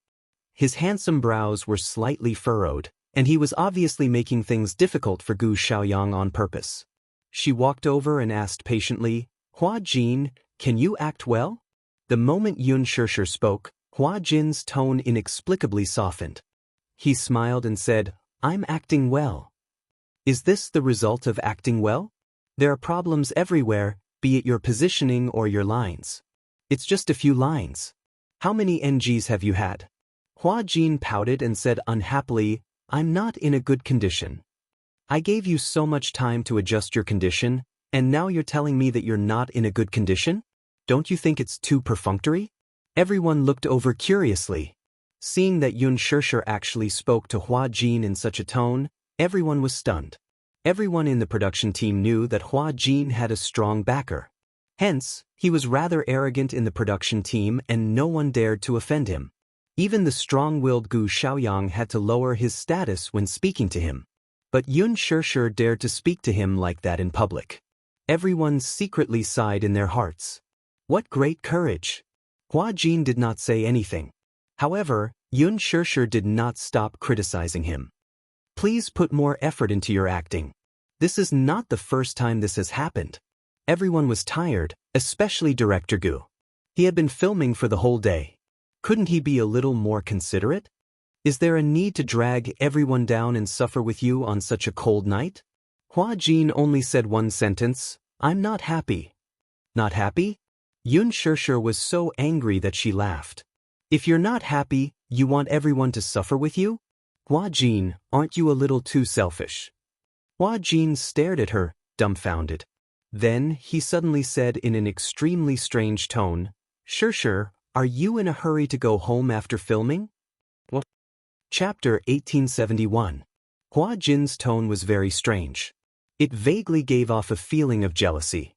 His handsome brows were slightly furrowed, and he was obviously making things difficult for Gu Xiaoyang on purpose. She walked over and asked patiently, "Hua Jin, can you act well?" The moment Yun Shirshir spoke, Hua Jin's tone inexplicably softened. He smiled and said, "I'm acting well." "Is this the result of acting well? There are problems everywhere, be it your positioning or your lines. It's just a few lines. How many NGs have you had?" Hua Jin pouted and said unhappily, "I'm not in a good condition. I gave you so much time to adjust your condition, and now you're telling me that you're not in a good condition? Don't you think it's too perfunctory?" Everyone looked over curiously. Seeing that Yun Shirshir actually spoke to Hua Jin in such a tone, everyone was stunned. Everyone in the production team knew that Hua Jin had a strong backer. Hence, he was rather arrogant in the production team and no one dared to offend him. Even the strong-willed Gu Xiaoyang had to lower his status when speaking to him. But Yun Shirshir dared to speak to him like that in public. Everyone secretly sighed in their hearts. What great courage! Hua Jin did not say anything. However, Yun Shishir did not stop criticizing him. Please put more effort into your acting. This is not the first time this has happened. Everyone was tired, especially Director Gu. He had been filming for the whole day. Couldn't he be a little more considerate? Is there a need to drag everyone down and suffer with you on such a cold night? Hua Jin only said one sentence, I'm not happy. Not happy? Yun Shishir was so angry that she laughed. If you're not happy, you want everyone to suffer with you? Hua Jin, aren't you a little too selfish? Hua Jin stared at her, dumbfounded. Then, he suddenly said in an extremely strange tone, Shishir, are you in a hurry to go home after filming? What? Chapter 1871. Hua Jin's tone was very strange. It vaguely gave off a feeling of jealousy.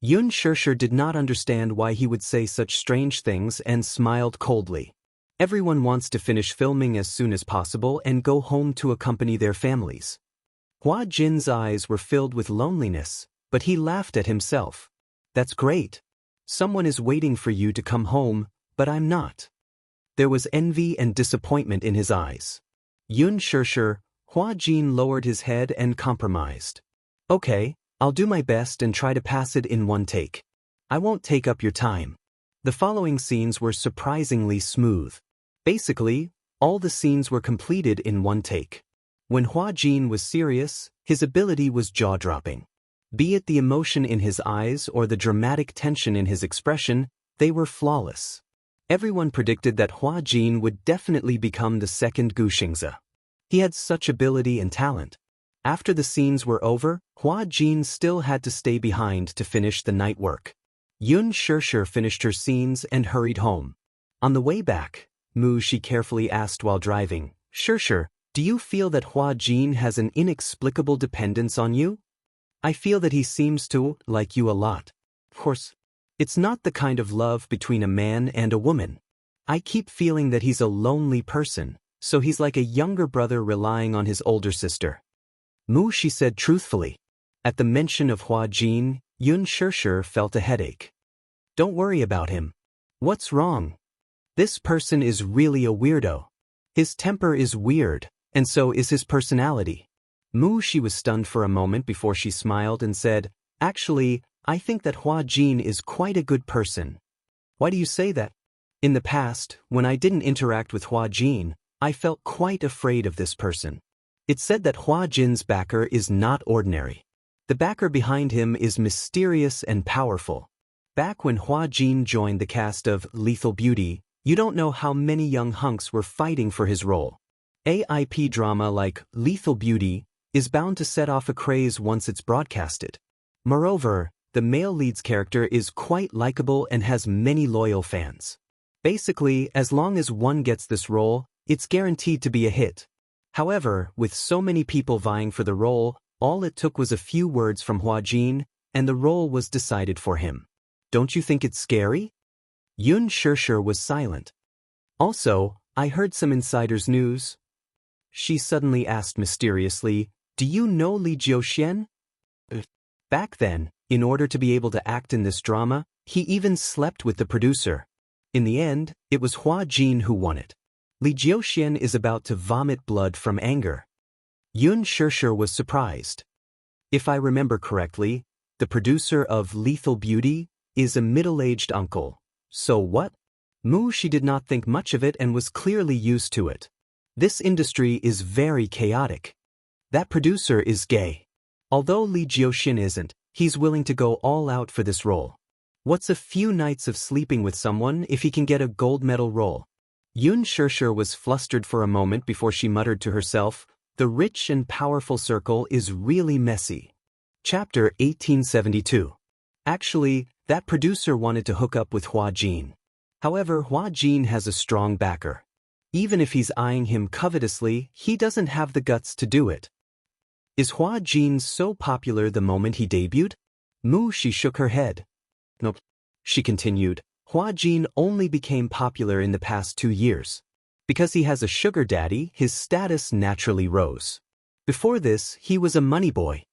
Yun Shishir did not understand why he would say such strange things and smiled coldly. Everyone wants to finish filming as soon as possible and go home to accompany their families. Hua Jin's eyes were filled with loneliness, but he laughed at himself. That's great. Someone is waiting for you to come home, but I'm not. There was envy and disappointment in his eyes. Yun Shishir, Hua Jin lowered his head and compromised. Okay, I'll do my best and try to pass it in one take. I won't take up your time. The following scenes were surprisingly smooth. Basically, all the scenes were completed in one take. When Hua Jin was serious, his ability was jaw-dropping. Be it the emotion in his eyes or the dramatic tension in his expression, they were flawless. Everyone predicted that Hua Jin would definitely become the second Xianxia. He had such ability and talent. After the scenes were over, Hua Jin still had to stay behind to finish the night work. Yun Shishir finished her scenes and hurried home. On the way back, she carefully asked while driving, Shishir, do you feel that Hua Jin has an inexplicable dependence on you? I feel that he seems to like you a lot. Of course, it's not the kind of love between a man and a woman. I keep feeling that he's a lonely person, so he's like a younger brother relying on his older sister. She said truthfully. At the mention of Hua Jin, Yun Shishir felt a headache. Don't worry about him. What's wrong? This person is really a weirdo. His temper is weird, and so is his personality. She was stunned for a moment before she smiled and said, Actually, I think that Hua Jin is quite a good person. Why do you say that? In the past, when I didn't interact with Hua Jin, I felt quite afraid of this person. It's said that Hua Jin's backer is not ordinary. The backer behind him is mysterious and powerful. Back when Hua Jin joined the cast of Lethal Beauty, you don't know how many young hunks were fighting for his role. AIP drama like Lethal Beauty is bound to set off a craze once it's broadcasted. Moreover, the male lead's character is quite likable and has many loyal fans. Basically, as long as one gets this role, it's guaranteed to be a hit. However, with so many people vying for the role, all it took was a few words from Hua Jin, and the role was decided for him. Don't you think it's scary? Yun Shishir was silent. Also, I heard some insider's news. She suddenly asked mysteriously, Do you know Li Jiuxian? Back then, in order to be able to act in this drama, he even slept with the producer. In the end, it was Hua Jin who won it. Li Jiuxian is about to vomit blood from anger. Yun Shishir was surprised. If I remember correctly, the producer of Lethal Beauty is a middle-aged uncle. So what? She did not think much of it and was clearly used to it. This industry is very chaotic. That producer is gay. Although Li Jiuxian isn't, he's willing to go all out for this role. What's a few nights of sleeping with someone if he can get a gold medal role? Yun Shishir was flustered for a moment before she muttered to herself, The rich and powerful circle is really messy. Chapter 1872. Actually, that producer wanted to hook up with Hua Jin. However, Hua Jin has a strong backer. Even if he's eyeing him covetously, he doesn't have the guts to do it. Is Hua Jin so popular the moment he debuted? She shook her head. Nope. She continued, Hua Jin only became popular in the past 2 years. Because he has a sugar daddy, his status naturally rose. Before this, he was a money boy.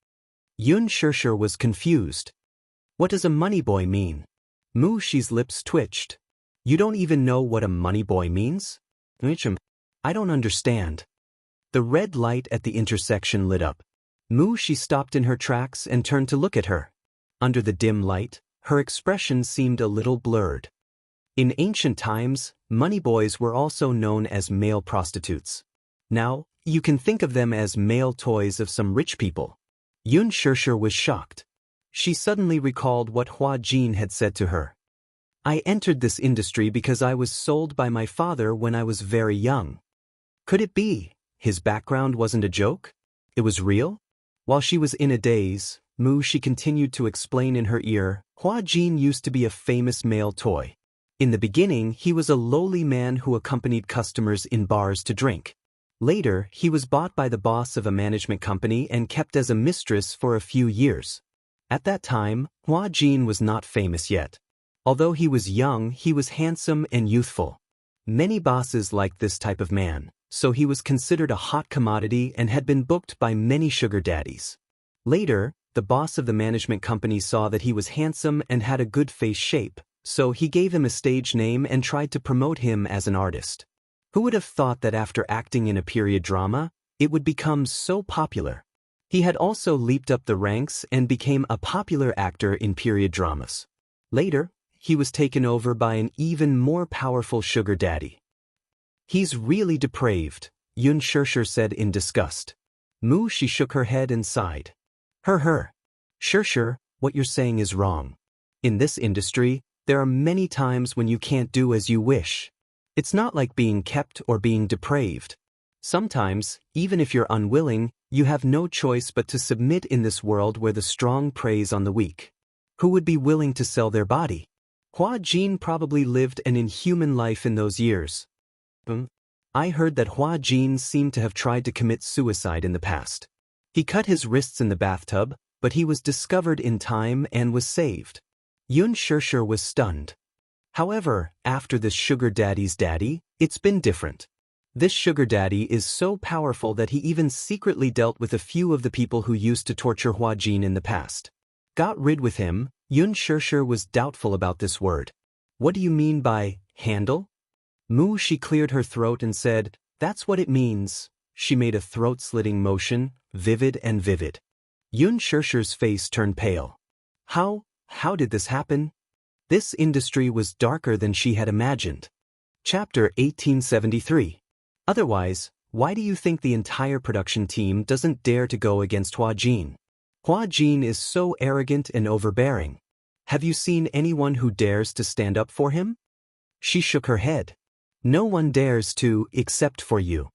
Yun Shishir was confused. What does a money boy mean? Mu Shi's lips twitched. You don't even know what a money boy means? I don't understand. The red light at the intersection lit up. Mu Shi stopped in her tracks and turned to look at her. Under the dim light, her expression seemed a little blurred. In ancient times, money boys were also known as male prostitutes. Now, you can think of them as male toys of some rich people. Xianxia was shocked. She suddenly recalled what Hua Jin had said to her. I entered this industry because I was sold by my father when I was very young. Could it be his background wasn't a joke? It was real? While she was in a daze, Mu Shi continued to explain in her ear, Hua Jin used to be a famous male toy. In the beginning, he was a lowly man who accompanied customers in bars to drink. Later, he was bought by the boss of a management company and kept as a mistress for a few years. At that time, Hua Jin was not famous yet. Although he was young, he was handsome and youthful. Many bosses liked this type of man, so he was considered a hot commodity and had been booked by many sugar daddies. Later, the boss of the management company saw that he was handsome and had a good face shape, so he gave him a stage name and tried to promote him as an artist. Who would have thought that after acting in a period drama, it would become so popular? He had also leaped up the ranks and became a popular actor in period dramas. Later, he was taken over by an even more powerful sugar daddy. He's really depraved, Xianxia said in disgust. Mu Shi shook her head and sighed. Sure, what you're saying is wrong. In this industry, there are many times when you can't do as you wish. It's not like being kept or being depraved. Sometimes, even if you're unwilling, you have no choice but to submit in this world where the strong preys on the weak. Who would be willing to sell their body? Hua Jin probably lived an inhuman life in those years. I heard that Hua Jin seemed to have tried to commit suicide in the past. He cut his wrists in the bathtub, but he was discovered in time and was saved. Xianxia was stunned. However, after this sugar daddy's daddy, it's been different. This sugar daddy is so powerful that he even secretly dealt with a few of the people who used to torture Hua Jin in the past. Got rid with him, Xianxia was doubtful about this word. What do you mean by handle? Mu Shi cleared her throat and said, that's what it means. She made a throat-slitting motion, vivid and vivid. Xianxia's face turned pale. How did this happen? This industry was darker than she had imagined. Chapter 1873. Otherwise, why do you think the entire production team doesn't dare to go against Hua Jin? Hua Jin is so arrogant and overbearing. Have you seen anyone who dares to stand up for him? She shook her head. No one dares to, except for you.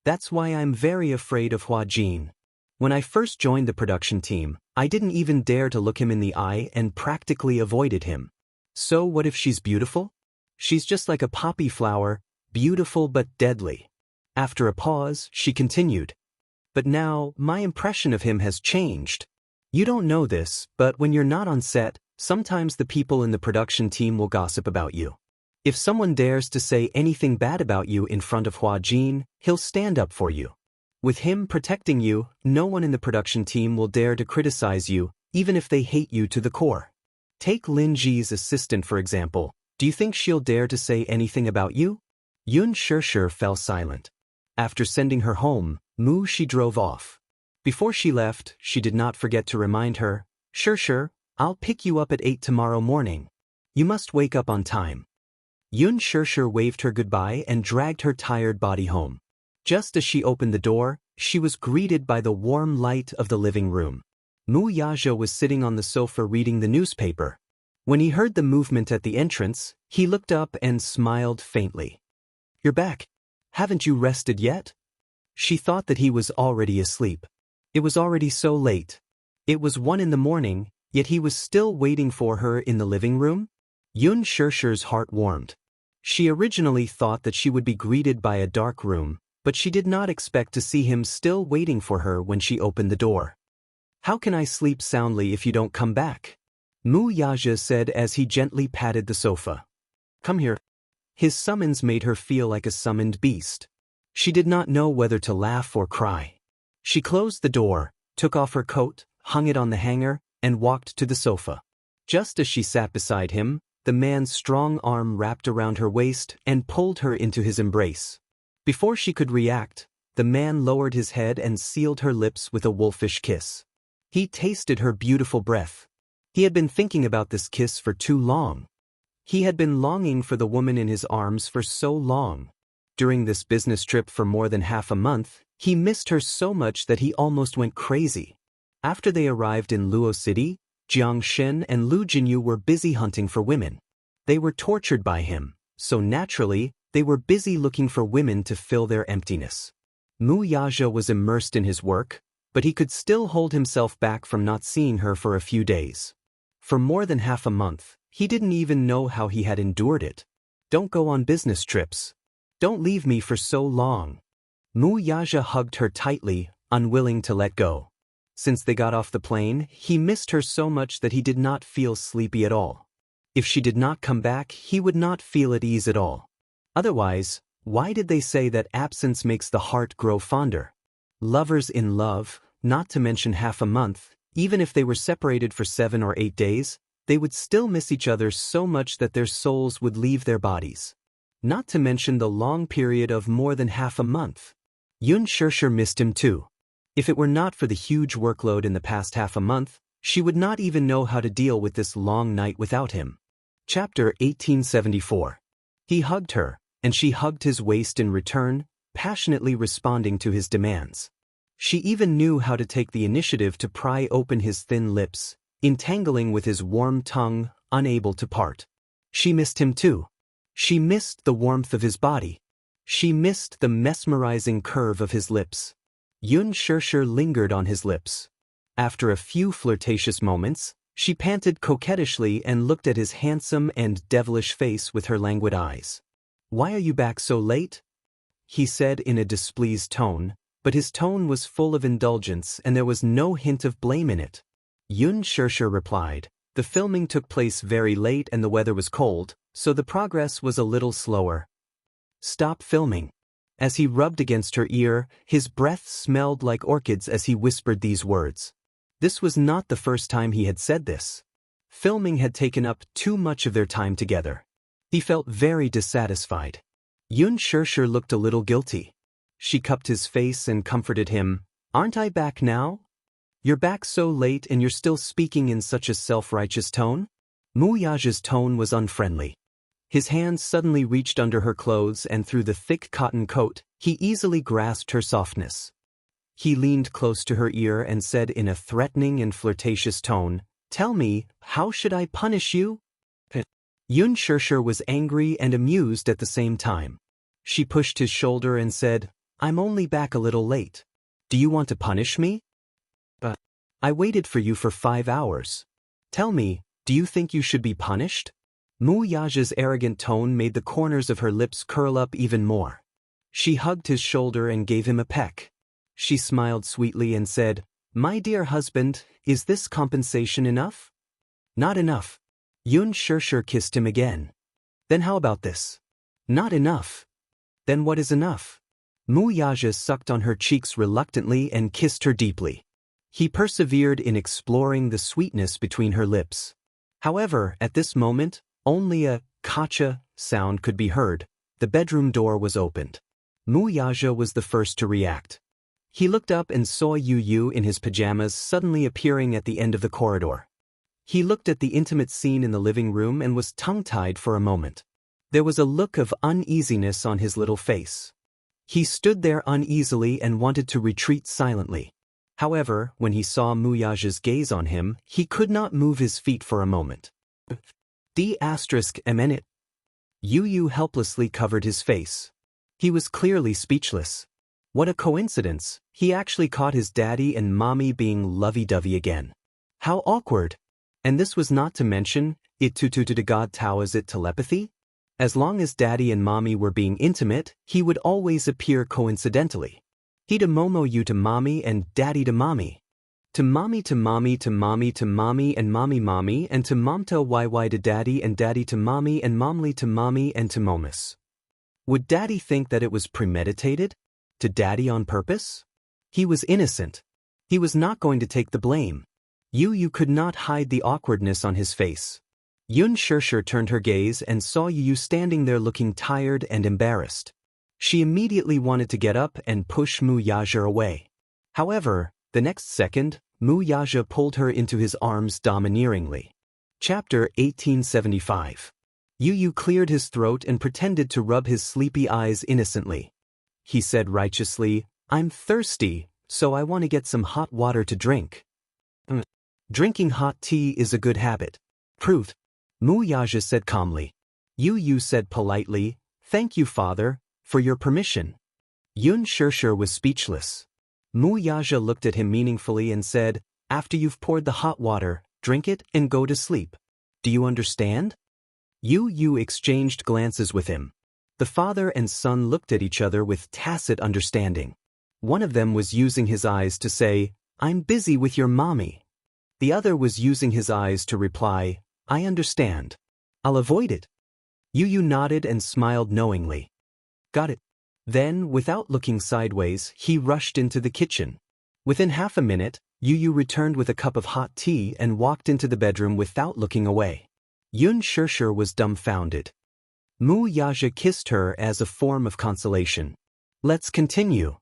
That's why I'm very afraid of Hua Jin. When I first joined the production team, I didn't even dare to look him in the eye and practically avoided him. So what if she's beautiful? She's just like a poppy flower, beautiful but deadly. After a pause, she continued. But now, my impression of him has changed. You don't know this, but when you're not on set, sometimes the people in the production team will gossip about you. If someone dares to say anything bad about you in front of Hua Jin, he'll stand up for you. With him protecting you, no one in the production team will dare to criticize you, even if they hate you to the core. Take Lin Ji's assistant for example. Do you think she'll dare to say anything about you? Xianxia fell silent. After sending her home, Mu Shi drove off. Before she left, she did not forget to remind her, Sure, I'll pick you up at 8 tomorrow morning. You must wake up on time. Xianxia waved her goodbye and dragged her tired body home. Just as she opened the door, she was greeted by the warm light of the living room. Mu Yaja was sitting on the sofa reading the newspaper. When he heard the movement at the entrance, he looked up and smiled faintly. You're back. Haven't you rested yet? She thought that he was already asleep. It was already so late. It was 1 in the morning, yet he was still waiting for her in the living room? Xianxia's heart warmed. She originally thought that she would be greeted by a dark room, but she did not expect to see him still waiting for her when she opened the door. How can I sleep soundly if you don't come back? Mu Yaja said as he gently patted the sofa. Come here. His summons made her feel like a summoned beast. She did not know whether to laugh or cry. She closed the door, took off her coat, hung it on the hanger, and walked to the sofa. Just as she sat beside him, the man's strong arm wrapped around her waist and pulled her into his embrace. Before she could react, the man lowered his head and sealed her lips with a wolfish kiss. He tasted her beautiful breath. He had been thinking about this kiss for too long. He had been longing for the woman in his arms for so long. During this business trip for more than half a month, he missed her so much that he almost went crazy. After they arrived in Luo City, Jiang Shen and Lu Jinyu were busy hunting for women. They were tortured by him, so naturally, they were busy looking for women to fill their emptiness. Mu Yaja was immersed in his work, but he could still hold himself back from not seeing her for a few days. For more than half a month, he didn't even know how he had endured it. Don't go on business trips. Don't leave me for so long. Mu Yaja hugged her tightly, unwilling to let go. Since they got off the plane, he missed her so much that he did not feel sleepy at all. If she did not come back, he would not feel at ease at all. Otherwise, why did they say that absence makes the heart grow fonder? Lovers in love, not to mention half a month, even if they were separated for 7 or 8 days, they would still miss each other so much that their souls would leave their bodies. Not to mention the long period of more than half a month. Yun Shirshir missed him too. If it were not for the huge workload in the past half a month, she would not even know how to deal with this long night without him. Chapter 1874. He hugged her, and she hugged his waist in return, passionately responding to his demands. She even knew how to take the initiative to pry open his thin lips, entangling with his warm tongue, unable to part. She missed him too. She missed the warmth of his body. She missed the mesmerizing curve of his lips. Yun Shirshir lingered on his lips. After a few flirtatious moments, she panted coquettishly and looked at his handsome and devilish face with her languid eyes. "Why are you back so late?" he said in a displeased tone, but his tone was full of indulgence and there was no hint of blame in it. Yun Shirshir replied, "The filming took place very late and the weather was cold, so the progress was a little slower." "Stop filming." As he rubbed against her ear, his breath smelled like orchids as he whispered these words. This was not the first time he had said this. Filming had taken up too much of their time together. He felt very dissatisfied. Yun Shirshir looked a little guilty. She cupped his face and comforted him. "Aren't I back now? You're back so late and you're still speaking in such a self-righteous tone?" Mu Yaja's tone was unfriendly. His hands suddenly reached under her clothes and through the thick cotton coat, he easily grasped her softness. He leaned close to her ear and said in a threatening and flirtatious tone, "Tell me, how should I punish you?" Yun Shirshir was angry and amused at the same time. She pushed his shoulder and said, "I'm only back a little late. Do you want to punish me? But I waited for you for 5 hours. Tell me, do you think you should be punished?" Mu Yaja's arrogant tone made the corners of her lips curl up even more. She hugged his shoulder and gave him a peck. She smiled sweetly and said, "My dear husband, is this compensation enough?" "Not enough." Yun Shirshir kissed him again. "Then how about this?" "Not enough." "Then what is enough?" Mu Yaja sucked on her cheeks reluctantly and kissed her deeply. He persevered in exploring the sweetness between her lips. However, at this moment, only a "kacha" sound could be heard. The bedroom door was opened. Mu Yaja was the first to react. He looked up and saw Yu Yu in his pajamas suddenly appearing at the end of the corridor. He looked at the intimate scene in the living room and was tongue-tied for a moment. There was a look of uneasiness on his little face. He stood there uneasily and wanted to retreat silently. However, when he saw Mu Yaja's gaze on him, he could not move his feet for a moment. D****. Yu Yu helplessly covered his face. He was clearly speechless. What a coincidence, he actually caught his daddy and mommy being lovey-dovey again. How awkward! And this was not to mention, to God Tao is it telepathy? As long as daddy and mommy were being intimate, he would always appear coincidentally. He to Momo you to mommy and daddy to mommy. To mommy to mommy to mommy to mommy and mommy and to momta YY to daddy and daddy to mommy and momly to mommy and to momus. Would daddy think that it was premeditated? To daddy on purpose? He was innocent. He was not going to take the blame. Yu could not hide the awkwardness on his face. Yun Shirshir turned her gaze and saw Yu standing there looking tired and embarrassed. She immediately wanted to get up and push Mu Yazhe away. However, the next second, Mu Yazhe pulled her into his arms domineeringly. Chapter 1875. Yu cleared his throat and pretended to rub his sleepy eyes innocently. He said righteously, "I'm thirsty, so I want to get some hot water to drink." Drinking hot tea is a good habit. Proof. Mu Yazhe said calmly. Yu said politely, "Thank you, father, for your permission." Yun Shirshir was speechless. Mu Yazhe looked at him meaningfully and said, "After you've poured the hot water, drink it and go to sleep. Do you understand?" Yu exchanged glances with him. The father and son looked at each other with tacit understanding. One of them was using his eyes to say, "I'm busy with your mommy." The other was using his eyes to reply, "I understand. I'll avoid it." Yu nodded and smiled knowingly. "Got it." Then, without looking sideways, he rushed into the kitchen. Within half a minute, Yu returned with a cup of hot tea and walked into the bedroom without looking away. Yun Shirshir was dumbfounded. Mu Yazhe kissed her as a form of consolation. "Let's continue."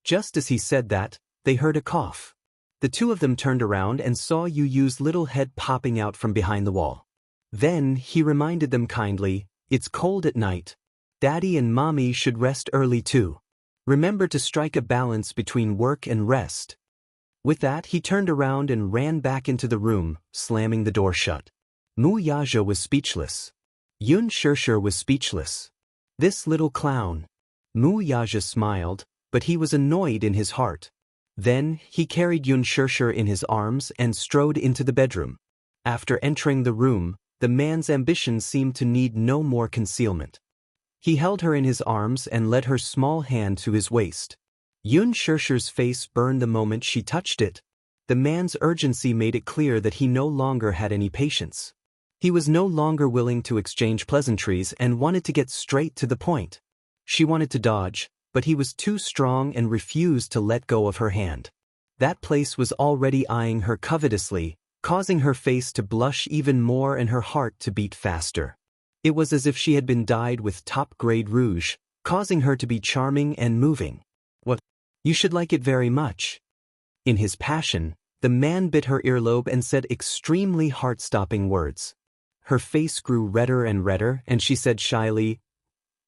Just as he said that, they heard a cough. The two of them turned around and saw Yu's little head popping out from behind the wall. Then he reminded them kindly, "It's cold at night. Daddy and Mommy should rest early too. Remember to strike a balance between work and rest." With that, he turned around and ran back into the room, slamming the door shut. Mu Yazhe was speechless. Yun Shirshir was speechless. This little clown. Mu Yazhe smiled, but he was annoyed in his heart. Then, he carried Yun Shirshir in his arms and strode into the bedroom. After entering the room, the man's ambition seemed to need no more concealment. He held her in his arms and led her small hand to his waist. Yun Shirshir's face burned the moment she touched it. The man's urgency made it clear that he no longer had any patience. He was no longer willing to exchange pleasantries and wanted to get straight to the point. She wanted to dodge, but he was too strong and refused to let go of her hand. That place was already eyeing her covetously, causing her face to blush even more and her heart to beat faster. It was as if she had been dyed with top-grade rouge, causing her to be charming and moving. "What? You should like it very much." In his passion, the man bit her earlobe and said extremely heart-stopping words. Her face grew redder and redder, and she said shyly,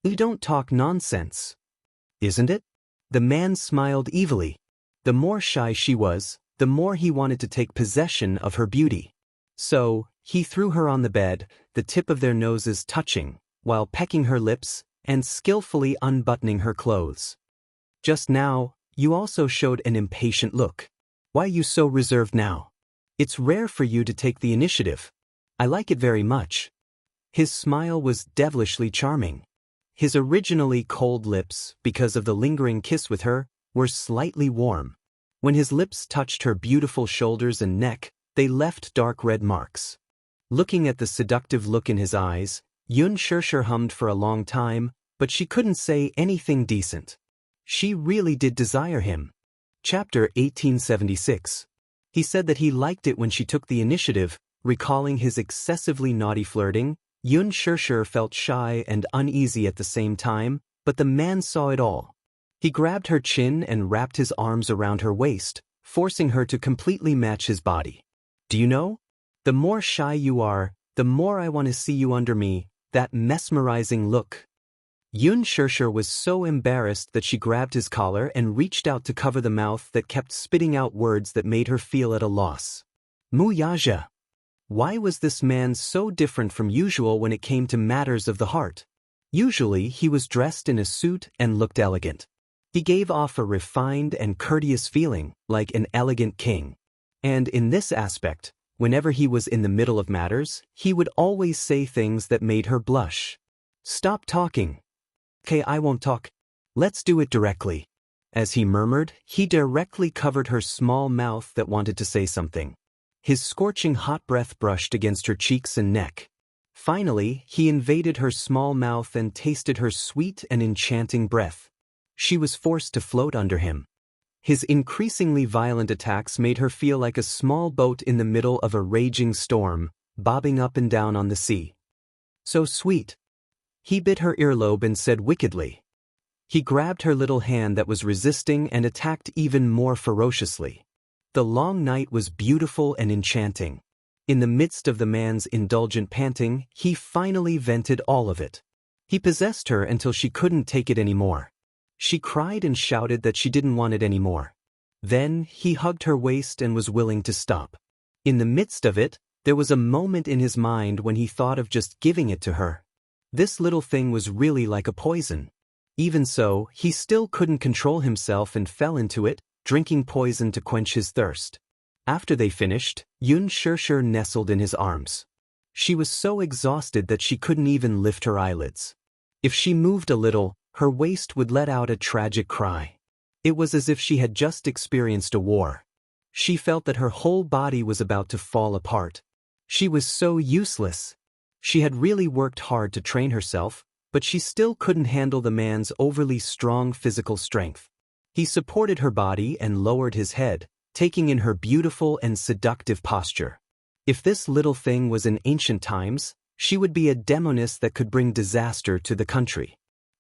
"You don't talk nonsense. Isn't it?" The man smiled evilly. The more shy she was, the more he wanted to take possession of her beauty. So, he threw her on the bed, the tip of their noses touching, while pecking her lips and skillfully unbuttoning her clothes. "Just now, you also showed an impatient look. Why are you so reserved now? It's rare for you to take the initiative. I like it very much." His smile was devilishly charming. His originally cold lips, because of the lingering kiss with her, were slightly warm. When his lips touched her beautiful shoulders and neck, they left dark red marks. Looking at the seductive look in his eyes, Yun Shirshir hummed for a long time, but she couldn't say anything decent. She really did desire him. Chapter 1876. He said that he liked it when she took the initiative, recalling his excessively naughty flirting. Yun Shirshir felt shy and uneasy at the same time, but the man saw it all. He grabbed her chin and wrapped his arms around her waist, forcing her to completely match his body. "Do you know? The more shy you are, the more I want to see you under me, that mesmerizing look." Yun Shirshir was so embarrassed that she grabbed his collar and reached out to cover the mouth that kept spitting out words that made her feel at a loss. Mu Yazhe. Why was this man so different from usual when it came to matters of the heart? Usually he was dressed in a suit and looked elegant. He gave off a refined and courteous feeling, like an elegant king. And in this aspect, whenever he was in the middle of matters, he would always say things that made her blush. "Stop talking." "Okay, I won't talk. Let's do it directly." As he murmured, he directly covered her small mouth that wanted to say something. His scorching hot breath brushed against her cheeks and neck. Finally, he invaded her small mouth and tasted her sweet and enchanting breath. She was forced to float under him. His increasingly violent attacks made her feel like a small boat in the middle of a raging storm, bobbing up and down on the sea. So sweet. He bit her earlobe and said wickedly. He grabbed her little hand that was resisting and attacked even more ferociously. The long night was beautiful and enchanting. In the midst of the man's indulgent panting, he finally vented all of it. He possessed her until she couldn't take it anymore. She cried and shouted that she didn't want it anymore. Then, he hugged her waist and was willing to stop. In the midst of it, there was a moment in his mind when he thought of just giving it to her. This little thing was really like a poison. Even so, he still couldn't control himself and fell into it, drinking poison to quench his thirst. After they finished, Xianxia nestled in his arms. She was so exhausted that she couldn't even lift her eyelids. If she moved a little, her waist would let out a tragic cry. It was as if she had just experienced a war. She felt that her whole body was about to fall apart. She was so useless. She had really worked hard to train herself, but she still couldn't handle the man's overly strong physical strength. He supported her body and lowered his head, taking in her beautiful and seductive posture. If this little thing was in ancient times, she would be a demoness that could bring disaster to the country.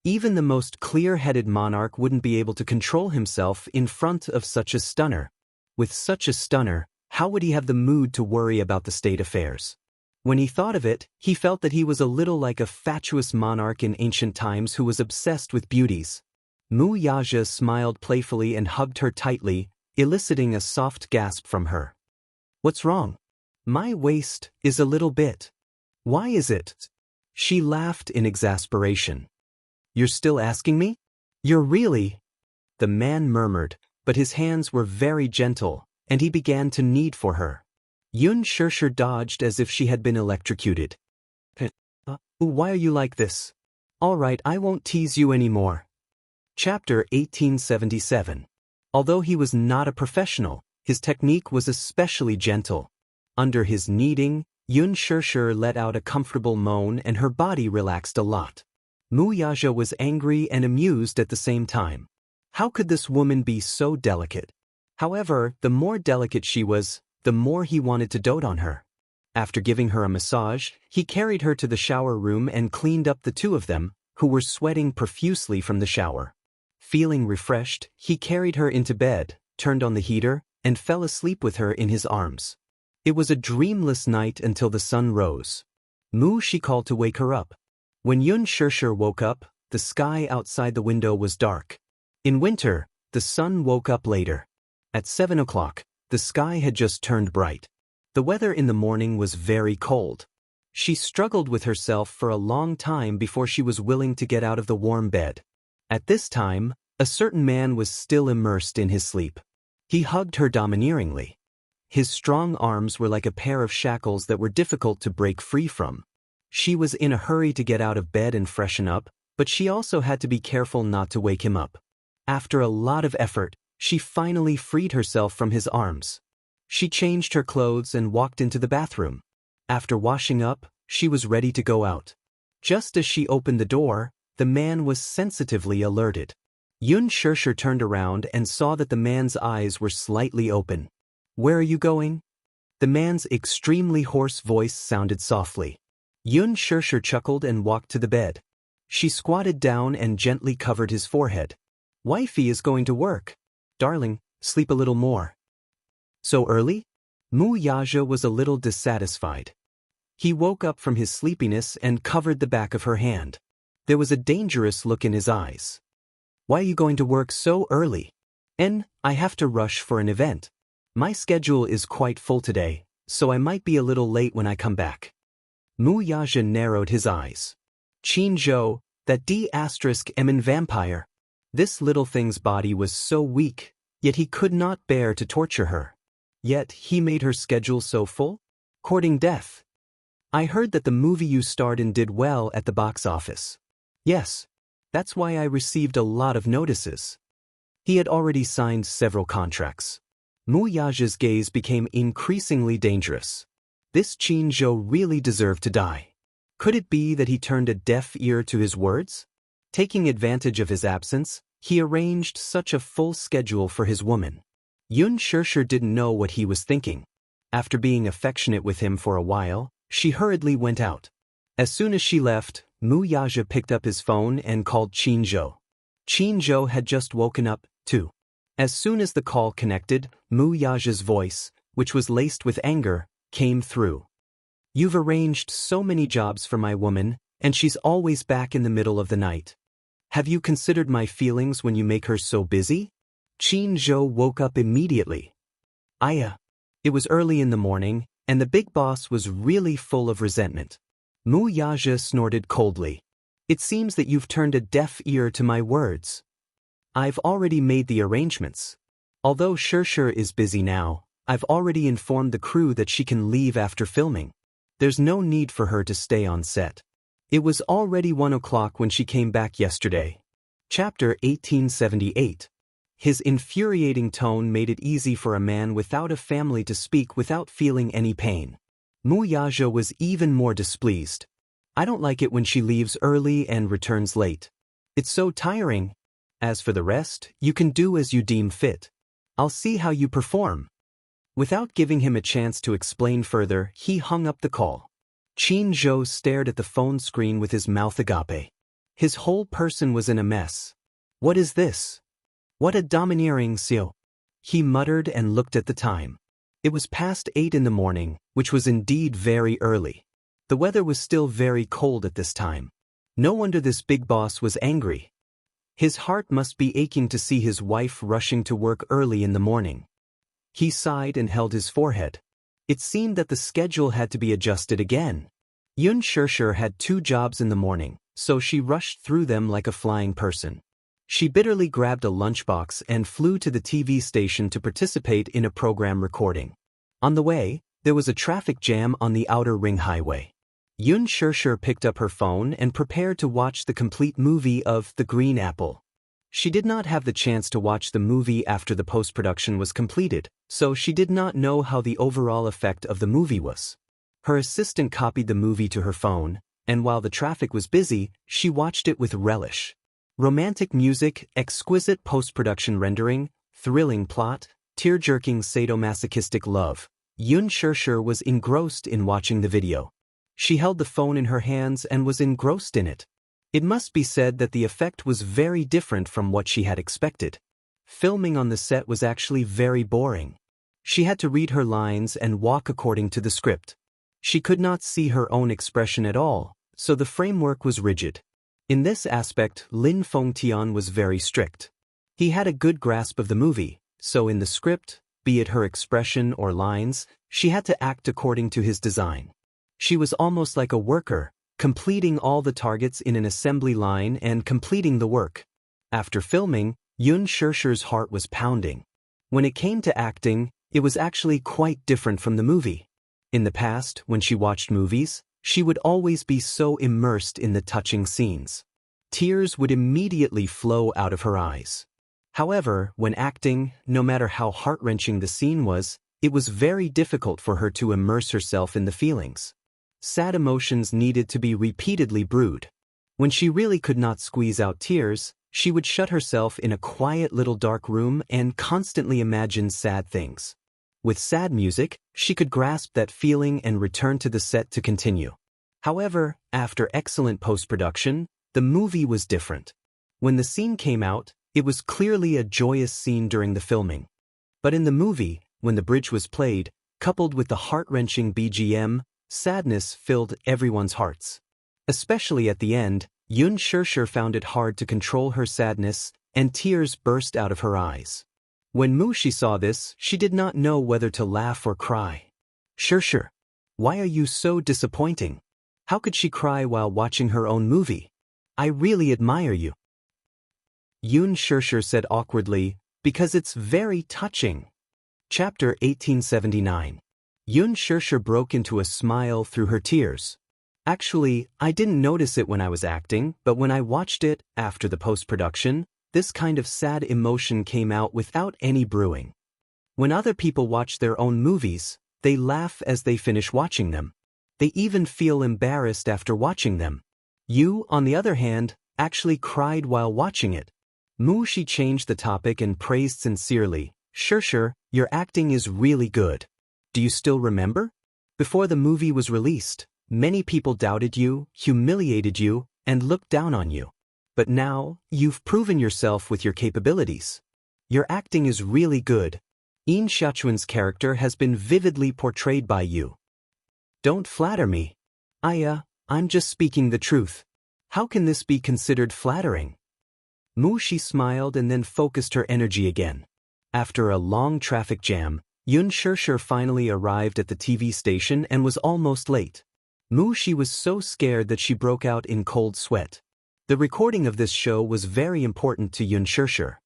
Even the most clear-headed monarch wouldn't be able to control himself in front of such a stunner. With such a stunner, how would he have the mood to worry about the state affairs? When he thought of it, he felt that he was a little like a fatuous monarch in ancient times who was obsessed with beauties. Wuxia smiled playfully and hugged her tightly, eliciting a soft gasp from her. "What's wrong? My waist is a little bit. Why is it?" She laughed in exasperation. "You're still asking me? You're really—" The man murmured, but his hands were very gentle, and he began to knead for her. Xianxia dodged as if she had been electrocuted. Why are you like this? All right, I won't tease you anymore." Chapter 1877. Although he was not a professional, his technique was especially gentle. Under his kneading, Xianxia let out a comfortable moan and her body relaxed a lot. Wuxia was angry and amused at the same time. How could this woman be so delicate? However, the more delicate she was, the more he wanted to dote on her. After giving her a massage, he carried her to the shower room and cleaned up the two of them, who were sweating profusely from the shower. Feeling refreshed, he carried her into bed, turned on the heater, and fell asleep with her in his arms. It was a dreamless night until the sun rose. She called to wake her up. When Xianxia woke up, the sky outside the window was dark. In winter, the sun woke up later. At 7 o'clock, the sky had just turned bright. The weather in the morning was very cold. She struggled with herself for a long time before she was willing to get out of the warm bed. At this time, a certain man was still immersed in his sleep. He hugged her domineeringly. His strong arms were like a pair of shackles that were difficult to break free from. She was in a hurry to get out of bed and freshen up, but she also had to be careful not to wake him up. After a lot of effort, she finally freed herself from his arms. She changed her clothes and walked into the bathroom. After washing up, she was ready to go out. Just as she opened the door, the man was sensitively alerted. Xianxia turned around and saw that the man's eyes were slightly open. "Where are you going?" The man's extremely hoarse voice sounded softly. Xianxia chuckled and walked to the bed. She squatted down and gently covered his forehead. "Wifey is going to work. Darling, sleep a little more." "So early?" Wuxia was a little dissatisfied. He woke up from his sleepiness and covered the back of her hand. There was a dangerous look in his eyes. "Why are you going to work so early?" "I have to rush for an event. My schedule is quite full today, so I might be a little late when I come back." Wuxia narrowed his eyes. "Qin Zhou, that D*****M vampire." This little thing's body was so weak, yet he could not bear to torture her. Yet he made her schedule so full? Courting death. "I heard that the movie you starred in did well at the box office." "Yes. That's why I received a lot of notices." He had already signed several contracts. Wuxia's gaze became increasingly dangerous. This Qin Zhou really deserved to die. Could it be that he turned a deaf ear to his words? Taking advantage of his absence, He arranged such a full schedule for his woman. Yun Shirshir didn't know what he was thinking. After being affectionate with him for a while, she hurriedly went out. As soon as she left, Mu Yaja picked up his phone and called Qin Zhou. Qin Zhou had just woken up, too. As soon as the call connected, Mu Yaja's voice, which was laced with anger, came through. "You've arranged so many jobs for my woman, and she's always back in the middle of the night. Have you considered my feelings when you make her so busy?" Qin Zhou woke up immediately. "Aya." It was early in the morning, and the big boss was really full of resentment. Mu Yaja snorted coldly. "It seems that you've turned a deaf ear to my words. I've already made the arrangements. Although Shirshir is busy now, I've already informed the crew that she can leave after filming. There's no need for her to stay on set. It was already 1 o'clock when she came back yesterday." Chapter 1878. His infuriating tone made it easy for a man without a family to speak without feeling any pain. Mu Yaja was even more displeased. "I don't like it when she leaves early and returns late. It's so tiring. As for the rest, you can do as you deem fit. I'll see how you perform." Without giving him a chance to explain further, he hung up the call. Qin Zhou stared at the phone screen with his mouth agape. His whole person was in a mess. "What is this? What a domineering Xiao." He muttered and looked at the time. It was past 8 in the morning, which was indeed very early. The weather was still very cold at this time. No wonder this big boss was angry. His heart must be aching to see his wife rushing to work early in the morning. He sighed and held his forehead. It seemed that the schedule had to be adjusted again. Yun Shirshir had 2 jobs in the morning, so she rushed through them like a flying person. She bitterly grabbed a lunchbox and flew to the TV station to participate in a program recording. On the way, there was a traffic jam on the outer ring highway. Yun Shirshir picked up her phone and prepared to watch the complete movie of The Green Apple. She did not have the chance to watch the movie after the post-production was completed, so she did not know how the overall effect of the movie was. Her assistant copied the movie to her phone, and while the traffic was busy, she watched it with relish. Romantic music, exquisite post-production rendering, thrilling plot, tear-jerking sadomasochistic love. Yun Shirshir was engrossed in watching the video. She held the phone in her hands and was engrossed in it. It must be said that the effect was very different from what she had expected. Filming on the set was actually very boring. She had to read her lines and walk according to the script. She could not see her own expression at all, so the framework was rigid. In this aspect, Lin Fengtian was very strict. He had a good grasp of the movie, so in the script, be it her expression or lines, she had to act according to his design. She was almost like a worker, completing all the targets in an assembly line and completing the work. After filming, Yun Shirshir's heart was pounding. When it came to acting, it was actually quite different from the movie. In the past, when she watched movies, she would always be so immersed in the touching scenes. Tears would immediately flow out of her eyes. However, when acting, no matter how heart-wrenching the scene was, it was very difficult for her to immerse herself in the feelings. Sad emotions needed to be repeatedly brewed. When she really could not squeeze out tears, she would shut herself in a quiet little dark room and constantly imagine sad things. With sad music, she could grasp that feeling and return to the set to continue. However, after excellent post-production, the movie was different. When the scene came out, it was clearly a joyous scene during the filming. But in the movie, when the bridge was played, coupled with the heart-wrenching BGM, sadness filled everyone's hearts. Especially at the end, Yun Shirshir found it hard to control her sadness, and tears burst out of her eyes. When Mushi saw this, she did not know whether to laugh or cry. "Shirshir, why are you so disappointing? How could she cry while watching her own movie? I really admire you." Yun Shirshir said awkwardly, "Because it's very touching." Chapter 1879. Yun Shirshir broke into a smile through her tears. "Actually, I didn't notice it when I was acting, but when I watched it, after the post-production, this kind of sad emotion came out without any brewing. When other people watch their own movies, they laugh as they finish watching them. They even feel embarrassed after watching them. You, on the other hand, actually cried while watching it. Mu Shi changed the topic and praised sincerely, Xianxia, your acting is really good. Do you still remember? Before the movie was released, many people doubted you, humiliated you, and looked down on you. But now, you've proven yourself with your capabilities. Your acting is really good. Yin Xiaochuan's character has been vividly portrayed by you. Don't flatter me. I'm just speaking the truth. How can this be considered flattering? Mu Shi smiled and then focused her energy again. After a long traffic jam, Yun Xianxia finally arrived at the TV station and was almost late. Mu Shi was so scared that she broke out in cold sweat. The recording of this show was very important to Yun Xianxia.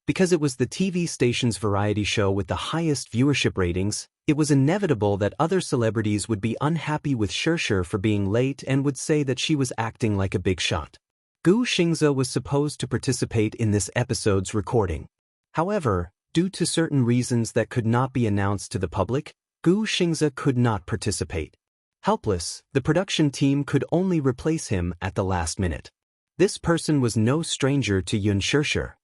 Because it was the TV station's variety show with the highest viewership ratings, it was inevitable that other celebrities would be unhappy with Xianxia for being late and would say that she was acting like a big shot. Gu Xingze was supposed to participate in this episode's recording. However, due to certain reasons that could not be announced to the public, Gu Xingze could not participate. Helpless, the production team could only replace him at the last minute. This person was no stranger to Yun Xianxia.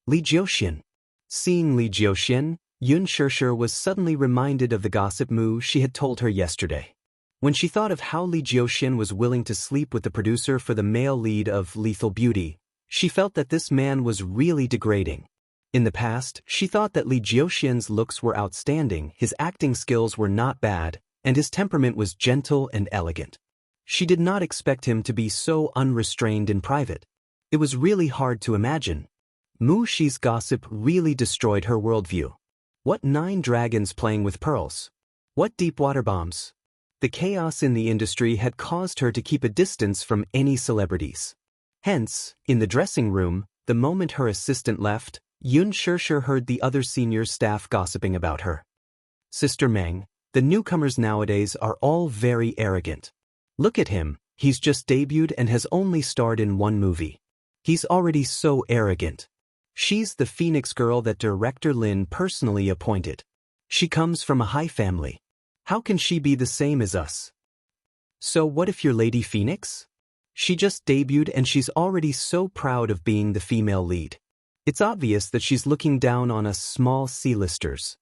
Li Jiuxian. Seeing Li Jiuxian, Yun Xianxia was suddenly reminded of the gossip Mu she had told her yesterday. When she thought of how Li Jiuxian was willing to sleep with the producer for the male lead of Lethal Beauty, she felt that this man was really degrading. In the past, she thought that Li Jiuxian's looks were outstanding, his acting skills were not bad, and his temperament was gentle and elegant. She did not expect him to be so unrestrained in private. It was really hard to imagine. Mu Shi's gossip really destroyed her worldview. What 9 dragons playing with pearls? What deep water bombs? The chaos in the industry had caused her to keep a distance from any celebrities. Hence, in the dressing room, the moment her assistant left, Yun Xianxia heard the other senior staff gossiping about her. Sister Meng, the newcomers nowadays are all very arrogant. Look at him, he's just debuted and has only starred in 1 movie. He's already so arrogant. She's the Phoenix girl that Director Lin personally appointed. She comes from a high family. How can she be the same as us? So what if you're Lady Phoenix? She just debuted and she's already so proud of being the female lead. It's obvious that she's looking down on us small C-listers.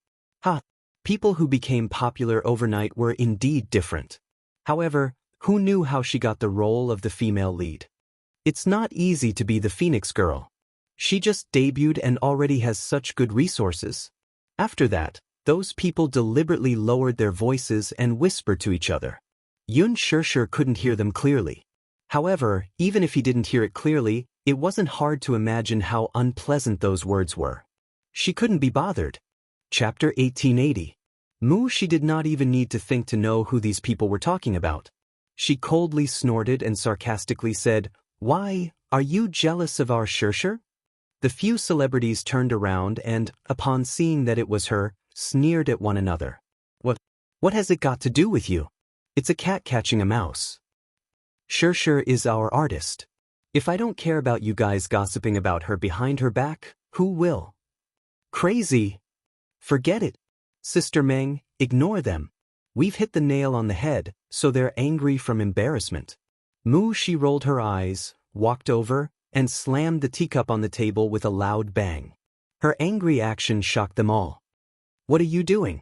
People who became popular overnight were indeed different. However, who knew how she got the role of the female lead? It's not easy to be the Phoenix girl. She just debuted and already has such good resources. After that, those people deliberately lowered their voices and whispered to each other. Yun Xianxia couldn't hear them clearly. However, even if he didn't hear it clearly, it wasn't hard to imagine how unpleasant those words were. She couldn't be bothered. Chapter 1880. Mu Shi did not even need to think to know who these people were talking about. She coldly snorted and sarcastically said, "Why, are you jealous of our Xianxia?" The few celebrities turned around and, upon seeing that it was her, sneered at one another. What has it got to do with you? It's a cat catching a mouse. Xianxia is our artist. If I don't care about you guys gossiping about her behind her back, who will? Crazy. Forget it. Sister Meng, ignore them. We've hit the nail on the head, so they're angry from embarrassment. Mu Shi rolled her eyes, walked over, and slammed the teacup on the table with a loud bang. Her angry action shocked them all. What are you doing?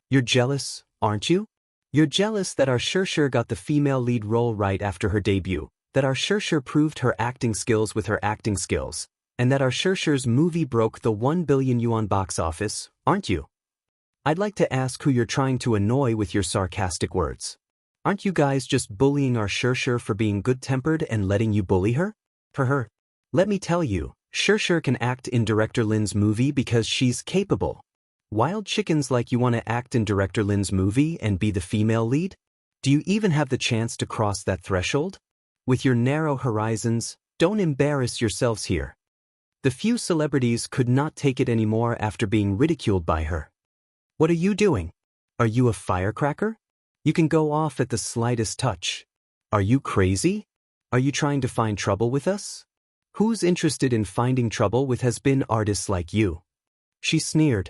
You're jealous, aren't you? You're jealous that our Xianxia got the female lead role right after her debut, that our Xianxia proved her acting skills with her acting skills, and that our Xianxia's movie broke the 1 billion yuan box office, aren't you? I'd like to ask who you're trying to annoy with your sarcastic words. Aren't you guys just bullying our Xianxia for being good-tempered and letting you bully her? For her, let me tell you, Xianxia can act in Director Lin's movie because she's capable. Wild chickens like you want to act in Director Lin's movie and be the female lead? Do you even have the chance to cross that threshold? With your narrow horizons, don't embarrass yourselves here. The few celebrities could not take it anymore after being ridiculed by her. What are you doing? Are you a firecracker? You can go off at the slightest touch. Are you crazy? Are you trying to find trouble with us? Who's interested in finding trouble with has-been artists like you? She sneered.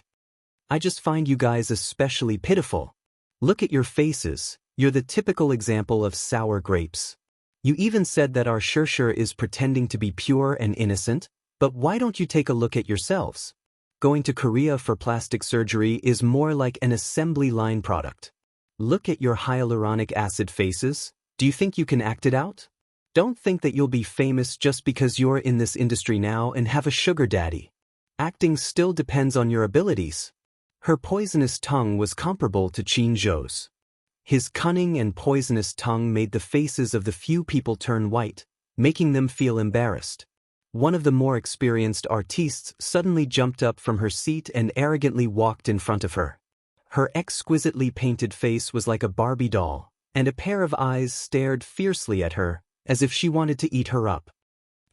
I just find you guys especially pitiful. Look at your faces, you're the typical example of sour grapes. You even said that our Xianxia is pretending to be pure and innocent. But why don't you take a look at yourselves? Going to Korea for plastic surgery is more like an assembly line product. Look at your hyaluronic acid faces. Do you think you can act it out? Don't think that you'll be famous just because you're in this industry now and have a sugar daddy. Acting still depends on your abilities. Her poisonous tongue was comparable to Qin Zhou's. His cunning and poisonous tongue made the faces of the few people turn white, making them feel embarrassed. One of the more experienced artistes suddenly jumped up from her seat and arrogantly walked in front of her. Her exquisitely painted face was like a Barbie doll, and a pair of eyes stared fiercely at her, as if she wanted to eat her up.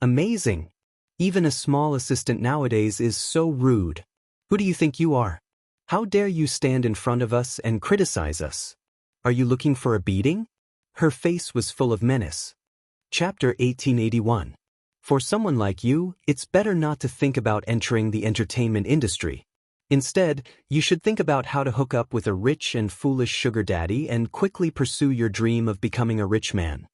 Amazing! Even a small assistant nowadays is so rude. Who do you think you are? How dare you stand in front of us and criticize us? Are you looking for a beating? Her face was full of menace. Chapter 1881. For someone like you, it's better not to think about entering the entertainment industry. Instead, you should think about how to hook up with a rich and foolish sugar daddy and quickly pursue your dream of becoming a rich man.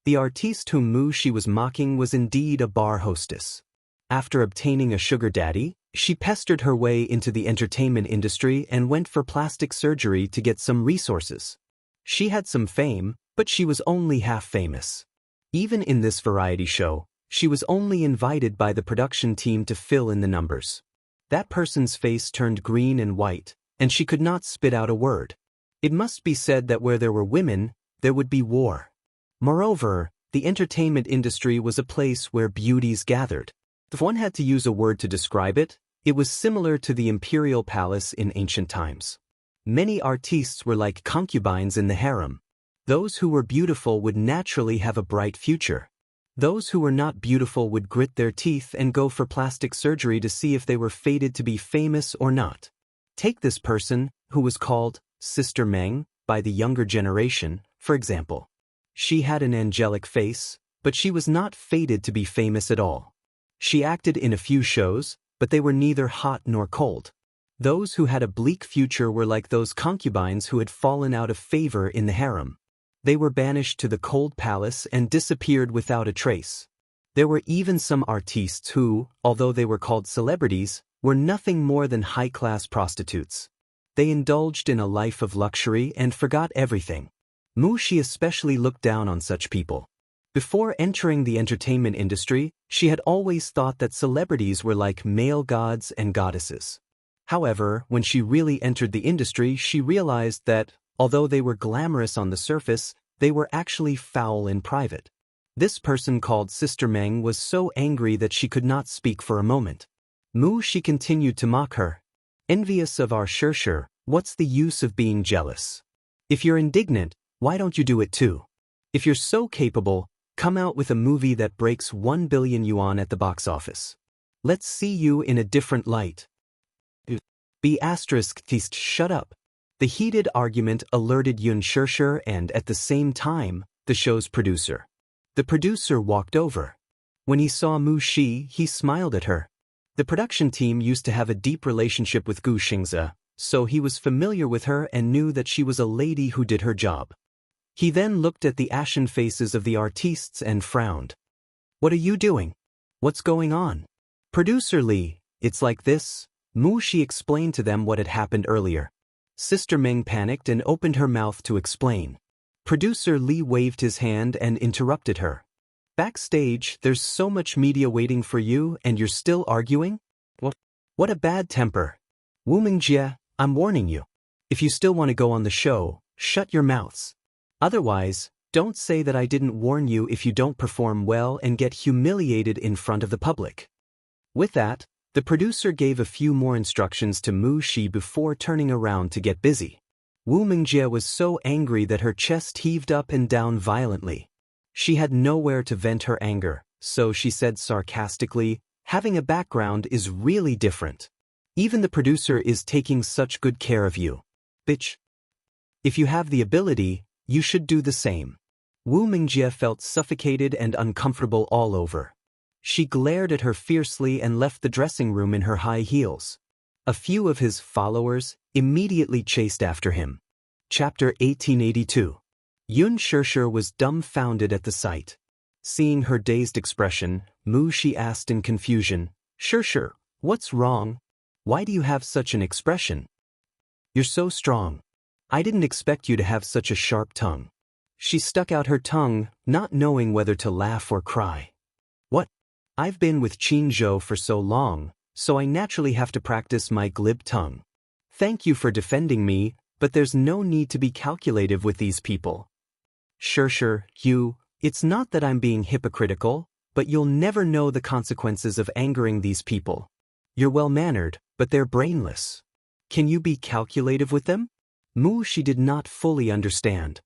The artiste whom Wuxia was mocking was indeed a bar hostess. After obtaining a sugar daddy, she pestered her way into the entertainment industry and went for plastic surgery to get some resources. She had some fame, but she was only half famous. Even in this variety show, she was only invited by the production team to fill in the numbers. That person's face turned green and white, and she could not spit out a word. It must be said that where there were women, there would be war. Moreover, the entertainment industry was a place where beauties gathered. If one had to use a word to describe it, it was similar to the imperial palace in ancient times. Many artistes were like concubines in the harem. Those who were beautiful would naturally have a bright future. Those who were not beautiful would grit their teeth and go for plastic surgery to see if they were fated to be famous or not. Take this person, who was called Sister Meng by the younger generation, for example. She had an angelic face, but she was not fated to be famous at all. She acted in a few shows, but they were neither hot nor cold. Those who had a bleak future were like those concubines who had fallen out of favor in the harem. They were banished to the cold palace and disappeared without a trace. There were even some artistes who, although they were called celebrities, were nothing more than high-class prostitutes. They indulged in a life of luxury and forgot everything. Wuxia especially looked down on such people. Before entering the entertainment industry, she had always thought that celebrities were like male gods and goddesses. However, when she really entered the industry, she realized that, although they were glamorous on the surface, they were actually foul in private. This person called Sister Meng was so angry that she could not speak for a moment. She continued to mock her. Envious of our Xianxia, what's the use of being jealous? If you're indignant, why don't you do it too? If you're so capable, come out with a movie that breaks 1 billion yuan at the box office. Let's see you in a different light. Shut up. The heated argument alerted Xianxia and, at the same time, the show's producer. The producer walked over. When he saw Wuxia, he smiled at her. The production team used to have a deep relationship with Xianxia, so he was familiar with her and knew that she was a lady who did her job. He then looked at the ashen faces of the artistes and frowned. What are you doing? What's going on? Producer Li, it's like this. Wuxia explained to them what had happened earlier. Sister Meng panicked and opened her mouth to explain. Producer Li waved his hand and interrupted her. Backstage, there's so much media waiting for you and you're still arguing? What a bad temper. Wu Mingjie, I'm warning you. If you still want to go on the show, shut your mouths. Otherwise, don't say that I didn't warn you if you don't perform well and get humiliated in front of the public. With that, the producer gave a few more instructions to Wuxia before turning around to get busy. Wu Mingjie was so angry that her chest heaved up and down violently. She had nowhere to vent her anger, so she said sarcastically, having a background is really different. Even the producer is taking such good care of you. Bitch. If you have the ability, you should do the same. Wu Mingjie felt suffocated and uncomfortable all over. She glared at her fiercely and left the dressing room in her high heels. A few of his followers immediately chased after him. Chapter 1882. Xianxia was dumbfounded at the sight. Seeing her dazed expression, Wuxia asked in confusion, Xianxia, what's wrong? Why do you have such an expression? You're so strong. I didn't expect you to have such a sharp tongue. She stuck out her tongue, not knowing whether to laugh or cry. What? I've been with Qinzhou for so long, so I naturally have to practice my glib tongue. Thank you for defending me, but there's no need to be calculative with these people. Xianxia, it's not that I'm being hypocritical, but you'll never know the consequences of angering these people. You're well-mannered, but they're brainless. Can you be calculative with them? She did not fully understand.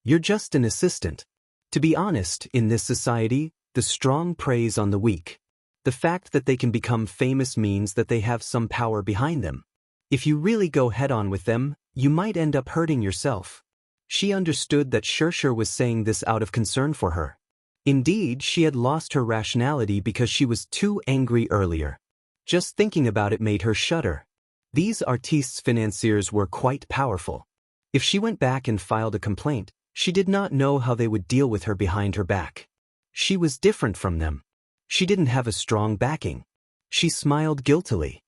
You're just an assistant. To be honest, in this society, the strong preys on the weak. The fact that they can become famous means that they have some power behind them. If you really go head-on with them, you might end up hurting yourself. She understood that Xianxia was saying this out of concern for her. Indeed, she had lost her rationality because she was too angry earlier. Just thinking about it made her shudder. These artistes financiers were quite powerful. If she went back and filed a complaint, she did not know how they would deal with her behind her back. She was different from them. She didn't have a strong backing. She smiled guiltily.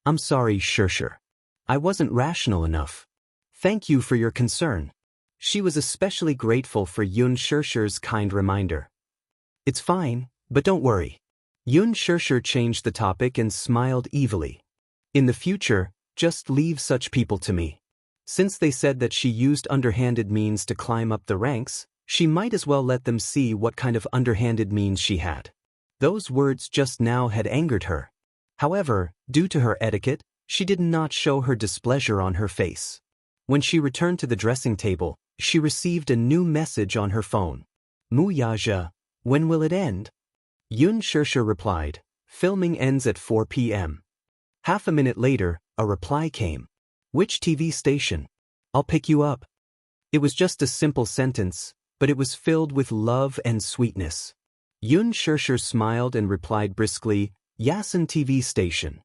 I'm sorry, Xianxia. I wasn't rational enough. Thank you for your concern. She was especially grateful for Xianxia's kind reminder. It's fine, but don't worry. Xianxia changed the topic and smiled evilly. In the future, just leave such people to me. Since they said that she used underhanded means to climb up the ranks, she might as well let them see what kind of underhanded means she had. Those words just now had angered her. However, due to her etiquette, she did not show her displeasure on her face. When she returned to the dressing table, she received a new message on her phone. Wuxia, when will it end? Xianxia replied, filming ends at 4 p.m. Half a minute later, a reply came. Which TV station? I'll pick you up. It was just a simple sentence, but it was filled with love and sweetness. Xianxia smiled and replied briskly, Yasen TV station.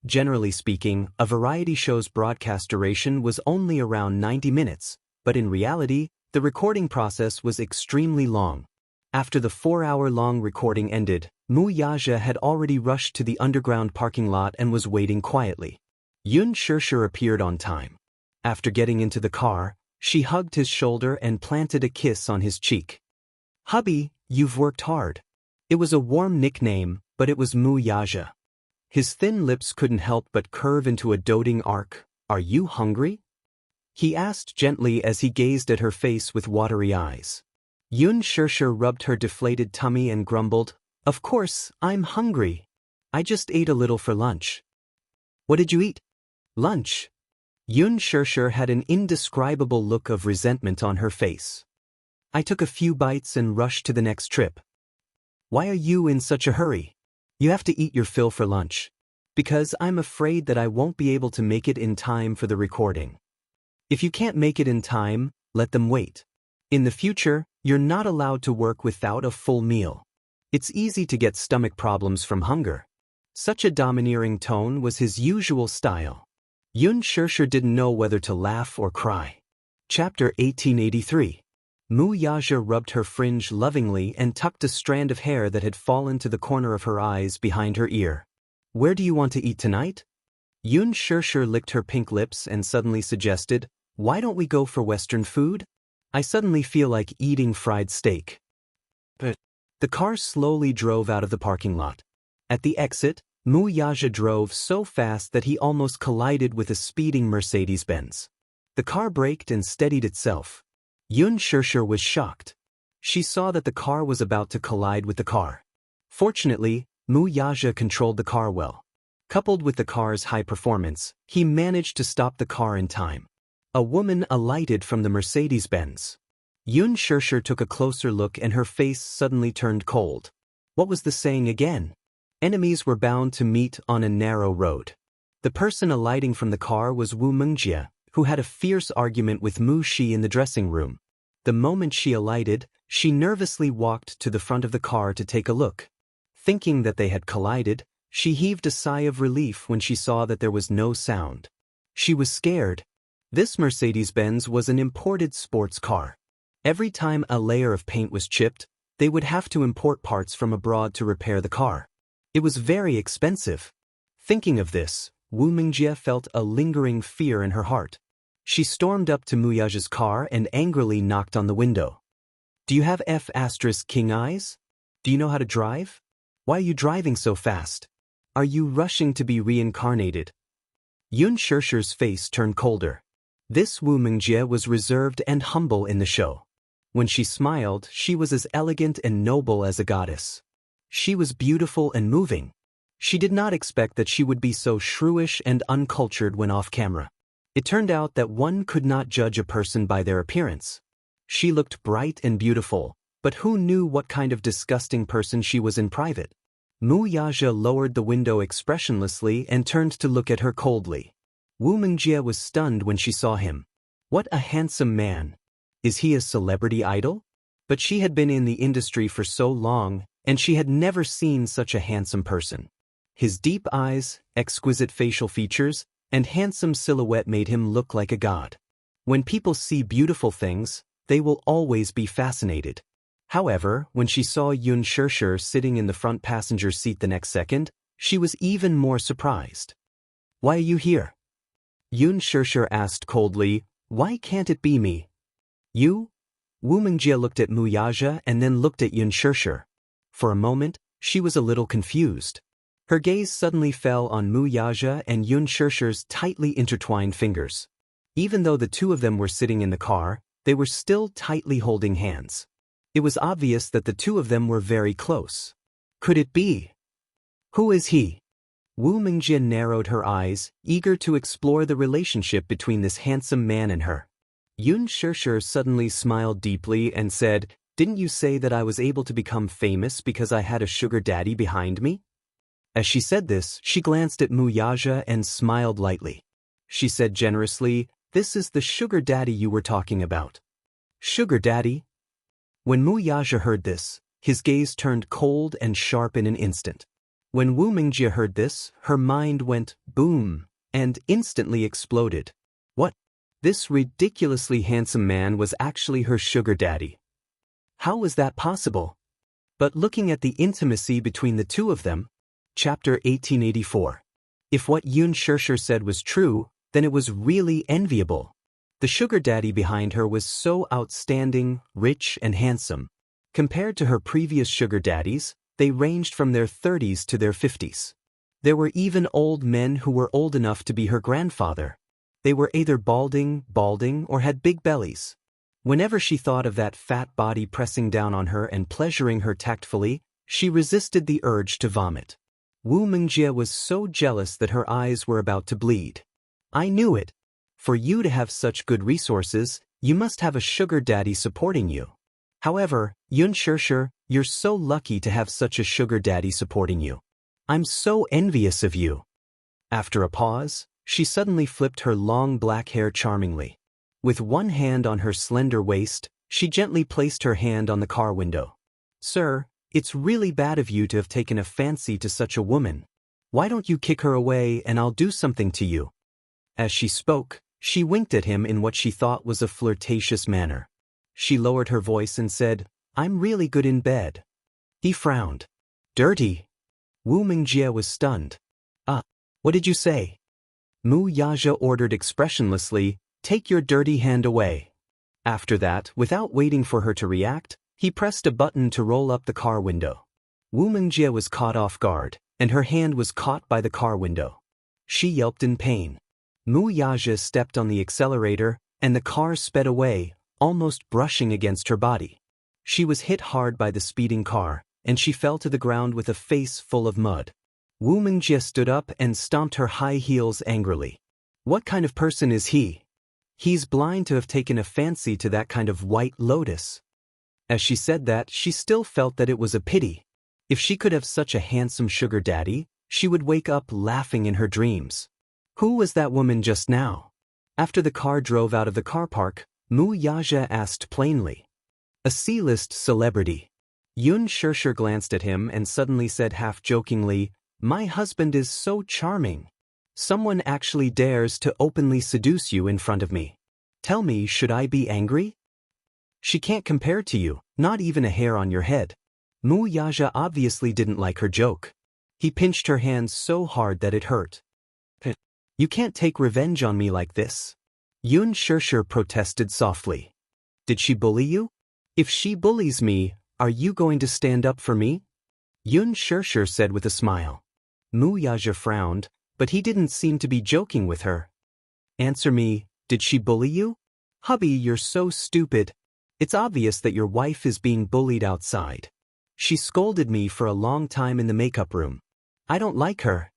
Generally speaking, a variety show's broadcast duration was only around 90 minutes, but in reality, the recording process was extremely long. After the 4-hour-long recording ended, Wuxia had already rushed to the underground parking lot and was waiting quietly. Xianxia appeared on time. After getting into the car, she hugged his shoulder and planted a kiss on his cheek. Hubby, you've worked hard. It was a warm nickname, but it was Wuxia. His thin lips couldn't help but curve into a doting arc. Are you hungry? He asked gently as he gazed at her face with watery eyes. Xianxia rubbed her deflated tummy and grumbled, Of course, I'm hungry. I just ate a little for lunch. What did you eat? Lunch. Xianxia had an indescribable look of resentment on her face. I took a few bites and rushed to the next trip. Why are you in such a hurry? You have to eat your fill for lunch. Because I'm afraid that I won't be able to make it in time for the recording. If you can't make it in time, let them wait. In the future, you're not allowed to work without a full meal. It's easy to get stomach problems from hunger. Such a domineering tone was his usual style. Xianxia didn't know whether to laugh or cry. Chapter 1883. Wuxia rubbed her fringe lovingly and tucked a strand of hair that had fallen to the corner of her eyes behind her ear. Where do you want to eat tonight? Xianxia licked her pink lips and suddenly suggested, Why don't we go for Western food? I suddenly feel like eating fried steak. But the car slowly drove out of the parking lot. At the exit, Wuxia drove so fast that he almost collided with a speeding Mercedes-Benz. The car braked and steadied itself. Xianxia was shocked. She saw that the car was about to collide with the car. Fortunately, Wuxia controlled the car well. Coupled with the car's high performance, he managed to stop the car in time. A woman alighted from the Mercedes-Benz. Xianxia took a closer look and her face suddenly turned cold. What was the saying again? Enemies were bound to meet on a narrow road. The person alighting from the car was Wuxia, who had a fierce argument with Wuxia in the dressing room. The moment she alighted, she nervously walked to the front of the car to take a look. Thinking that they had collided, she heaved a sigh of relief when she saw that there was no sound. She was scared. This Mercedes-Benz was an imported sports car. Every time a layer of paint was chipped, They would have to import parts from abroad to repair the car. It was very expensive. Thinking of this, Wu Mingjie felt a lingering fear in her heart. She stormed up to Mu Yaja's car and angrily knocked on the window. "Do you have F***king eyes? Do you know how to drive? Why are you driving so fast? Are you rushing to be reincarnated?" Yun Shishir's face turned colder. This Wu Mingjie was reserved and humble in the show. When she smiled, she was as elegant and noble as a goddess. She was beautiful and moving. She did not expect that she would be so shrewish and uncultured when off camera. It turned out that one could not judge a person by their appearance. She looked bright and beautiful, but who knew what kind of disgusting person she was in private? Mu Yaja lowered the window expressionlessly and turned to look at her coldly. Wu Mingjie was stunned when she saw him. What a handsome man! Is he a celebrity idol? But she had been in the industry for so long, and she had never seen such a handsome person. His deep eyes, exquisite facial features, and handsome silhouette made him look like a god. When people see beautiful things, they will always be fascinated. However, when she saw Yun Shishir sitting in the front passenger seat the next second, she was even more surprised. "Why are you here?" Yun Shishir asked coldly. "Why can't it be me?" "You?" Wu Mingjie looked at Mu Yaja and then looked at Yun Shishir. For a moment, she was a little confused. Her gaze suddenly fell on Mu Yaja and Yun Shishir's tightly intertwined fingers. Even though the two of them were sitting in the car, they were still tightly holding hands. It was obvious that the two of them were very close. Could it be? Who is he? Wu Mingjie narrowed her eyes, eager to explore the relationship between this handsome man and her. Yun Shishir suddenly smiled deeply and said, "Didn't you say that I was able to become famous because I had a sugar daddy behind me?" As she said this, she glanced at Mu Yaja and smiled lightly. She said generously, "This is the sugar daddy you were talking about." Sugar daddy? When Mu Yaja heard this, his gaze turned cold and sharp in an instant. When Wu Mingjie heard this, her mind went boom and instantly exploded. What? This ridiculously handsome man was actually her sugar daddy. How was that possible? But looking at the intimacy between the two of them, Chapter 1884. If what Yun Shishir said was true, then it was really enviable. The sugar daddy behind her was so outstanding, rich, and handsome. Compared to her previous sugar daddies, they ranged from their 30s to their 50s. There were even old men who were old enough to be her grandfather. They were either balding, or had big bellies. Whenever she thought of that fat body pressing down on her and pleasuring her tactfully, she resisted the urge to vomit. Wu Mingjie was so jealous that her eyes were about to bleed. "I knew it. For you to have such good resources, you must have a sugar daddy supporting you. However, Yun Shishir, you're so lucky to have such a sugar daddy supporting you. I'm so envious of you." After a pause, she suddenly flipped her long black hair charmingly. With one hand on her slender waist, she gently placed her hand on the car window. "Sir, it's really bad of you to have taken a fancy to such a woman. Why don't you kick her away and I'll do something to you?" As she spoke, she winked at him in what she thought was a flirtatious manner. She lowered her voice and said, "I'm really good in bed." He frowned. "Dirty?" Wu Mingjie was stunned. What did you say?" Mu Yaja ordered expressionlessly, "Take your dirty hand away." After that, without waiting for her to react, he pressed a button to roll up the car window. Wu Mingjie was caught off guard, and her hand was caught by the car window. She yelped in pain. Mu Yaja stepped on the accelerator, and the car sped away, almost brushing against her body. She was hit hard by the speeding car, and she fell to the ground with a face full of mud. Wu Mingjie stood up and stomped her high heels angrily. What kind of person is he? He's blind to have taken a fancy to that kind of white lotus. As she said that, she still felt that it was a pity. If she could have such a handsome sugar daddy, she would wake up laughing in her dreams. Who was that woman just now? After the car drove out of the car park, Mu Yaja asked plainly. "A C-list celebrity." Yun Shishir glanced at him and suddenly said half-jokingly, "My husband is so charming. Someone actually dares to openly seduce you in front of me. Tell me, should I be angry?" She can't compare to you, not even a hair on your head. Mu Yaja obviously didn't like her joke. He pinched her hand so hard that it hurt. You can't take revenge on me like this. Yun Shirshir protested softly. Did she bully you? If she bullies me, are you going to stand up for me? Yun Shirshir said with a smile. Mu Yaja frowned, but he didn't seem to be joking with her. Answer me, did she bully you? Hubby, you're so stupid. It's obvious that your wife is being bullied outside. She scolded me for a long time in the makeup room. I don't like her.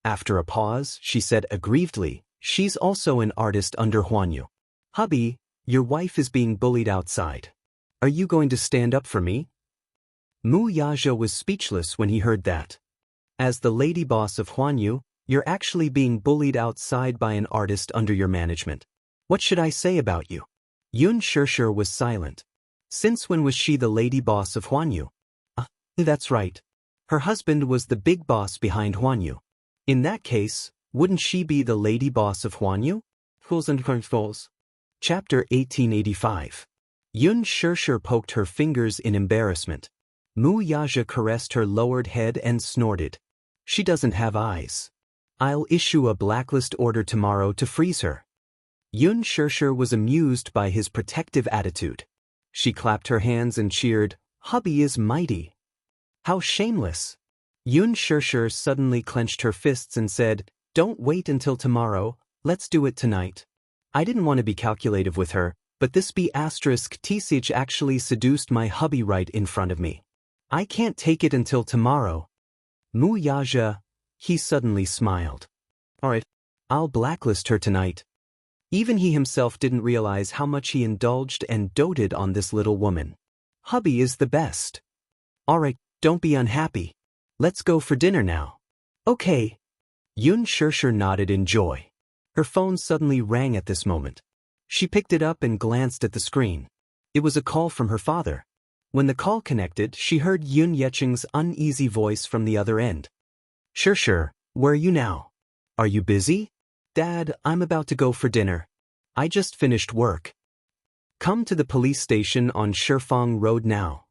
After a pause, she said aggrievedly, she's also an artist under Huanyu. Hubby, your wife is being bullied outside. Are you going to stand up for me? Mu Yaja was speechless when he heard that. As the lady boss of Huanyu, you're actually being bullied outside by an artist under your management. What should I say about you? Yun Shirshir was silent. Since when was she the lady boss of Huanyu? That's right. Her husband was the big boss behind Huanyu. In that case, wouldn't she be the lady boss of Huanyu? Fools and Fools. Chapter 1885. Yun Shirshir poked her fingers in embarrassment. Mu Yaja caressed her lowered head and snorted. She doesn't have eyes. I'll issue a blacklist order tomorrow to freeze her. Yun Shirshir was amused by his protective attitude. She clapped her hands and cheered, Hubby is mighty. How shameless. Yun Shirshir suddenly clenched her fists and said, Don't wait until tomorrow, let's do it tonight. I didn't want to be calculative with her, but this B*Tsich actually seduced my hubby right in front of me. I can't take it until tomorrow. Mu Yaja, he suddenly smiled. Alright, I'll blacklist her tonight. Even he himself didn't realize how much he indulged and doted on this little woman. Hubby is the best. Alright, don't be unhappy. Let's go for dinner now. Okay. Yun Shirshir nodded in joy. Her phone suddenly rang at this moment. She picked it up and glanced at the screen. It was a call from her father. When the call connected, she heard Yun Yecheng's uneasy voice from the other end. Shirshir, where are you now? Are you busy? Dad, I'm about to go for dinner. I just finished work. Come to the police station on Shifeng Road now.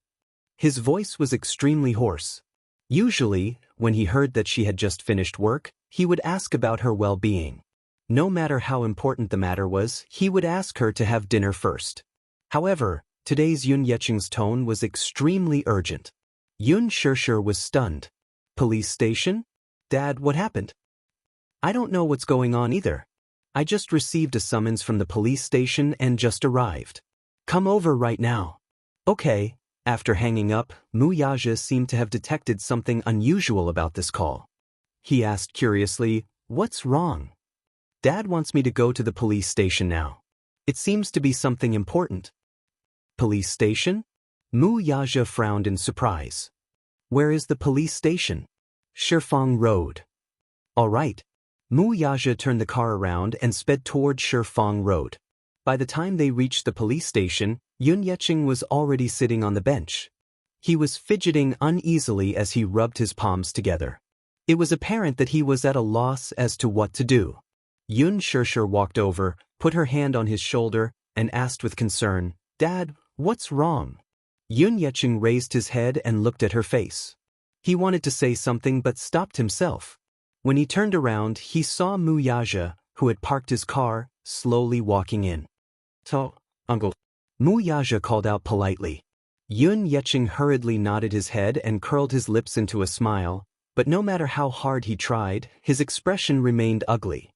His voice was extremely hoarse. Usually, when he heard that she had just finished work, he would ask about her well-being. No matter how important the matter was, he would ask her to have dinner first. However, today's Yun Yecheng's tone was extremely urgent. Yun Shirshir was stunned. Police station? Dad, what happened? I don't know what's going on either. I just received a summons from the police station and just arrived. Come over right now. Okay. After hanging up, Mu Yaja seemed to have detected something unusual about this call. He asked curiously, What's wrong? Dad wants me to go to the police station now. It seems to be something important. Police station? Mu Yaja frowned in surprise. Where is the police station? Shifeng Road. All right. Mu Yaja turned the car around and sped toward Shifeng Road. By the time they reached the police station, Yun Yecheng was already sitting on the bench. He was fidgeting uneasily as he rubbed his palms together. It was apparent that he was at a loss as to what to do. Yun Shirshir walked over, put her hand on his shoulder, and asked with concern, Dad, what's wrong? Yun Yecheng raised his head and looked at her face. He wanted to say something but stopped himself. When he turned around, he saw Mu Yaja, who had parked his car, slowly walking in. So, Uncle. Mu Yaja called out politely. Yun Yecheng hurriedly nodded his head and curled his lips into a smile, but no matter how hard he tried, his expression remained ugly.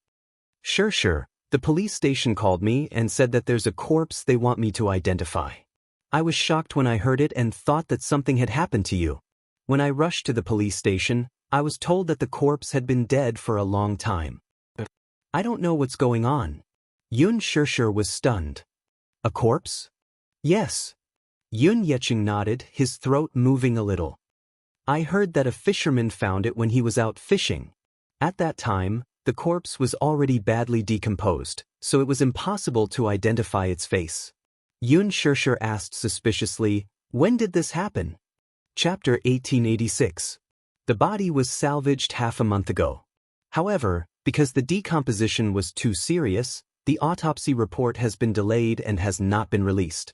Sure, the police station called me and said that there's a corpse they want me to identify. I was shocked when I heard it and thought that something had happened to you. When I rushed to the police station, I was told that the corpse had been dead for a long time. I don't know what's going on. Yun Shirshir was stunned. A corpse? Yes. Yun Yecheng nodded, his throat moving a little. I heard that a fisherman found it when he was out fishing. At that time, the corpse was already badly decomposed, so it was impossible to identify its face. Yun Shirshir asked suspiciously, When did this happen? Chapter 1886. The body was salvaged half a month ago. However, because the decomposition was too serious, the autopsy report has been delayed and has not been released.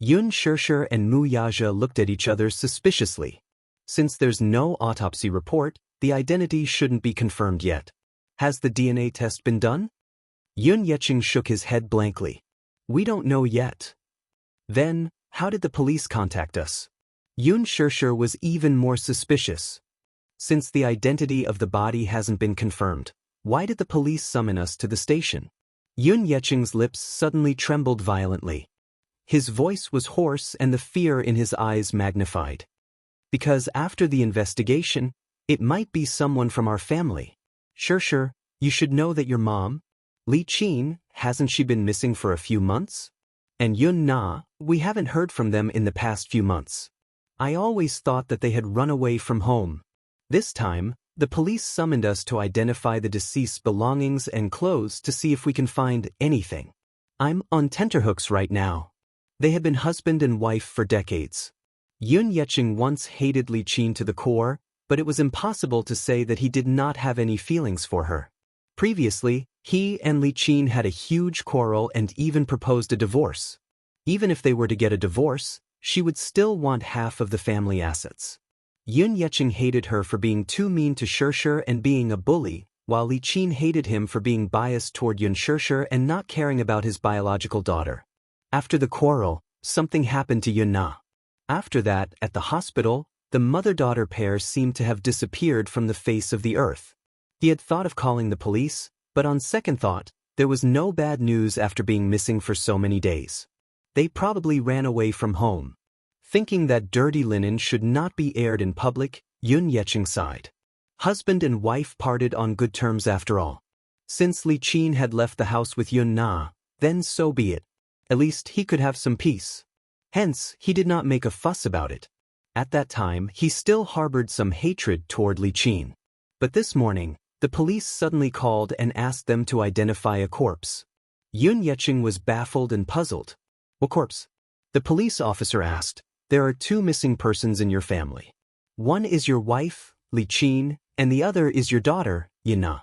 Yun Shirshir and Mu Yaja looked at each other suspiciously. Since there's no autopsy report, the identity shouldn't be confirmed yet. Has the DNA test been done? Yun Yeqing shook his head blankly. We don't know yet. Then, how did the police contact us? Yun Shirshir was even more suspicious. Since the identity of the body hasn't been confirmed, why did the police summon us to the station? Yun Yeqing's lips suddenly trembled violently. His voice was hoarse and the fear in his eyes magnified. Because after the investigation, it might be someone from our family. Shirshir, you should know that your mom, Li Qin, hasn't she been missing for a few months? And Yun Na, we haven't heard from them in the past few months. I always thought that they had run away from home. This time, the police summoned us to identify the deceased's belongings and clothes to see if we can find anything. I'm on tenterhooks right now. They had been husband and wife for decades. Yun Yeqing once hated Li Qin to the core, but it was impossible to say that he did not have any feelings for her. Previously, he and Li Qin had a huge quarrel and even proposed a divorce. Even if they were to get a divorce, she would still want half of the family assets. Yun Yeqing hated her for being too mean to Shirshir and being a bully, while Li Qin hated him for being biased toward Yun Shirshir and not caring about his biological daughter. After the quarrel, something happened to Yun Na. After that, at the hospital, the mother-daughter pair seemed to have disappeared from the face of the earth. He had thought of calling the police, but on second thought, there was no bad news after being missing for so many days. They probably ran away from home. Thinking that dirty linen should not be aired in public, Yun Yeqing sighed. Husband and wife parted on good terms after all. Since Li Qin had left the house with Yun Na, then so be it. At least he could have some peace. Hence, he did not make a fuss about it. At that time, he still harbored some hatred toward Li Qin. But this morning, the police suddenly called and asked them to identify a corpse. Yun Yeqing was baffled and puzzled. What corpse? The police officer asked. There are 2 missing persons in your family. One is your wife, Li Qin, and the other is your daughter, Yun Na.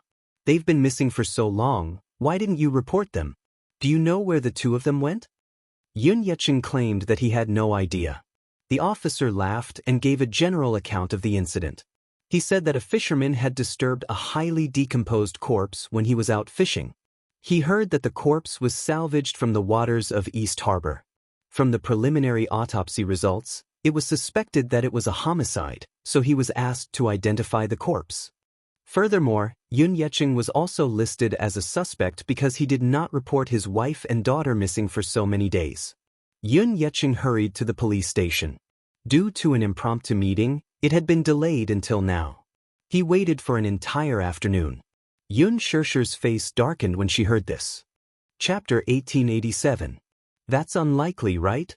They've been missing for so long, why didn't you report them? Do you know where the 2 of them went? Yun Yeqing claimed that he had no idea. The officer laughed and gave a general account of the incident. He said that a fisherman had disturbed a highly decomposed corpse when he was out fishing. He heard that the corpse was salvaged from the waters of East Harbor. From the preliminary autopsy results, it was suspected that it was a homicide, so he was asked to identify the corpse. Furthermore, Yun Yeqing was also listed as a suspect because he did not report his wife and daughter missing for so many days. Yun Yeqing hurried to the police station. Due to an impromptu meeting, it had been delayed until now. He waited for an entire afternoon. Yun Shirshir's face darkened when she heard this. Chapter 1887. That's unlikely, right?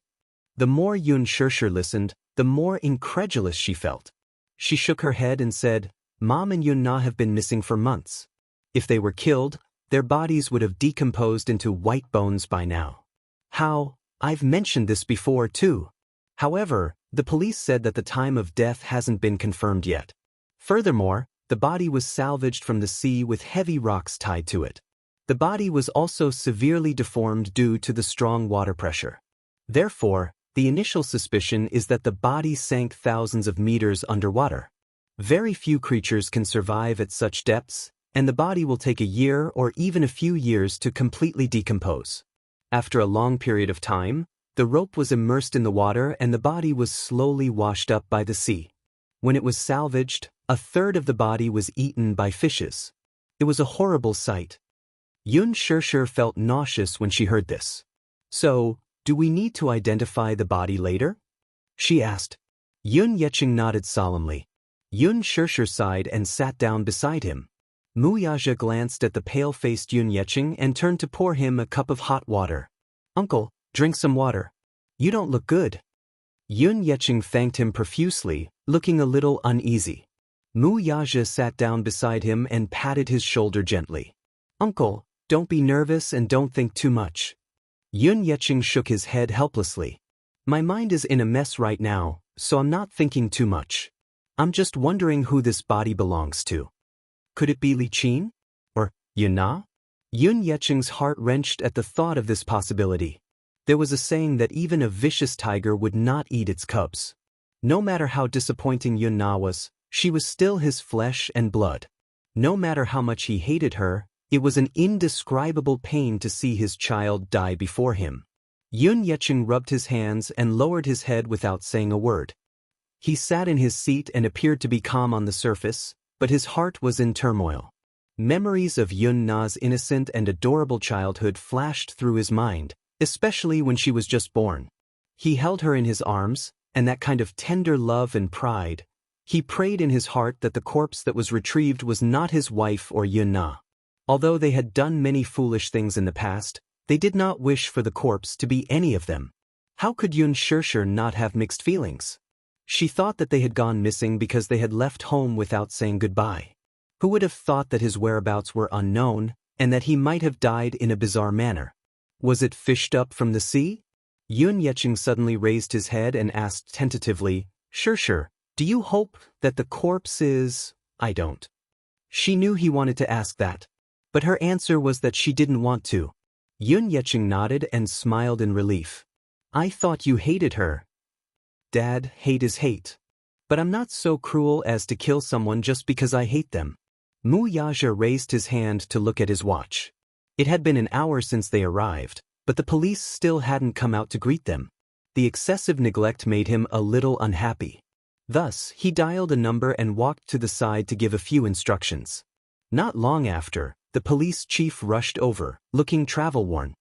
The more Yun Shirshir listened, the more incredulous she felt. She shook her head and said, Mom and Yun Na have been missing for months. If they were killed, their bodies would have decomposed into white bones by now. How? I've mentioned this before too. However, the police said that the time of death hasn't been confirmed yet. Furthermore, the body was salvaged from the sea with heavy rocks tied to it. The body was also severely deformed due to the strong water pressure. Therefore, the initial suspicion is that the body sank thousands of meters underwater. Very few creatures can survive at such depths, and the body will take a year or even a few years to completely decompose. After a long period of time, the rope was immersed in the water and the body was slowly washed up by the sea. When it was salvaged, a third of the body was eaten by fishes. It was a horrible sight. Yun Shirshir felt nauseous when she heard this. So, do we need to identify the body later? She asked. Yun Yeqing nodded solemnly. Yun Shirshir sighed and sat down beside him. Mu Yaja glanced at the pale-faced Yun Yeqing and turned to pour him a cup of hot water. Uncle, drink some water. You don't look good. Yun Yeqing thanked him profusely, looking a little uneasy. Mu Yaja sat down beside him and patted his shoulder gently. Uncle, don't be nervous and don't think too much. Yun Yeqing shook his head helplessly. My mind is in a mess right now, so I'm not thinking too much. I'm just wondering who this body belongs to. Could it be Li Qin? Or Yun Na? Yun Yeqing's heart wrenched at the thought of this possibility. There was a saying that even a vicious tiger would not eat its cubs. No matter how disappointing Yun Na was, she was still his flesh and blood. No matter how much he hated her, it was an indescribable pain to see his child die before him. Yun Yecheng rubbed his hands and lowered his head without saying a word. He sat in his seat and appeared to be calm on the surface, but his heart was in turmoil. Memories of Yun Na's innocent and adorable childhood flashed through his mind, especially when she was just born. He held her in his arms, and that kind of tender love and pride. He prayed in his heart that the corpse that was retrieved was not his wife or Yun Na. Although they had done many foolish things in the past, they did not wish for the corpse to be any of them. How could Yun Xianxia not have mixed feelings? She thought that they had gone missing because they had left home without saying goodbye. Who would have thought that his whereabouts were unknown, and that he might have died in a bizarre manner? Was it fished up from the sea? Yun Yecheng suddenly raised his head and asked tentatively, "Xianxia, do you hope that the corpse is—" "I don't." She knew he wanted to ask that, but her answer was that she didn't want to. Yun Yecheng nodded and smiled in relief. "I thought you hated her." "Dad, hate is hate. But I'm not so cruel as to kill someone just because I hate them." Mu Yaja raised his hand to look at his watch. It had been an hour since they arrived, but the police still hadn't come out to greet them. The excessive neglect made him a little unhappy. Thus, he dialed a number and walked to the side to give a few instructions. Not long after, the police chief rushed over, looking travel-worn.